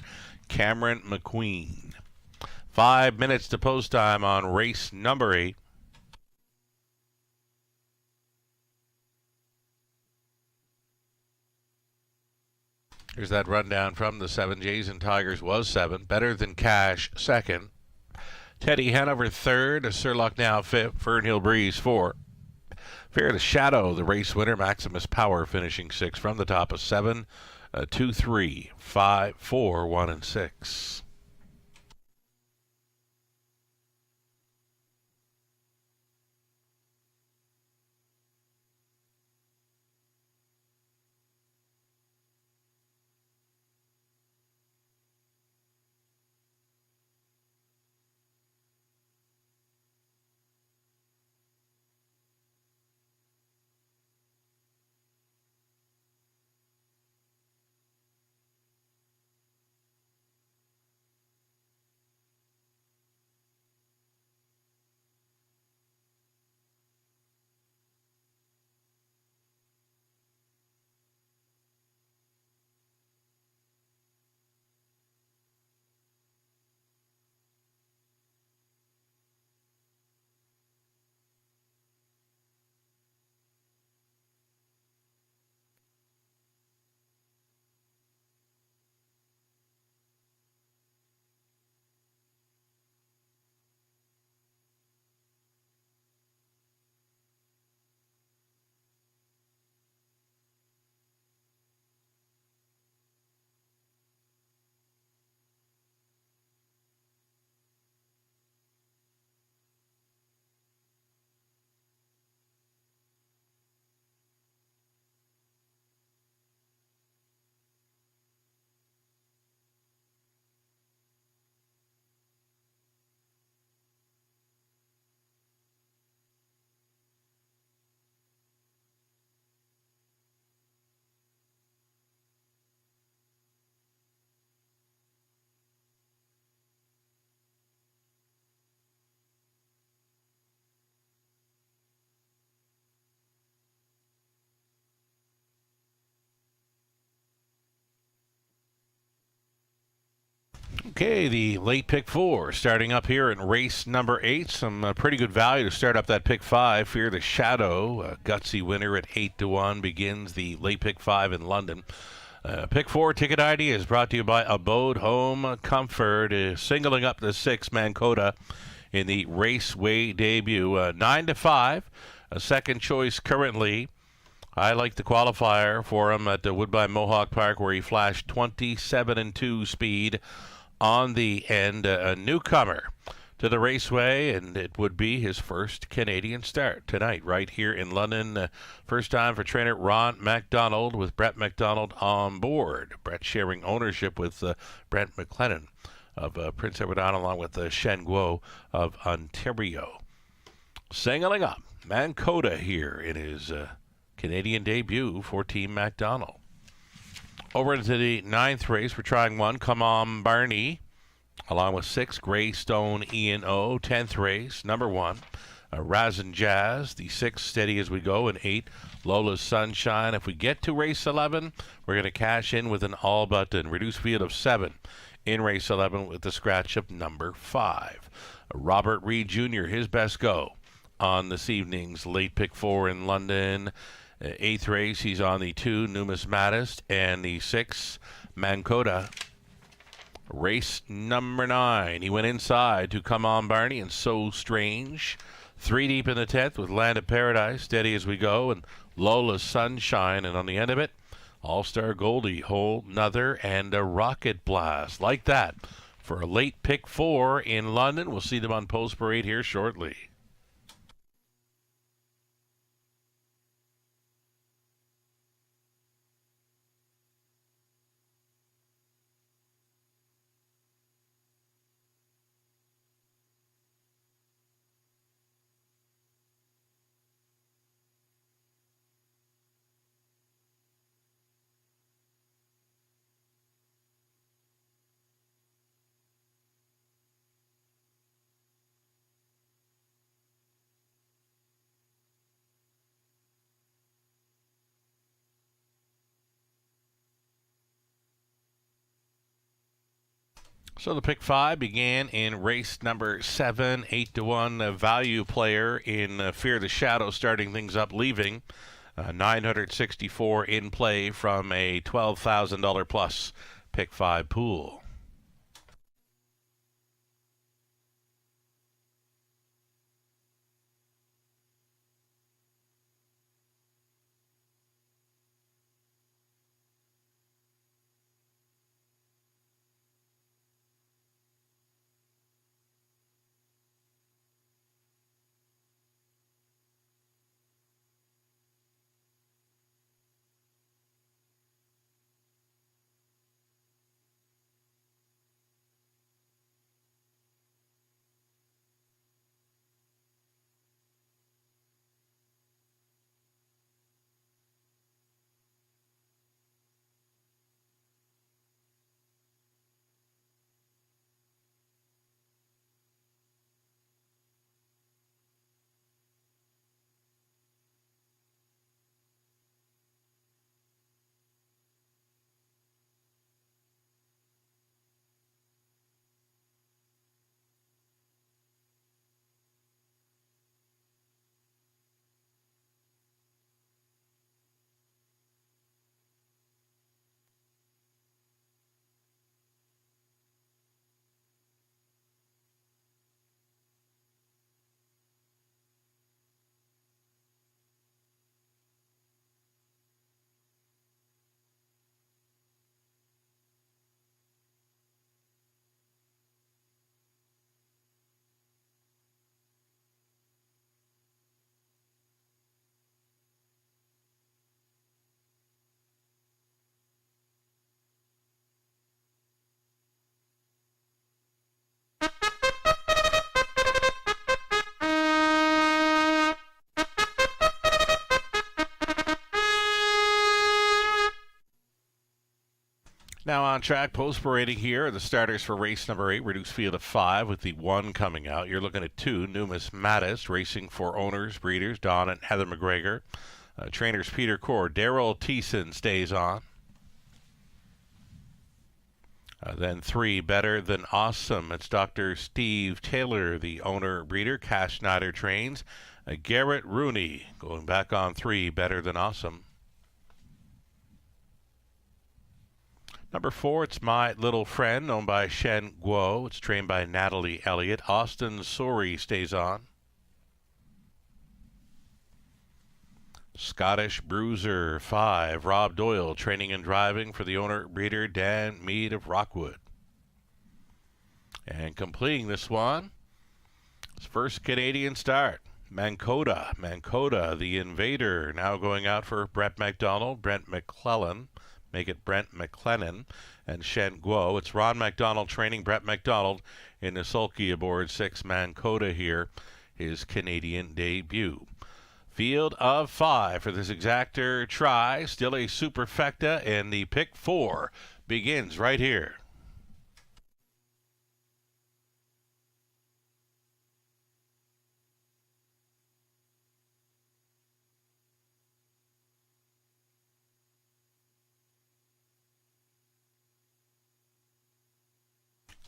Cameron McQueen. 5 minutes to post time on race number 8. Here's that rundown from the 7. Jays and Tigers was 7. Better Than Cash, 2nd. Teddy Hanover, 3rd. Surlock Now, 5th. Fernhill Breeze, 4. Fear the Shadow, the race winner. Maximus Power finishing 6th from the top of 7. 2, 3, 5, 4, 1, and 6. Okay, the late pick 4 starting up here in race number 8. Some pretty good value to start up that pick 5. Fear the Shadow, a gutsy winner at 8-1, begins the late pick 5 in London. Pick 4 ticket ID is brought to you by Abode Home Comfort, singling up the 6 Mankota in the Raceway debut. 9-5, a second choice currently. I like the qualifier for him at Woodbine Mohawk Park, where he flashed 27-2 speed on the end. A newcomer to the Raceway, and it would be his first Canadian start tonight right here in London. First time for trainer Ron MacDonald, with Brett MacDonald on board. Brett sharing ownership with Brent McLennan of Prince Edward Island, along with Shen Guo of Ontario. Singling up Mankota here in his Canadian debut for Team MacDonald. Over into the 9th race, we're trying 1, Come On Barney, along with 6, Greystone Ian O. 10th race, number 1, Razin Jazz. The 6, Steady As We Go, and 8, Lola's Sunshine. If we get to race 11, we're going to cash in with an all-button reduced field of 7 in race 11 with the scratch of number 5. Robert Reed Jr., his best go on this evening's late pick 4 in London. 8th race, he's on the 2, Numismatist, and the 6, Mankota. Race number 9, he went inside to Come On Barney and So Strange. 3 deep in the 10th with Land of Paradise, Steady As We Go, and Lola's Sunshine. And on the end of it, All-Star Goldie, Whole Nother, and a Rocket Blast. Like that for a late pick 4 in London. We'll see them on Post Parade here shortly. So the pick 5 began in race number 7, 8-1 value player in Fear the Shadow, starting things up, leaving 964 in play from a $12,000 plus pick 5 pool. Now on track, post parading here are the starters for race number 8, reduced field of 5 with the 1 coming out. You're looking at 2, Numismatist, racing for owners, breeders, Don and Heather McGregor. Trainers Peter Core, Daryl Thiessen stays on. Then 3, Better Than Awesome. It's Dr. Steve Taylor, the owner-breeder, Cash Schneider trains. Garrett Rooney going back on 3, Better Than Awesome. Number 4, it's My Little Friend, owned by Shen Guo. It's trained by Natalie Elliott. Austin Sori stays on. Scottish Bruiser 5, Rob Doyle, training and driving for the owner-breeder Dan Mead of Rockwood. And completing this one, his first Canadian start, Mankota, the Invader, now going out for Brent McDonald, Brent McClellan, make it Brent McLennan, and Shen Guo. It's Ron McDonald training Brent McDonald in the sulky aboard 6 Mankota here, his Canadian debut. Field of 5 for this exactor try. Still a superfecta, and the pick 4 begins right here.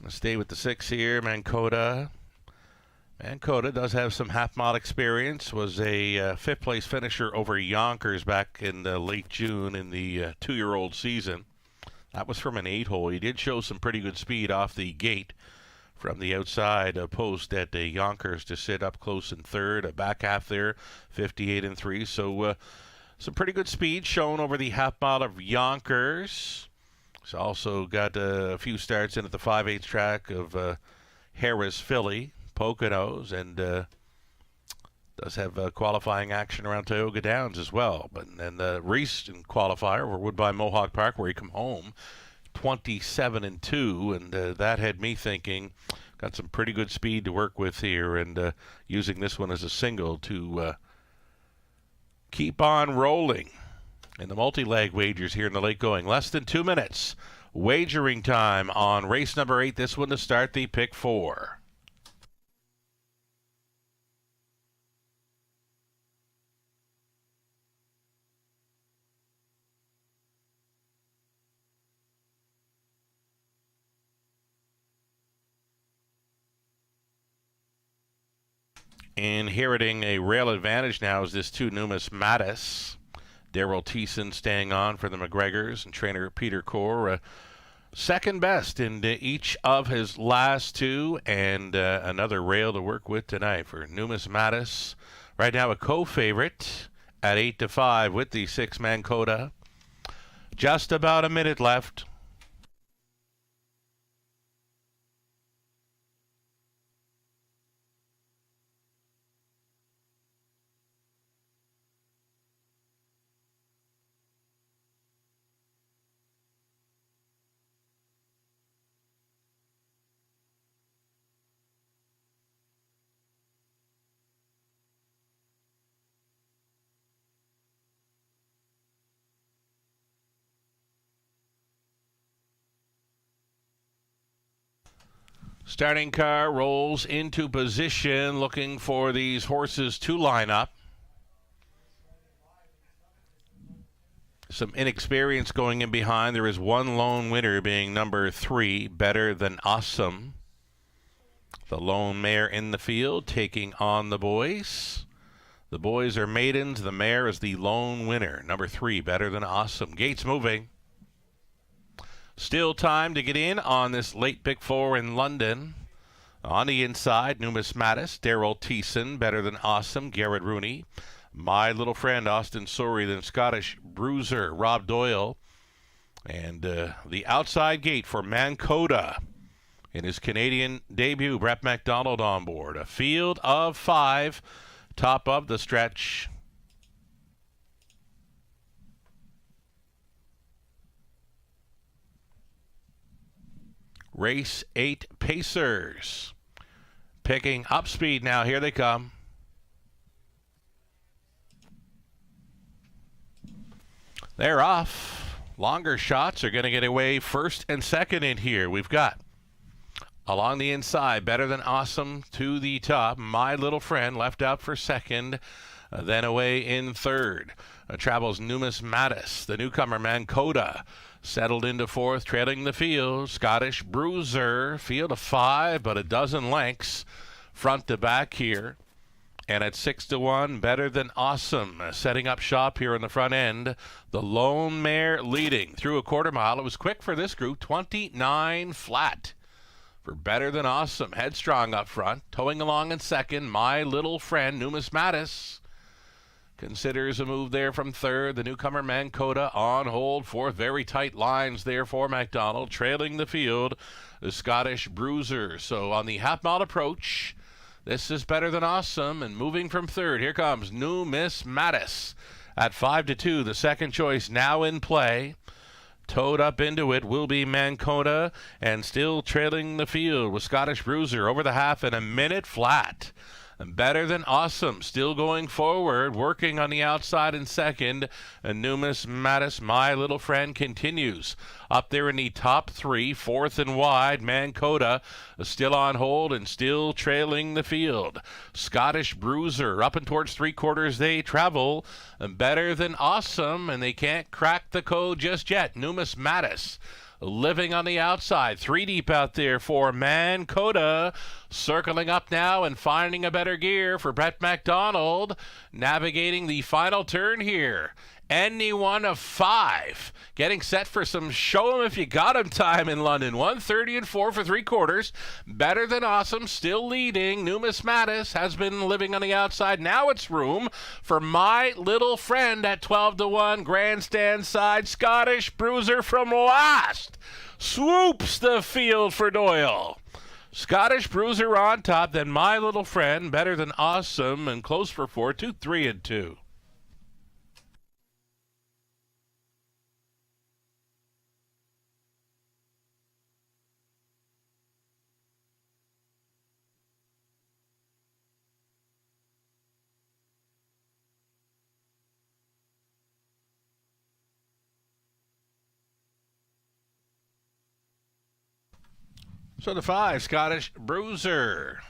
Let's stay with the 6 here, Mankota. Mankota does have some half-mile experience, was a 5th place finisher over Yonkers back in late June in the 2-year-old season. That was from an 8-hole. He did show some pretty good speed off the gate from the outside post at Yonkers to sit up close in 3rd. A back half there, 58 and 3. So some pretty good speed shown over the half-mile of Yonkers. He's also got a few starts in at the 5/8 track of Harris Philly, Poconos, and does have qualifying action around Tioga Downs as well. But then the recent qualifier for Woodbine Mohawk Park, where he come home 27 and 2, and that had me thinking got some pretty good speed to work with here, and using this one as a single to keep on rolling. And the multi-leg wagers here in the late going. Less than 2 minutes. Wagering time on race number 8. This one to start the pick 4. Inheriting a rail advantage now is this 2 Numis Mattis. Daryl Thiessen staying on for the McGregors, and trainer Peter Core second best in each of his last 2, and another rail to work with tonight for Numis Mattis. Right now a co-favorite at 8-5 with the 6 Mankota. Just about a minute left. Starting car rolls into position, looking for these horses to line up. Some inexperience going in behind. There is one lone winner, being number 3, Better Than Awesome. The lone mare in the field taking on the boys. The boys are maidens. The mare is the lone winner. Number 3, Better Than Awesome. Gates moving. Still time to get in on this late pick 4 in London. On the inside, Numis Mattis, Daryl Thiessen, Better Than Awesome, Garrett Rooney, My Little Friend, Austin Sori, then Scottish Bruiser, Rob Doyle, and the outside gate for Mankota in his Canadian debut, Brett McDonald on board. A field of 5, top of the stretch. Race 8 Pacers. Picking up speed now. Here they come. They're off. Longer shots are going to get away first and second in here. We've got along the inside, Better Than Awesome to the top. My Little Friend left out for second. Then away in third travels Numismatis. The newcomer Mankota settled into fourth, trailing the field. Scottish Bruiser, field of 5, but a dozen lengths front to back here. And at 6-1, Better Than Awesome, setting up shop here in the front end. The Lone Mare leading through a quarter mile. It was quick for this group, 29 flat. For Better Than Awesome, headstrong up front, towing along in second. My Little Friend, Numismatis, considers a move there from third. The newcomer Mankota on hold. Fourth, very tight lines there for McDonald. Trailing the field, the Scottish Bruiser. So on the half-mile approach, this is Better Than Awesome. And moving from third, here comes Numismatis at 5-2. The second choice now in play. Towed up into it will be Mankota, and still trailing the field with Scottish Bruiser over the half in a minute flat. Better Than Awesome still going forward, working on the outside in second. And Numismatis, My Little Friend, continues up there in the top 3, fourth and wide. Mankota still on hold and still trailing the field. Scottish Bruiser up and towards 3/4 they travel. Better Than Awesome, and they can't crack the code just yet. Numismatis living on the outside, 3 deep out there for Mankota, circling up now and finding a better gear for Brett McDonald, navigating the final turn here. Anyone of 5, getting set for some show 'em if you got 'em time in London. 1:30 and 4 for 3/4. Better Than Awesome still leading. Numismatis has been living on the outside. Now it's room for My Little Friend at 12-1. Grandstand side. Scottish Bruiser from last swoops the field for Doyle. Scottish Bruiser on top, then My Little Friend, Better Than Awesome, and close for 4, 2, 3, and 2. So the 5, Scottish Bruiser.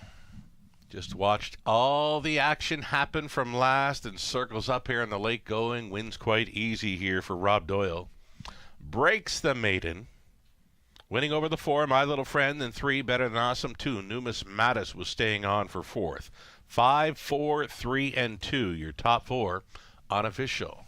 Just watched all the action happen from last and circles up here in the late going. Wins quite easy here for Rob Doyle. Breaks the maiden. Winning over the 4, My Little Friend, then 3, Better Than Awesome. 2, Numismatis was staying on for 4th. 5, 4, 3, and 2, your top 4 unofficial.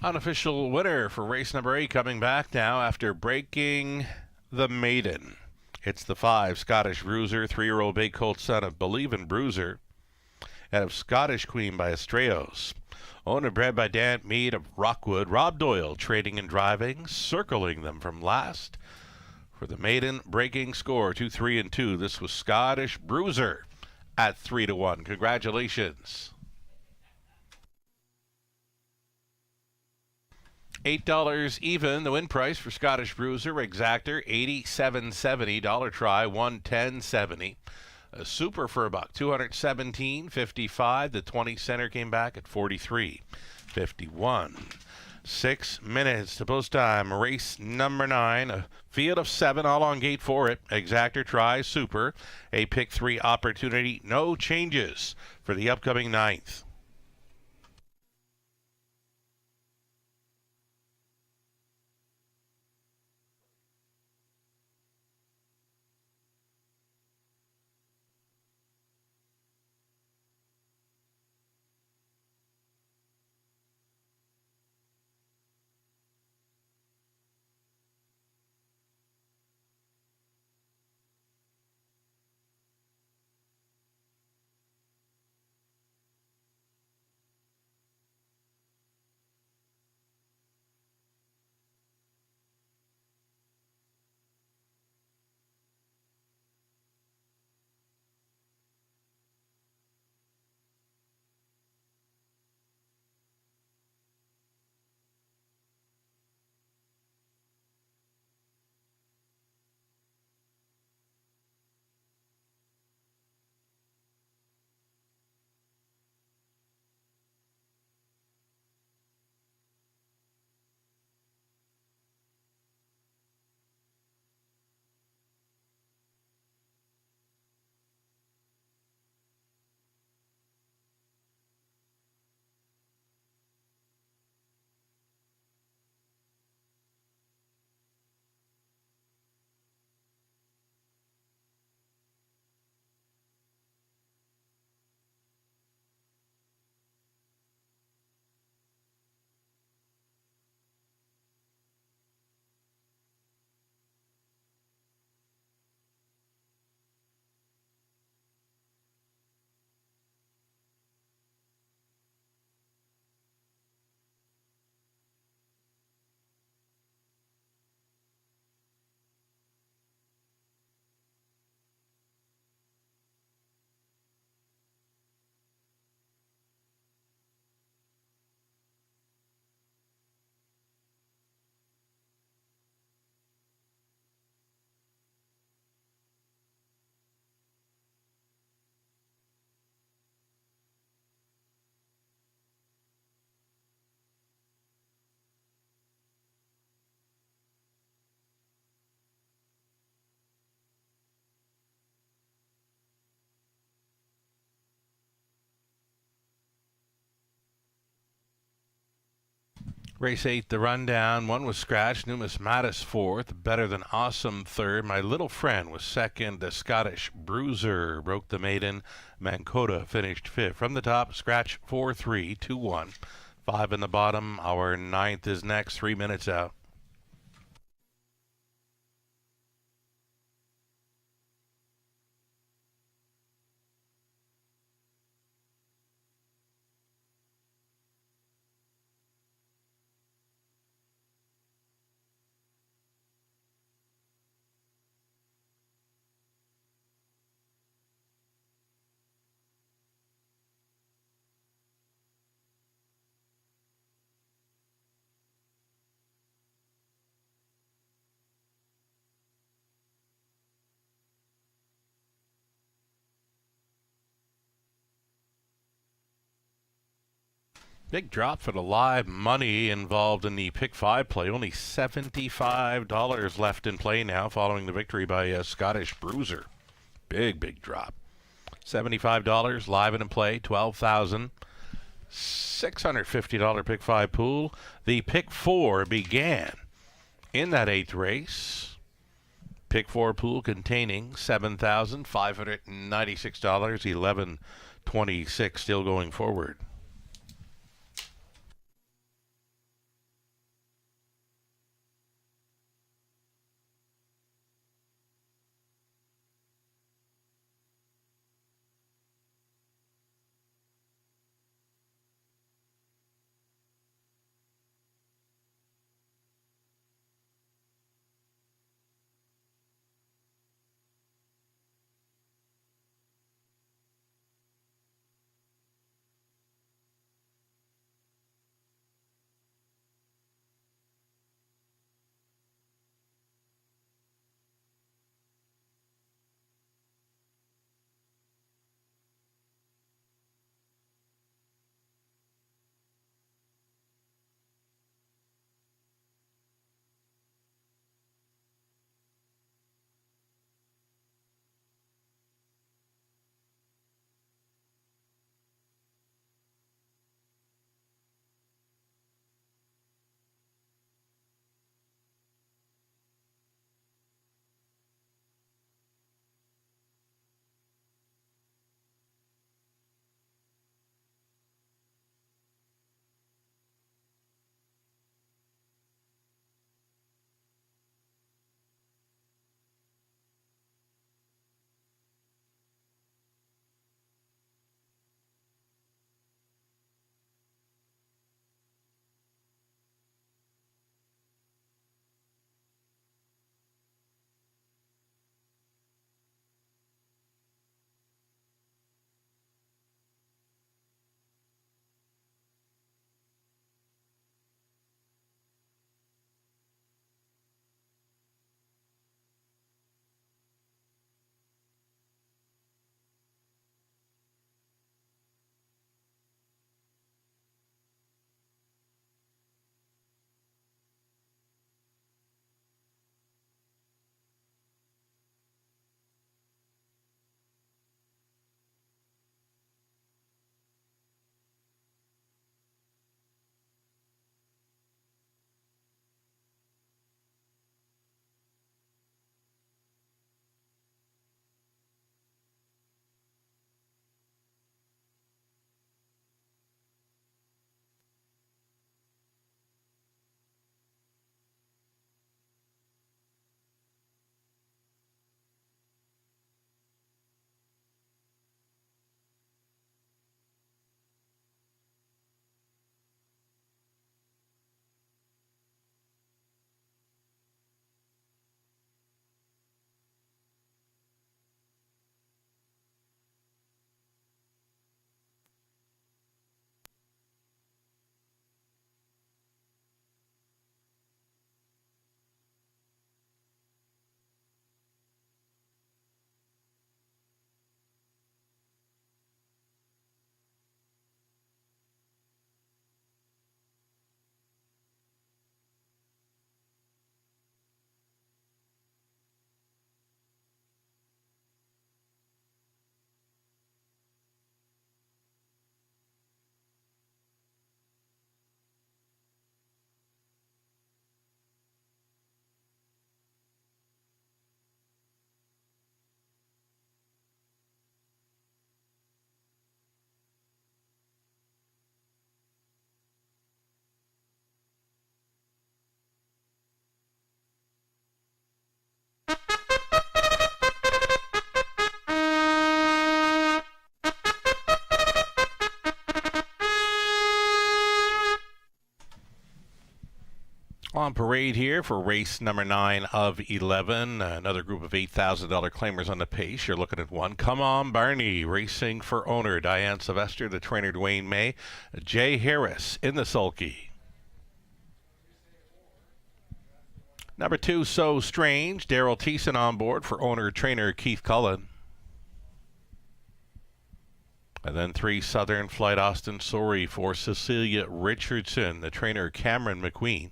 Unofficial winner for race number 8 coming back now after breaking the maiden. It's the 5, Scottish Bruiser, 3-year-old bay colt son of Believin' Bruiser, and of Scottish Queen by Estrellas. Owned and bred by Dan Mead of Rockwood. Rob Doyle trading and driving, circling them from last. For the maiden breaking score, 2, 3, and 2. This was Scottish Bruiser at 3-1. Congratulations. $8 even, the win price for Scottish Bruiser. Exactor, $87.70. Dollar try, $110.70. A super for $1, $217.55. The 20 center came back at $43.51. 6 minutes to post time. Race number 9. A field of 7 all on gate for it. Exactor try, super. A pick 3 opportunity. No changes for the upcoming 9th. Race 8, the rundown. 1 was scratched. Numismatis 4th. Better Than Awesome 3rd. My Little Friend was 2nd. The Scottish Bruiser broke the maiden. Mankota finished 5th. From the top, scratch 4-3, 2-1. 5 in the bottom. Our 9th is next. 3 minutes out. Big drop for the live money involved in the pick 5 play. Only $75 left in play now following the victory by Scottish Bruiser. Big drop. $75 live and in play. $12,650 pick 5 pool. The pick 4 began in that 8th race. Pick 4 pool containing $7,596. $11.26 still going forward. On parade here for race number 9 of 11. Another group of $8,000 claimers on the pace. You're looking at one. Come On Barney, racing for owner Diane Sylvester, the trainer Dwayne May, Jay Harris in the sulky. Number 2, So Strange, Daryl Thiessen on board for owner trainer Keith Cullen. And then 3, Southern Flight Austin Sorry for Cecilia Richardson, the trainer Cameron McQueen.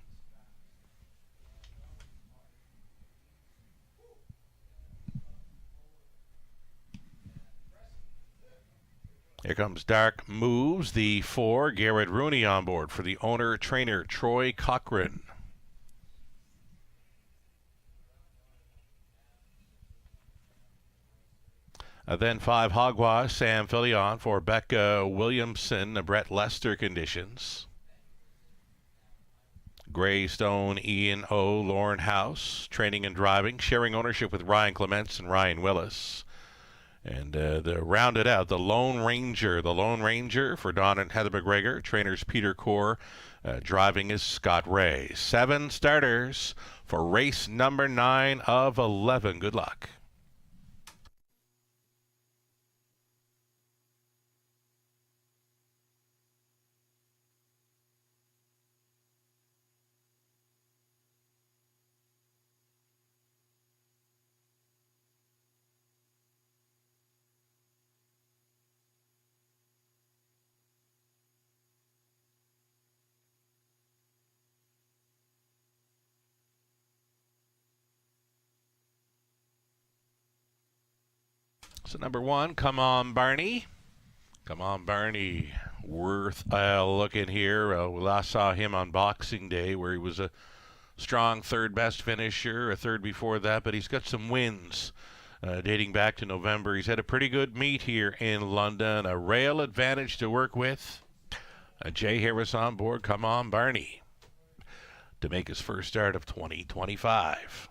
Here comes Dark Moves, the 4, Garrett Rooney on board for the owner trainer Troy Cochran. Then 5, Hogwash, Sam Fillion for Becca Williamson, Brett Lester conditions. Greystone, Ian O, Lauren House, training and driving, sharing ownership with Ryan Clements and Ryan Willis. And the rounded out, the Lone Ranger for Don and Heather McGregor, trainers Peter Core, driving is Scott Ray. 7 starters for race number 9 of 11. Good luck. So number 1, Come On Barney. Come On Barney, worth a look in here. We last saw him on Boxing Day where he was a strong third best finisher, a third before that, but he's got some wins dating back to November. He's had a pretty good meet here in London, a rail advantage to work with. Jay Harris on board, Come On Barney, to make his first start of 2025.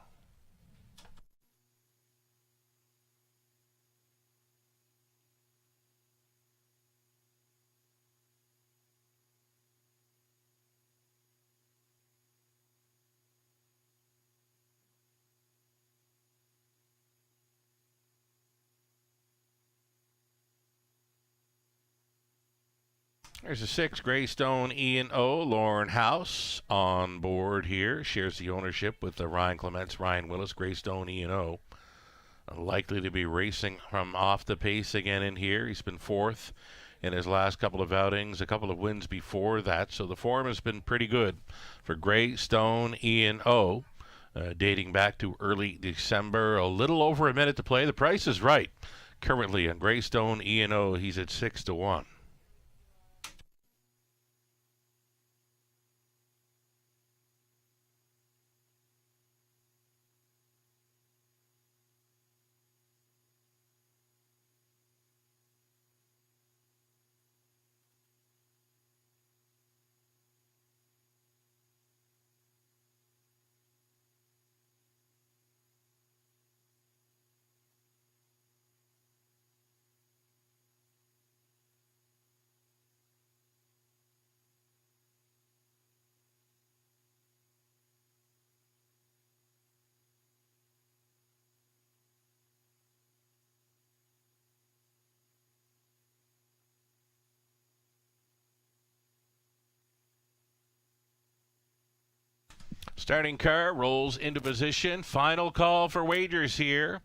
There's a 6, Greystone, Ian O, Lauren House on board here. Shares the ownership with the Ryan Clements, Ryan Willis, Greystone, Ian O. Likely to be racing from off the pace again in here. He's been 4th in his last couple of outings, a couple of wins before that. So the form has been pretty good for Greystone, Ian O, dating back to early December. A little over a minute to play. The price is right. Currently on Greystone, Ian O, he's at 6-1. Starting car rolls into position. Final call for wagers here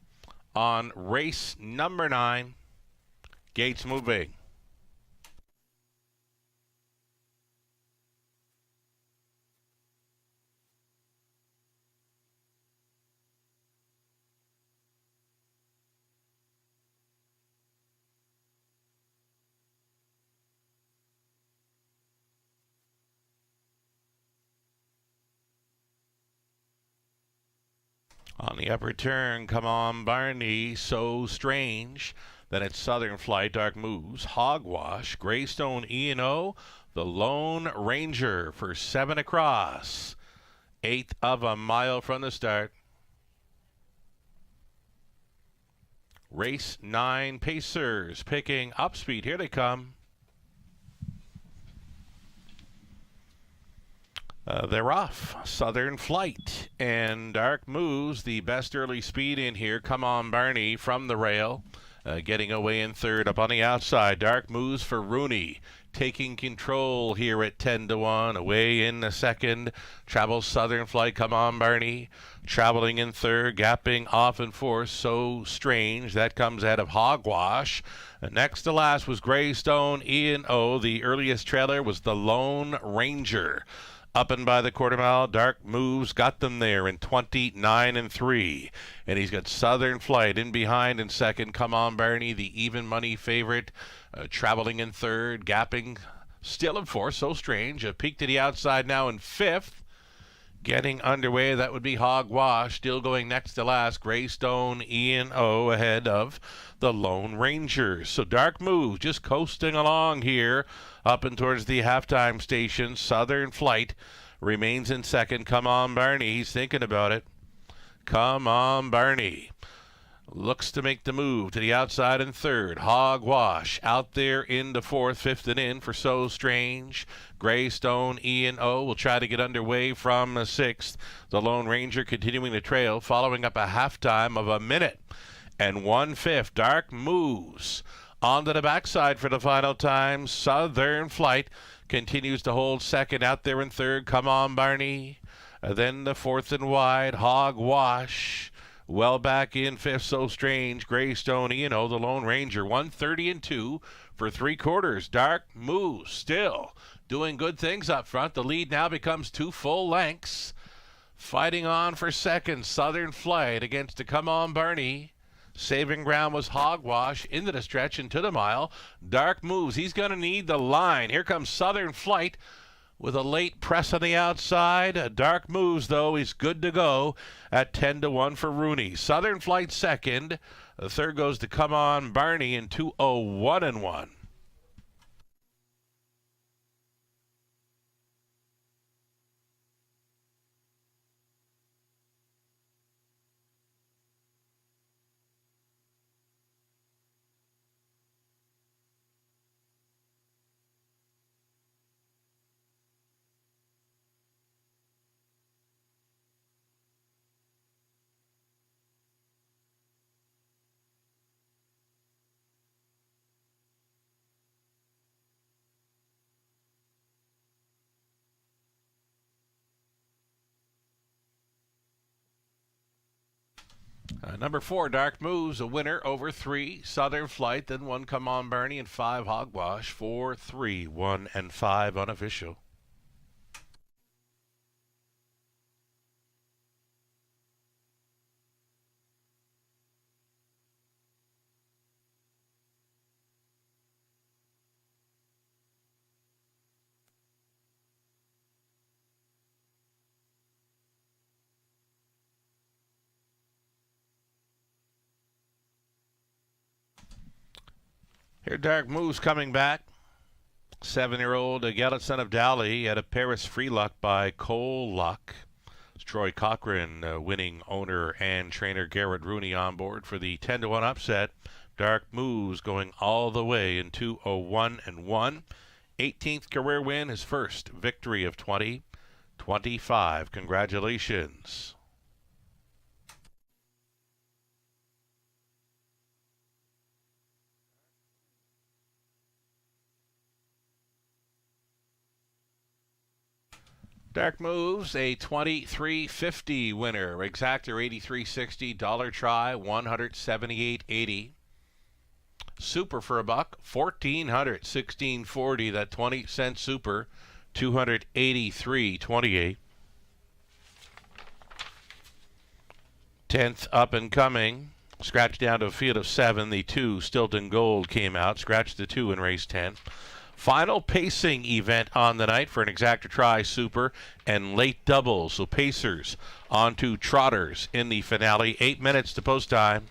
on race number 9. Gates moving. On the upper turn, Come On Barney, So Strange. Then it's Southern Flight, Dark Moves, Hogwash, Greystone, Ian O, the Lone Ranger for 7 across. 1/8 of a mile from the start. Race 9 Pacers picking up speed. Here they come. They're off. Southern Flight and Dark Moves, the best early speed in here. Come on, Barney from the rail. Getting away in third. Up on the outside, Dark Moves for Rooney. Taking control here at 10-1. Away in the second. Travels Southern Flight. Come on, Barney. Traveling in third. Gapping off and fourth. So Strange. That comes out of Hogwash. Next to last was Greystone E&O. The earliest trailer was the Lone Ranger. Up and by the quarter mile, Dark Moves got them there in 29-3. And he's got Southern Flight in behind in second. Come on, Barney, the even money favorite. Traveling in third, gapping still in fourth. So Strange. A peak to the outside now in fifth. Getting underway, that would be Hogwash. Still going next to last. Greystone E&O ahead of the Lone Rangers. So Dark Moves just coasting along here up and towards the halftime station. Southern Flight remains in second. Come on, Barney. He's thinking about it. Come on, Barney. Looks to make the move to the outside in third. Hogwash out there into fourth, fifth and in for So Strange. Greystone E&O will try to get underway from sixth. The Lone Ranger continuing to trail, following up a halftime of 1 minute and 1/5. Dark Moves onto the backside for the final time. Southern Flight continues to hold second out there in third. Come on, Barney. Then the fourth and wide. Hogwash. Well back in fifth, So Strange. Greystone E&O, the Lone Ranger, 1:30-2 for 3/4. Dark Moves still doing good things up front. The lead now becomes 2 full lengths. Fighting on for second, Southern Flight against the Come On Barney. Saving ground was Hogwash into the stretch and to the mile. Dark Moves, he's going to need the line. Here comes Southern Flight with a late press on the outside. Dark Moves, though, is good to go at 10-1 for Rooney. Southern Flight second. The third goes to Come On Barney in 2:01-1. Number 4, Dark Moves, a winner over 3, Southern Flight, then 1, Come On Barney, and 5, Hogwash, 4, 3, 1, and 5 unofficial. Here, Dark Moves coming back. 7-year-old Gallatin of Dally at a Paris Free Luck by Cole Luck. It's Troy Cochran, winning owner and trainer Garrett Rooney on board for the 10-1 upset. Dark Moves going all the way in 2:01-1. 18th career win, his first victory of 2025. Congratulations. Dark Moves, a $23.50 winner. Exactor $83.60. Dollar Try $178.80. Super for $1, $1,400, $16.40. That 20-cent Super, $283.28. 10th up and coming. Scratched down to a field of 7. The 2 Stilton Gold came out. Scratched the 2 in race 10. Final pacing event on the night for an Exactor Try Super and late doubles. So Pacers on to Trotters in the finale. 8 minutes to post time.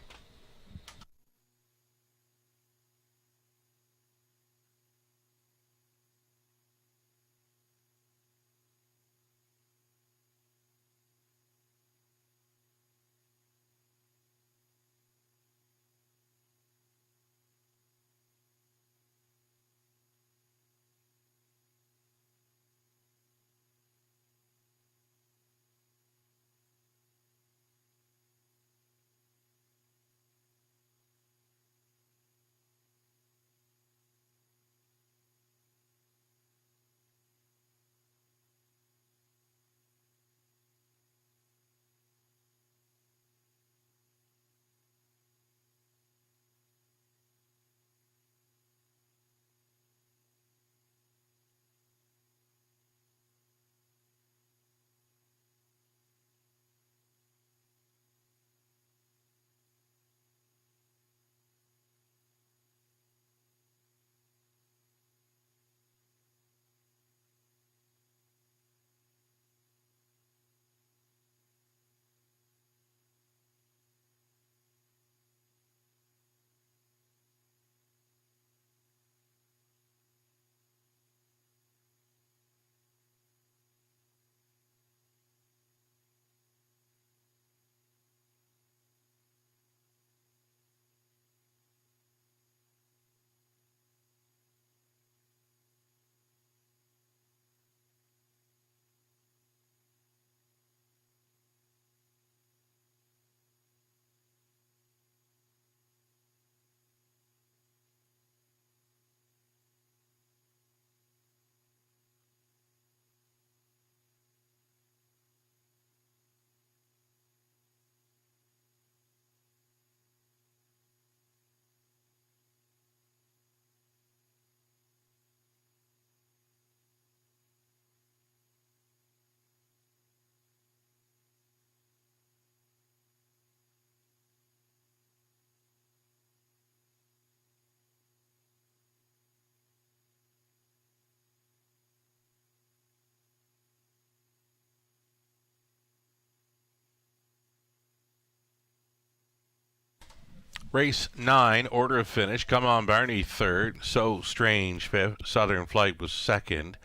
Race 9, order of finish. Come On Barney third. So Strange fifth. Southern Flight was second.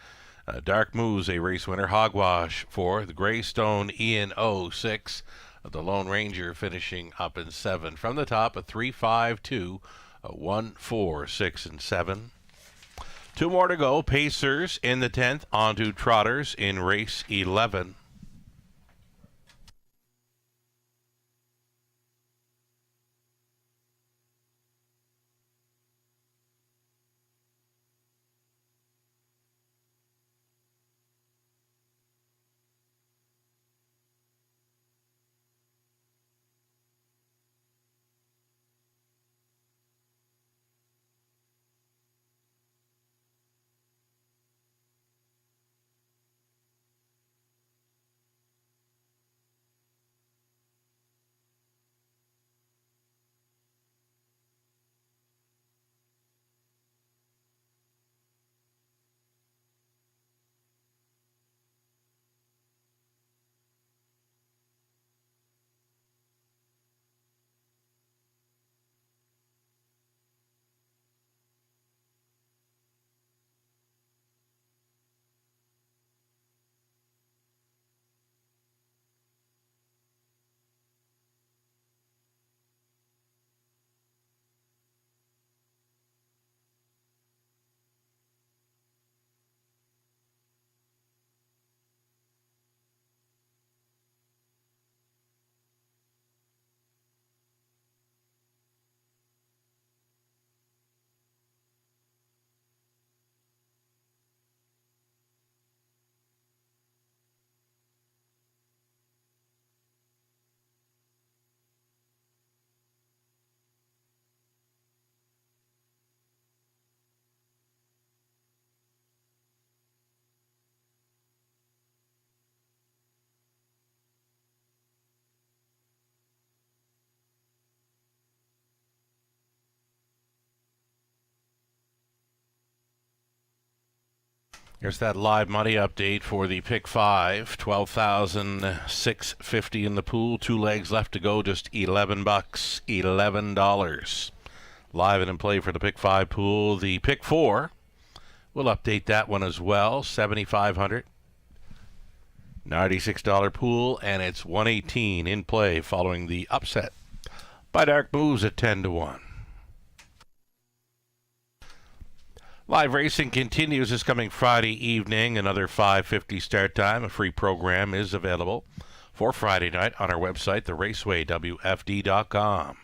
Dark Moose, a race winner. Hogwash fourth. Greystone Ian O 6. The Lone Ranger finishing up in 7. From the top, a 3, 5, 2, 1, 4, 6, and 7. 2 more to go. Pacers in the 10th. On to Trotters in race 11. Here's that live money update for the pick 5. 12,650 in the pool. 2 legs left to go. Just $11. $11. Live and in play for the pick 5 pool. The pick 4. We'll update that one as well. 7,500. $96 pool, and it's 118 in play following the upset by Dark Moves at 10 to 1. Live racing continues this coming Friday evening. Another 5:50 start time. A free program is available for Friday night on our website, theracewaywfd.com.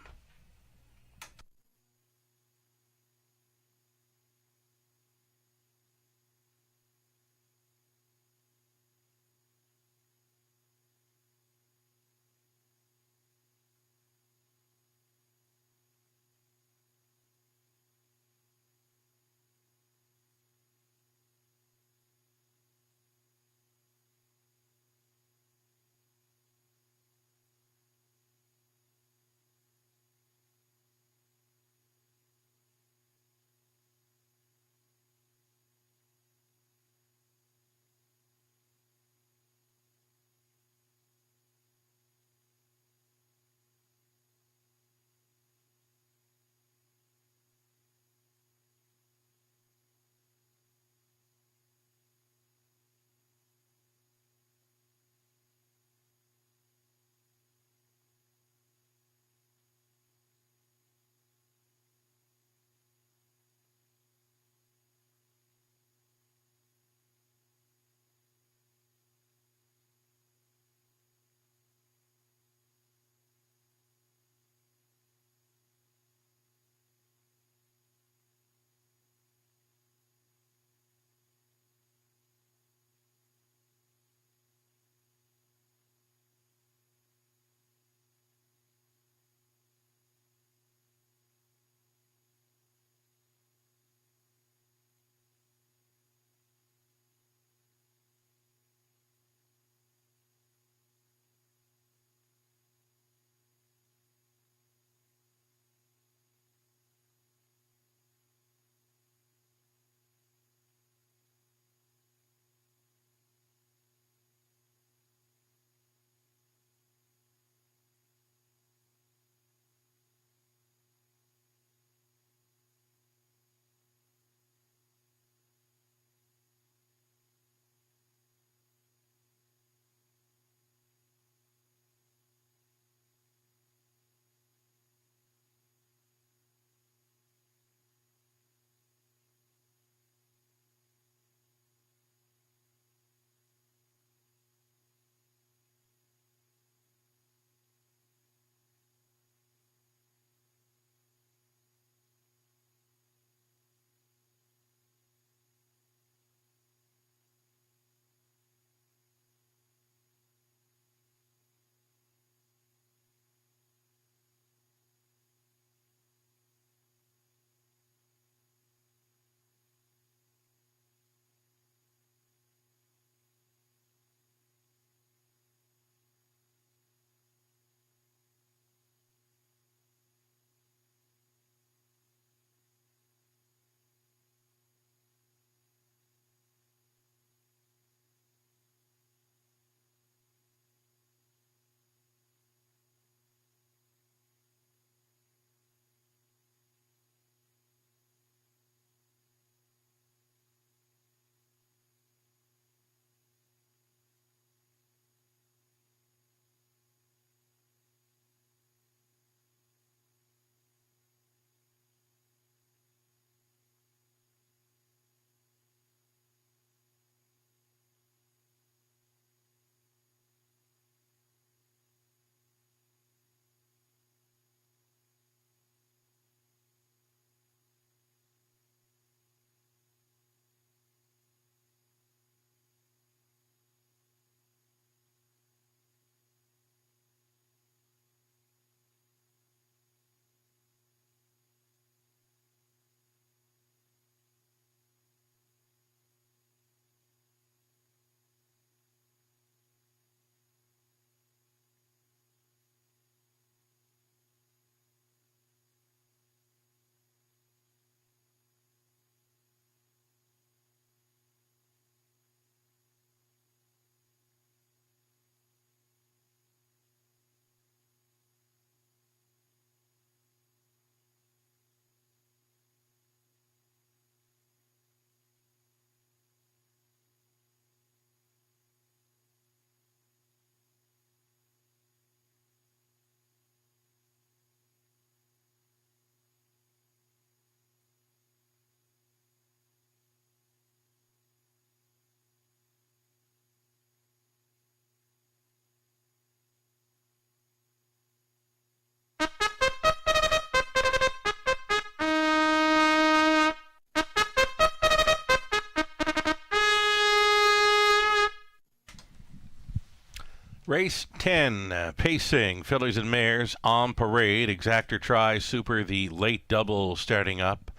Race 10, pacing, fillies and mares on parade. Exactor Tri Super, the late double starting up.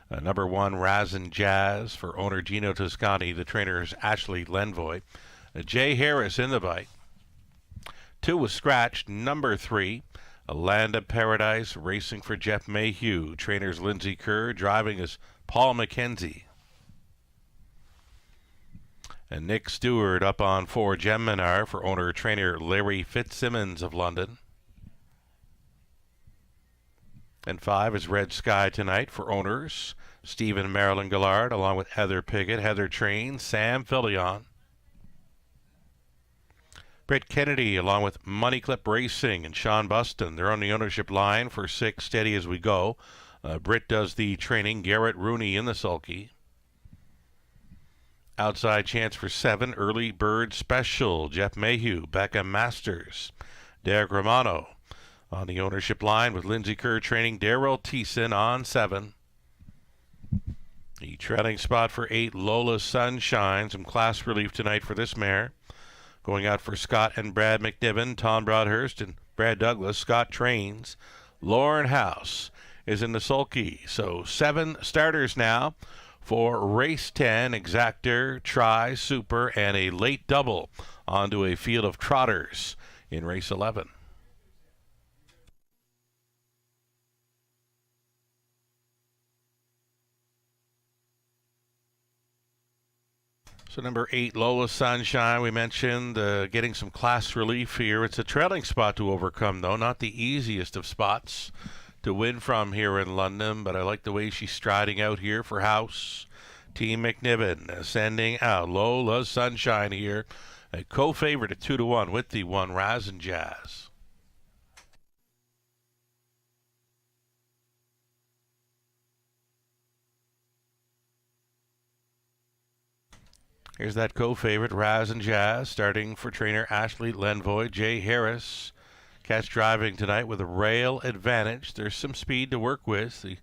Number 1, Razin Jazz for owner Gino Toscani. The trainer is Ashley Lenvoy. Jay Harris in the bite. 2 was scratched. Number 3, Land of Paradise, racing for Jeff Mayhew. Trainers Lindsay Kerr, driving is Paul McKenzie. And Nick Stewart up on 4, Geminar for owner-trainer Larry Fitzsimmons of London. And 5 is Red Sky Tonight for owners Stephen and Marilyn Gillard, along with Heather Piggott, Heather Train, Sam Fillion. Britt Kennedy, along with Money Clip Racing and Sean Buston. They're on the ownership line for 6, Steady As We Go. Britt does the training, Garrett Rooney in the sulky. Outside chance for 7, Early Bird Special, Jeff Mayhew, Becca Masters, Derek Romano on the ownership line with Lindsay Kerr training, Daryl Thiessen on 7. The trailing spot for 8, Lola Sunshine, some class relief tonight for this mare. Going out for Scott and Brad McNiven, Tom Broadhurst and Brad Douglas. Scott trains. Lauren House is in the sulky. So 7 starters now for race 10, Exactor, Tri, Super, and a late double onto a field of trotters in race 11. So number 8, Lola Sunshine, we mentioned getting some class relief here. It's a trailing spot to overcome, though. Not the easiest of spots to win from here in London, but I like the way she's striding out here for House. Team McNiven sending out Lola Sunshine here, a co-favorite at 2-1 with the 1, Razin Jazz. Here's that co-favorite, Razin Jazz, starting for trainer Ashley Lenvoy. Jay Harris catch driving tonight with a rail advantage. There's some speed to work with. The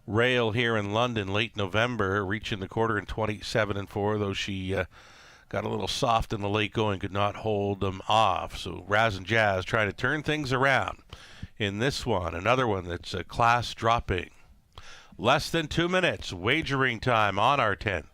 rail here in London late November, reaching the quarter in 27-4, though she got a little soft in the late going, could not hold them off. So Razin Jazz trying to turn things around in this one. Another one that's class dropping. Less than 2 minutes wagering time on our 10th.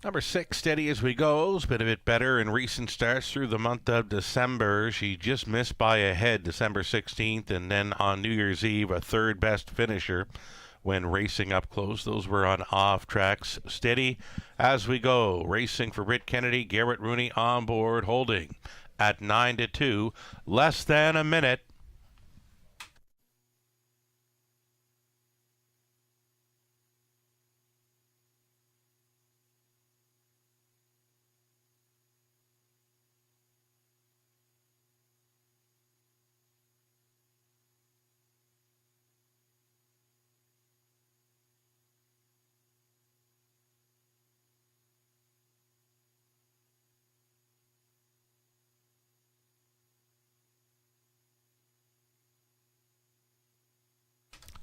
Number 6, Steady As We Go, has been a bit better in recent starts through the month of December. She just missed by a head December 16th, and then on New Year's Eve, a third best finisher when racing up close. Those were on off tracks. Steady As We Go, racing for Britt Kennedy, Garrett Rooney on board, holding at 9-2, less than a minute.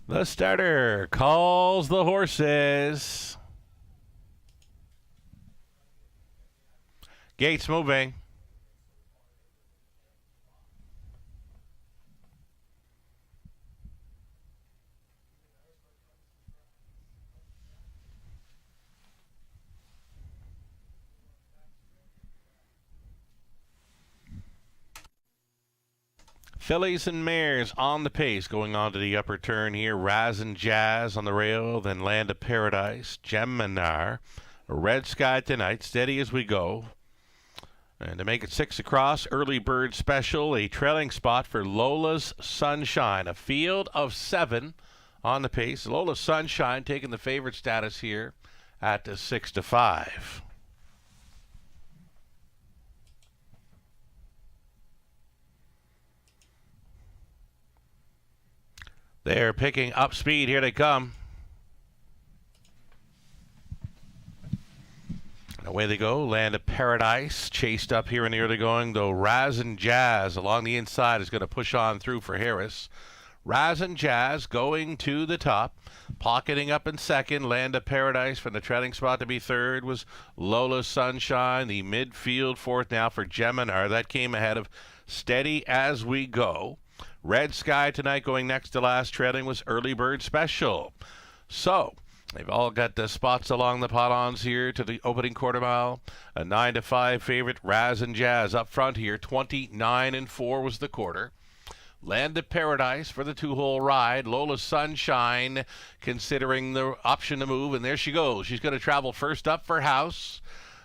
The starter calls the horses. Gates moving. Fillies and mares on the pace, going on to the upper turn here. Razin Jazz on the rail, then Land of Paradise, Geminar, Red Sky Tonight, Steady As We Go. And to make it 6 across, Early Bird Special, a trailing spot for Lola's Sunshine. A field of 7 on the pace. Lola Sunshine taking the favorite status here at 6-5. They're picking up speed. Here they come. And away they go. Land of Paradise chased up here in the early going, though Raz and Jazz along the inside is going to push on through for Harris. Raz and Jazz going to the top. Pocketing up in second. Land of Paradise from the treading spot to be third was Lola Sunshine. The midfield fourth now for Geminar. That came ahead of Steady As We Go. Red Sky Tonight going next to last. Trailing was Early Bird Special. So they've all got the spots along the pot-ons here to the opening quarter mile. A 9-5 favorite, Raz and Jazz up front here. 29-4 was the quarter. Land of Paradise for the two-hole ride. Lola Sunshine considering the option to move, and there she goes. She's going to travel first up for House.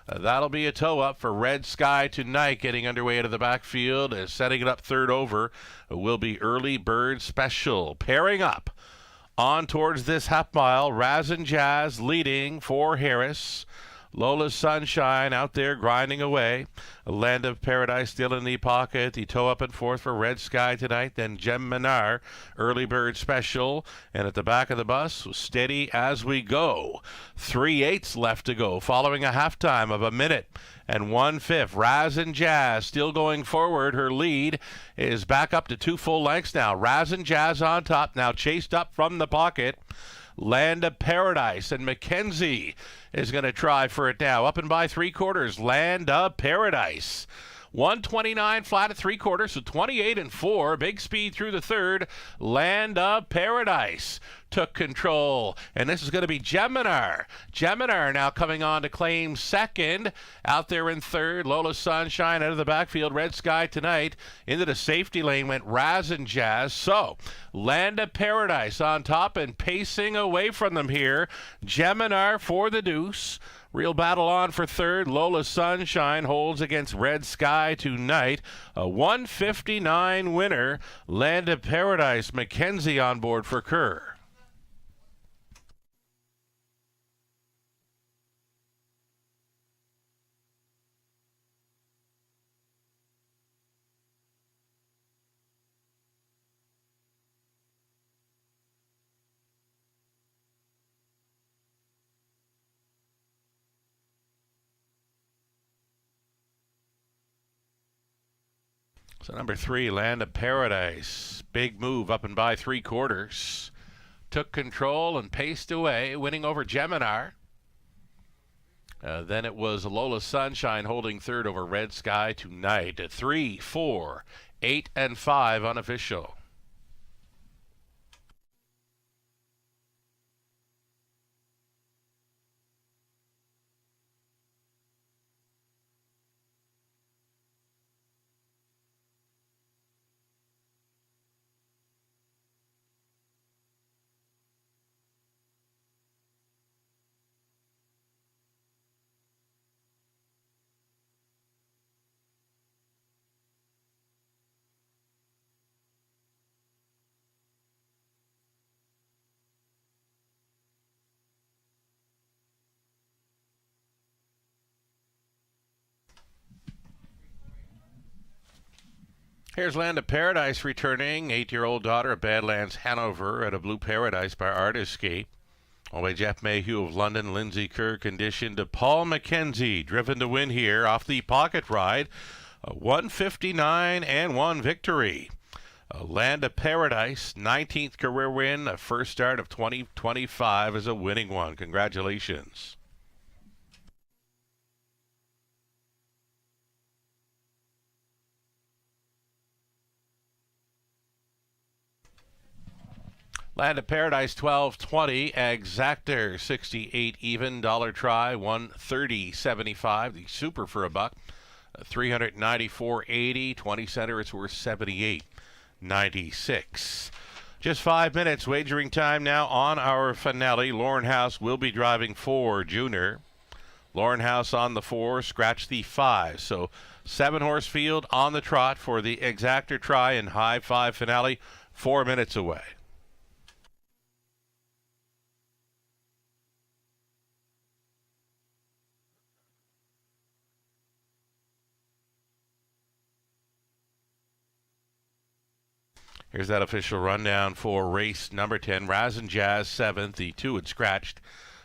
That'll be a toe up for Red Sky Tonight, getting underway into the backfield. Setting it up third over will be Early Bird Special. Pairing up on towards this half mile, Raz and Jazz leading for Harris. Lola Sunshine out there grinding away. Land of Paradise still in the pocket. The toe up and fourth for Red Sky Tonight. Then Geminar, Early Bird Special. And at the back of the bus, Steady As We Go. 3/8 left to go, following a halftime of 1 minute and 1/5. Raz and Jazz still going forward. Her lead is back up to 2 full lengths now. Raz and Jazz on top, now chased up from the pocket. Land of Paradise, and Mackenzie is going to try for it now. Up and by 3/4, Land of Paradise. 129 flat at 3/4, so 28-4. Big speed through the third. Land of Paradise took control, and this is going to be Geminar. Geminar now coming on to claim second. Out there in third, Lola Sunshine out of the backfield. Red Sky Tonight into the safety lane went Raz and Jazz. So Land of Paradise on top and pacing away from them here. Geminar for the deuce. Real battle on for third. Lola Sunshine holds against Red Sky Tonight. A 159 winner. Land of Paradise. Mackenzie on board for Kerr. So number 3, Land of Paradise. Big move up and by 3/4. Took control and paced away, winning over Geminar. Then it was Lola Sunshine holding third over Red Sky Tonight. 3, 4, 8, and 5 unofficial. Here's Land of Paradise returning. 8-year-old daughter of Badlands Hanover at a Blue Paradise by Art Escape. Away Jeff Mayhew of London, Lindsay Kerr conditioned to Paul Mackenzie, driven to win here off the pocket ride. A 159 and 1 victory. Land of Paradise, 19th career win, a first start of 2025 as a 2025 is a winning one. Congratulations. Here's Land of Paradise returning. 8-year-old daughter of Badlands Hanover at a Blue Paradise by Art Escape. Away Jeff Mayhew of London, Lindsay Kerr conditioned to Paul Mackenzie, driven to win here off the pocket ride. 159 and 1 victory. Land of Paradise, 19th career win, a first start of 2025 as a winning one. Congratulations. Land of Paradise 12-20, Exactor 68 even, dollar try 130.75, the super for $1, 394.80, 20 center it's worth 78.96. Just 5 minutes wagering time now on our finale. Lauren House will be driving for Junior. Lauren House on the 4, scratch the 5. So 7-horse field on the trot for the Exactor try and high 5 finale, 4 minutes away. Here's that official rundown for race number 10. Razin Jazz 7th. The 2 had scratched.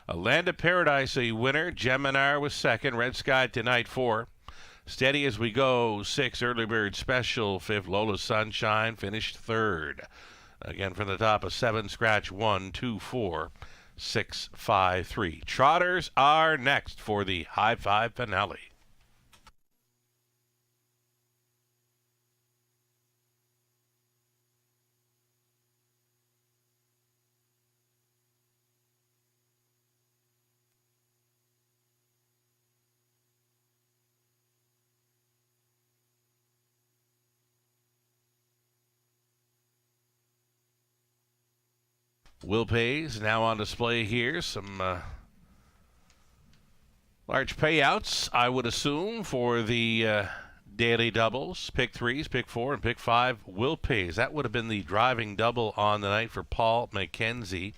Land of Paradise a winner. Geminar was 2nd. Red Sky Tonight 4. Steady As We Go 6. Early Bird Special 5th. Lola Sunshine finished 3rd. Again from the top of 7. Scratch 1, 2, 4, 6, 5, 3. Trotters are next for the High Five finale. Will Pays now on display here. Some large payouts, I would assume, for the daily doubles. Pick 3s, Pick 4, and Pick 5 Will Pays. That would have been the driving double on the night for Paul McKenzie.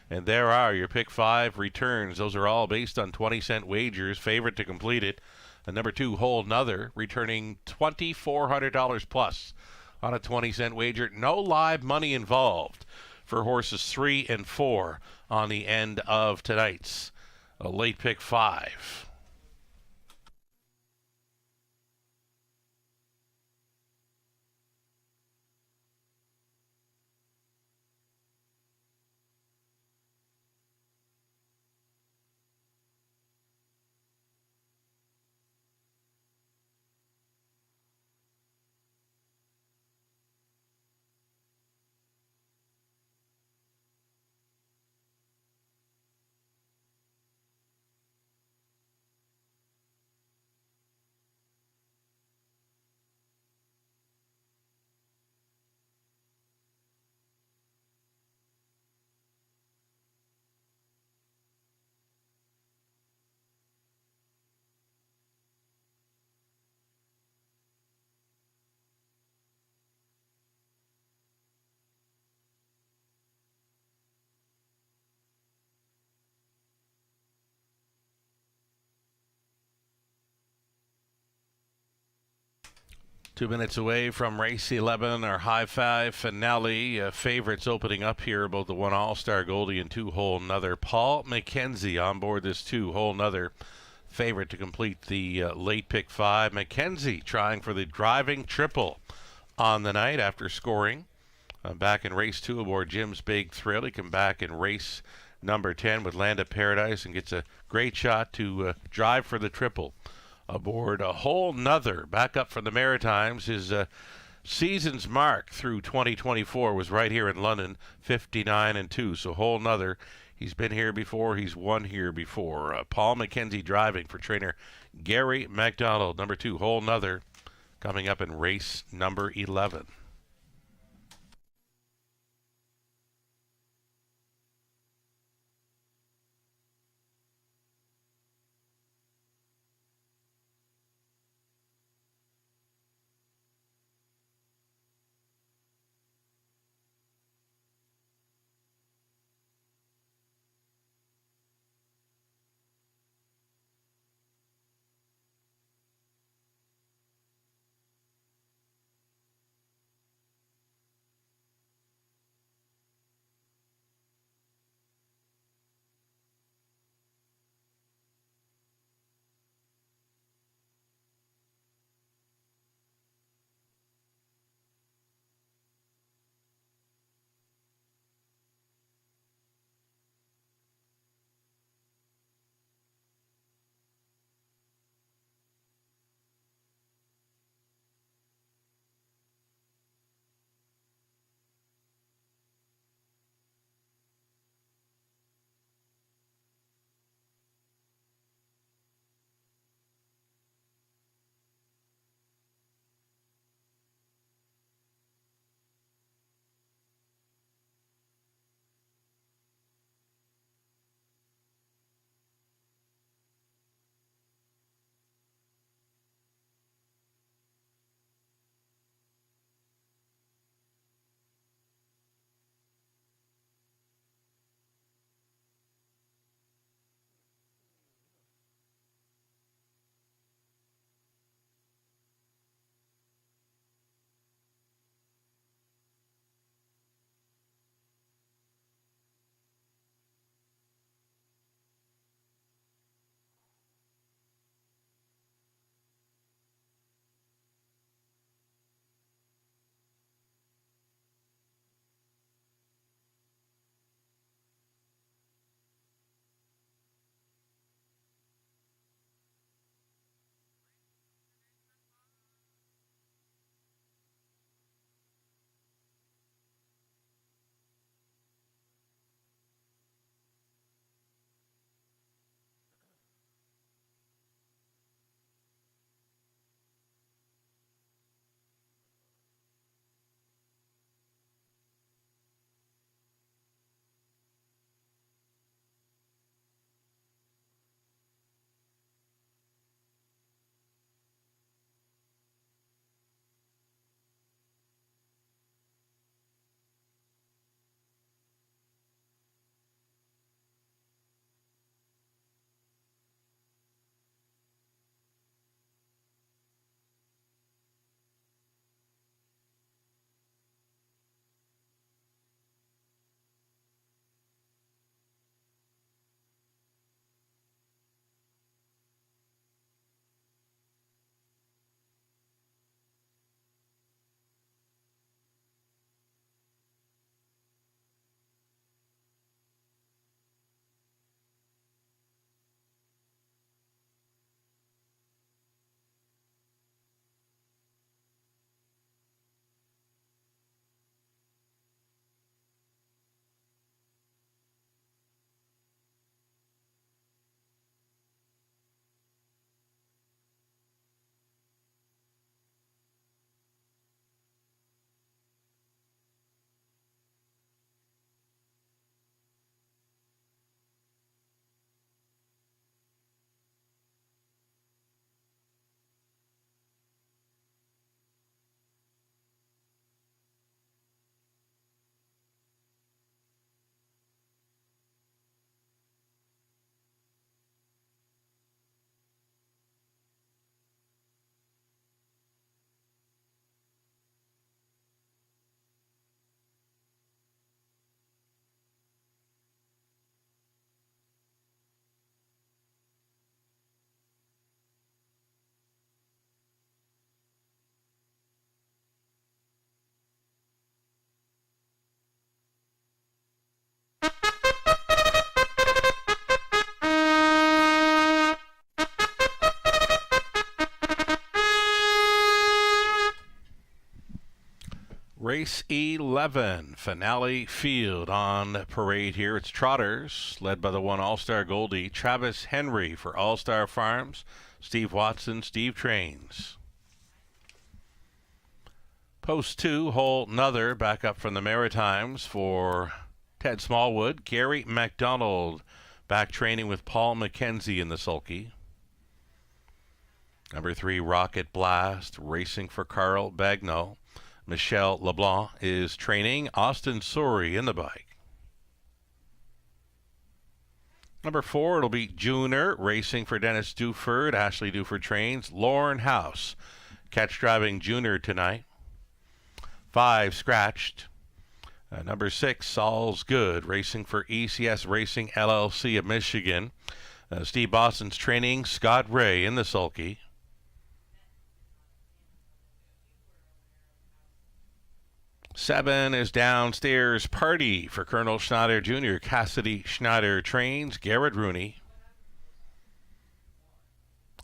And there are your Pick 5 returns. Those are all based on 20-cent wagers. Favorite to complete it. And number 2, Whole Nother, returning $2,400 plus on a 20-cent wager. No live money involved for horses 3 and 4 on the end of tonight's late Pick 5. Two minutes away from race 11, our High Five finale. Favorites opening up here, both the 1 All-Star Goldie and 2 Whole Nother. Paul McKenzie on board this 2 Whole Nother favorite to complete the late Pick 5. McKenzie trying for the driving triple on the night after scoring back in race 2 aboard Jim's Big Thrill. He come back in race number 10 with Land of Paradise and gets a great shot to drive for the triple aboard a Whole Nother, back up from the Maritimes. His season's mark through 2024 was right here in London, 59-2. So Whole Nother, he's been here before, he's won here before. Paul McKenzie driving for trainer Gary MacDonald. Number 2 Whole Nother coming up in race number 11. Race 11, Finale Field on parade here. It's Trotters, led by the one All-Star Goldie, Travis Henry for All-Star Farms, Steve Watson, Steve Trains. Post 2, hole another, back up from the Maritimes for Ted Smallwood. Gary MacDonald back training with Paul McKenzie in the sulky. Number 3, Rocket Blast, racing for Carl Bagnall. Michelle LeBlanc is training. Austin Sori in the bike. Number 4, it'll be Junior, racing for Dennis Duford. Ashley Duford trains. Lauren House, catch driving Junior tonight. 5, Scratched. Number 6, All's Good, racing for ECS Racing LLC of Michigan. Steve Boston's training. Scott Ray in the sulky. 7 is Downstairs Party for Colonel Schneider Jr. Cassidy Schneider trains. Garrett Rooney.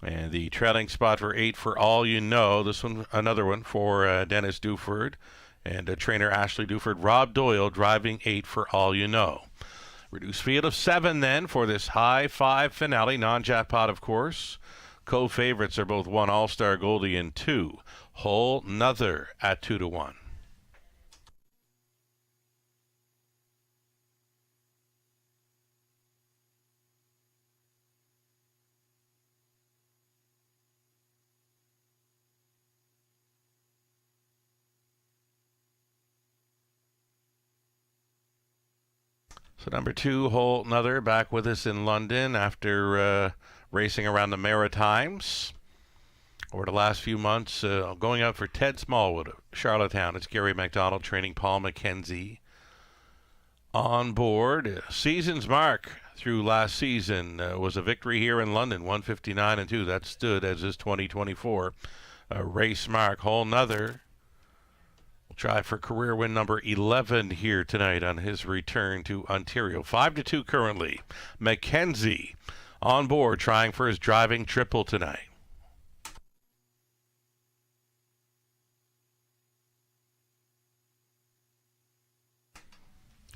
And the trailing spot for 8 for All You Know. This one, another one for Dennis Duford. And trainer Ashley Duford. Rob Doyle driving 8 for All You Know. Reduced field of 7 then for this high 5 finale. Non-jackpot, of course. Co-favorites are both 1 All-Star Goldie and 2 Hole Nother at 2-1. So number 2, Hole Nother, back with us in London after racing around the Maritimes. Over the last few months, going out for Ted Smallwood, Charlottetown. It's Gary MacDonald training Paul McKenzie. On board, season's mark through last season was a victory here in London, 159-2. That stood as his 2024 race mark. Hole Nother. Try for career win number 11 here tonight on his return to Ontario. 5-2 currently. McKenzie on board trying for his driving triple tonight.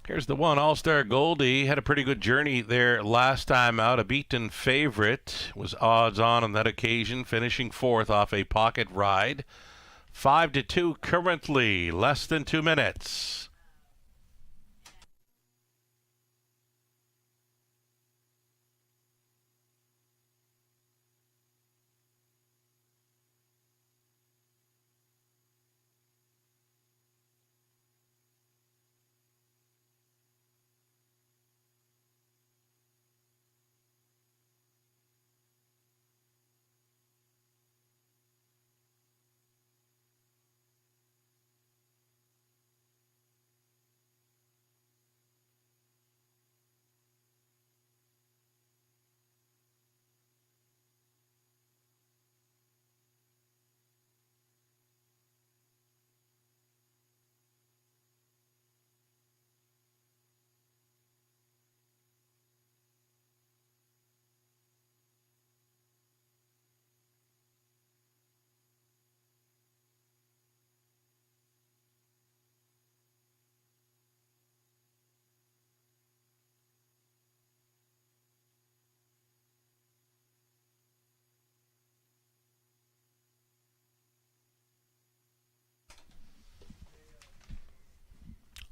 Here's the 1 All-Star Goldie. Had a pretty good journey there last time out. A beaten favorite. Was odds on that occasion, finishing 4th off a pocket ride. 5-2 currently, less than 2 minutes.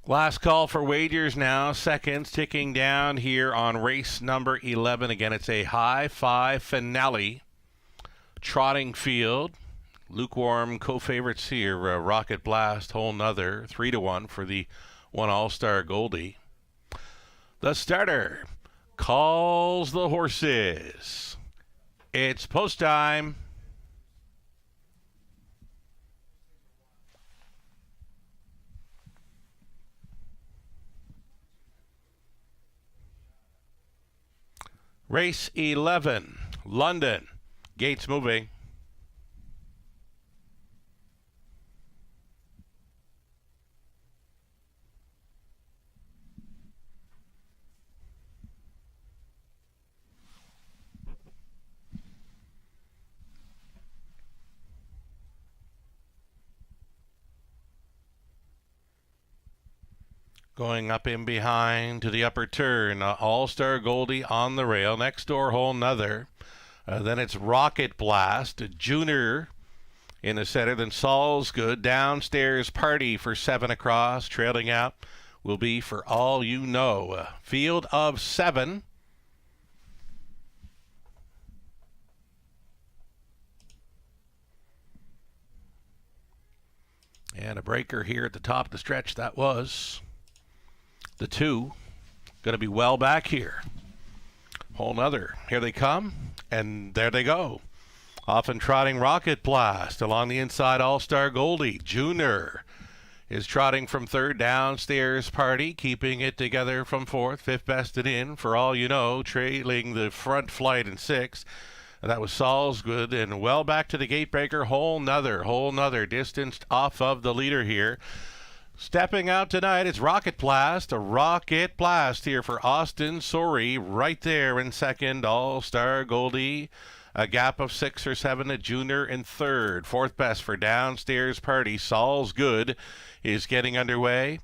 Last call for wagers now. Seconds ticking down here on race number 11. Again, it's a high 5 finale. Trotting field. Lukewarm co-favorites here. Rocket Blast, Hole Nother. 3-1 for the 1 All-Star Goldie. The starter calls the horses. It's post time. Race 11, London. Gates moving. Going up in behind to the upper turn. All-Star Goldie on the rail. Next door hole, another. Then it's Rocket Blast. Junior in the center. Then Saul's Good. Downstairs Party for 7 across. Trailing out will be For All You Know. Field of 7. And a breaker here at the top of the stretch. That was the 2. Going to be well back here. Hole another. Here they come, and there they go. Off and trotting Rocket Blast. Along the inside, All-Star Goldie. Junior is trotting from third. Downstairs Party, keeping it together from fourth. Fifth bested in, For All You Know, trailing the front flight in 6. That was Saul's Good, and well back to the gatebreaker. Hole another, distanced off of the leader here. Stepping out tonight, it's Rocket Blast. A Rocket Blast here for Austin Sorey, right there in second. All-Star Goldie, a gap of 6 or 7 at Junior in third. Fourth best for Downstairs Party. Saul's Good is getting underway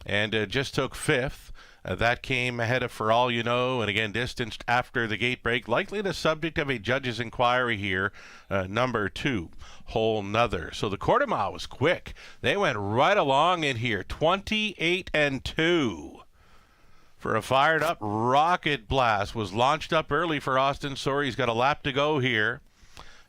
and just took fifth. That came ahead of For All You Know, and again distanced after the gate break. Likely the subject of a judge's inquiry here, number 2, hole another. So the quarter mile was quick. They went right along in here, 28-2. For a fired up Rocket Blast. Was launched up early for Austin Sorey. He's got a lap to go here.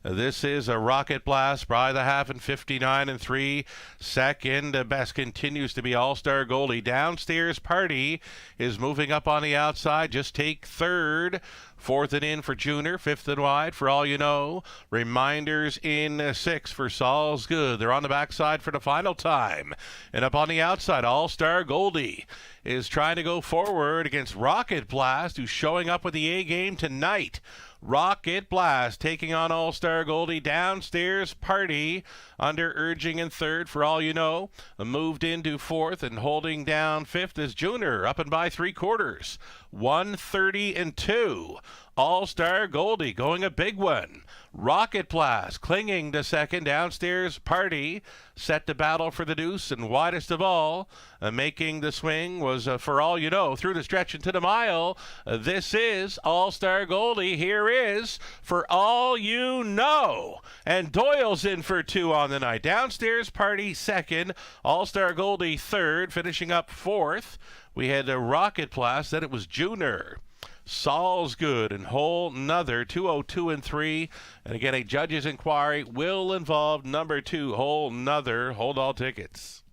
This is a Rocket Blast by the half in 59-3. Second best continues to be All-Star Goldie. Downstairs Party is moving up on the outside. Just take third. Fourth and in for Junior. Fifth and wide For All You Know. Reminders in 6 for Saul's Good. They're on the backside for the final time. And up on the outside, All-Star Goldie is trying to go forward against Rocket Blast, who's showing up with the A game tonight. Rocket Blast taking on All-Star Goldie. Downstairs Party under urging in third. For All You Know, moved into fourth, and holding down fifth is Junior, up and by 3/4. 130-2. All-Star Goldie going a big one. Rocket Blast clinging to second. Downstairs Party set to battle for the deuce, and widest of all, making the swing was For All You Know through the stretch into the mile. This is All-Star Goldie. Here is For All You Know. And Doyle's in for 2 on the night. Downstairs Party second. All-Star Goldie third. Finishing up fourth, we had a Rocket Blast. Then it was Junior. Saul's Good and hole another, 202-3. And again, a judge's inquiry will involve number 2, hole another. Hold all tickets.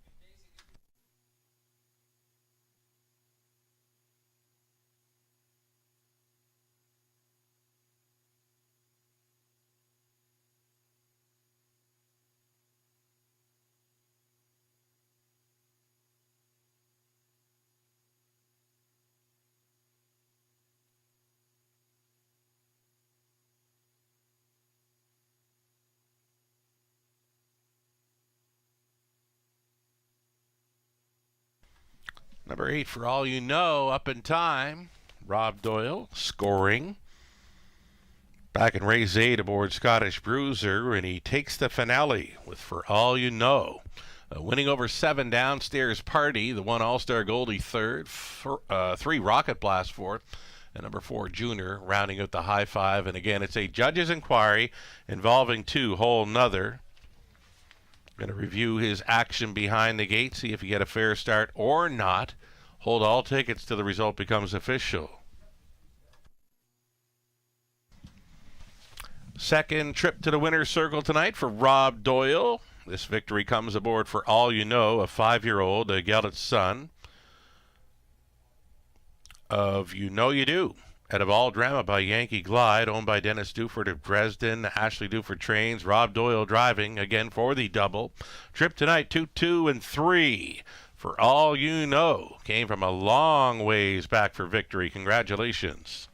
Number 8, For All You Know, up in time. Rob Doyle scoring. Back in race 8 aboard Scottish Bruiser, and he takes the finale with For All You Know. Winning over 7 Downstairs Party, the 1 All-Star Goldie third, 3 Rocket Blast fourth, and number 4 Junior rounding out the high 5. And again, it's a judge's inquiry involving 2, hole another. Going to review his action behind the gate, see if he get a fair start or not. Hold all tickets till the result becomes official. Second trip to the winner's circle tonight for Rob Doyle. This victory comes aboard For All You Know, a 5-year-old, a gelded son of You Know You Do. Out of All Drama by Yankee Glide, owned by Dennis Duford of Dresden. Ashley Duford trains. Rob Doyle driving again for the double. Trip tonight, 2-2-3. For All You Know, came from a long ways back for victory. Congratulations.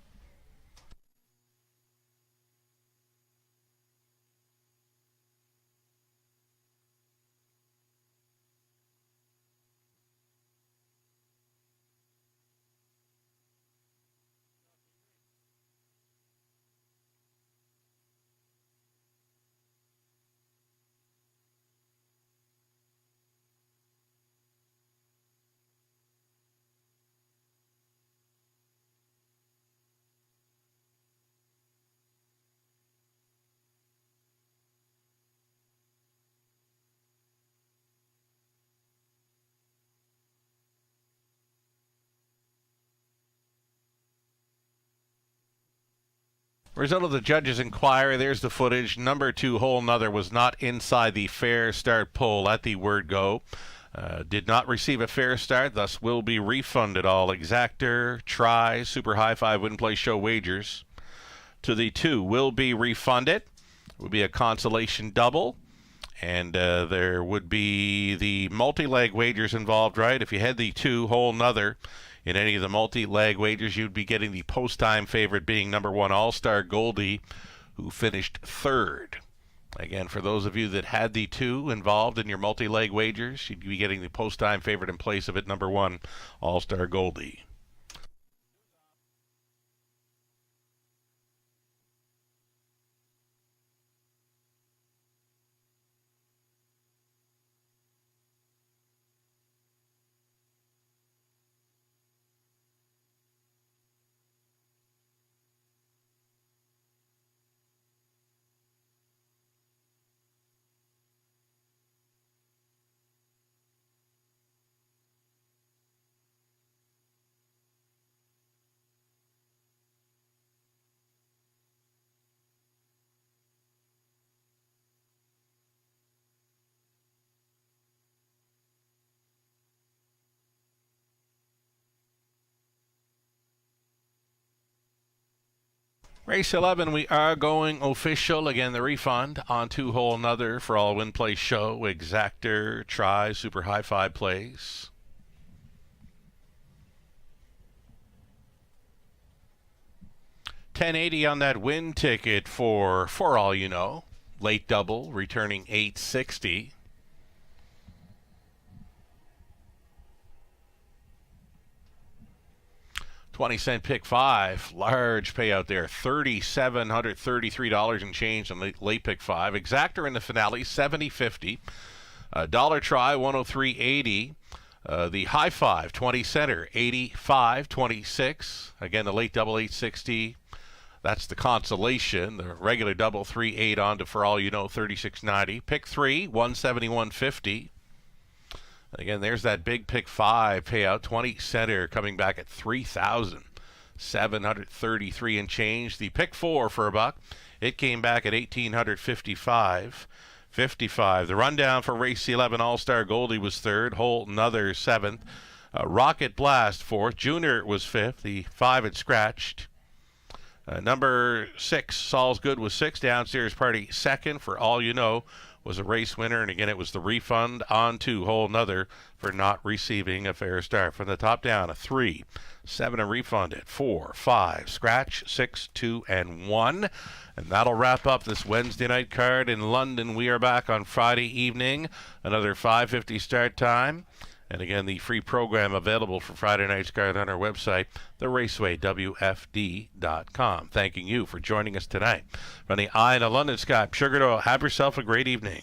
Result of the judge's inquiry, there's the footage. Number 2, Hole Nother, was not inside the fair start pole at the word go. Did not receive a fair start, thus will be refunded all exactor, try, super high five, win, play, show wagers. To the 2 will be refunded. It would be a consolation double. And there would be the multi-leg wagers involved, right? If you had the 2, Hole Nother, in any of the multi-leg wagers, you'd be getting the post-time favorite being number 1, All-Star Goldie, who finished 3rd. Again, for those of you that had the 2 involved in your multi-leg wagers, you'd be getting the post-time favorite in place of it, number 1, All-Star Goldie. Race 11, we are going official. Again, the refund on 2, Hole Nother for all win, play, show, exactor, try, super high five plays. $10.80 on that win ticket for all you know. Late double, returning $8.60. $0.20 pick 5, large payout there, $3,733 and change on late pick 5. Exactor in the finale, $70.50. Dollar try, $103.80. The high 5, 20 center, $85.26. Again, the late double, $8.60. That's the consolation. The regular double, $3.8 on to for all you know, $36.90. Pick 3, $171.50. Again, there's that big pick 5 payout, 20 center, coming back at $3,733 and change. The pick 4 for $1, it came back at $1,855.55. The rundown for race 11, All-Star Goldie was 3rd, Hole Nother 7th, Rocket Blast 4th, Junior was 5th. The 5 had scratched. Number 6, Saul's Good was 6th. Downstairs Party 2nd. For all you know, was a race winner, and again it was the refund on 2, Hole Nother, for not receiving a fair start. From the top down, a 3, 7 a refunded, 4, 5 scratch, 6, 2 and 1, and that'll wrap up this Wednesday night card in London. We are back on Friday evening, another 5:50 start time. And again, the free program available for Friday night's card on our website, theracewaywfd.com. Thanking you for joining us tonight. From the Eye in the London Sky, Sugar Doyle, have yourself a great evening.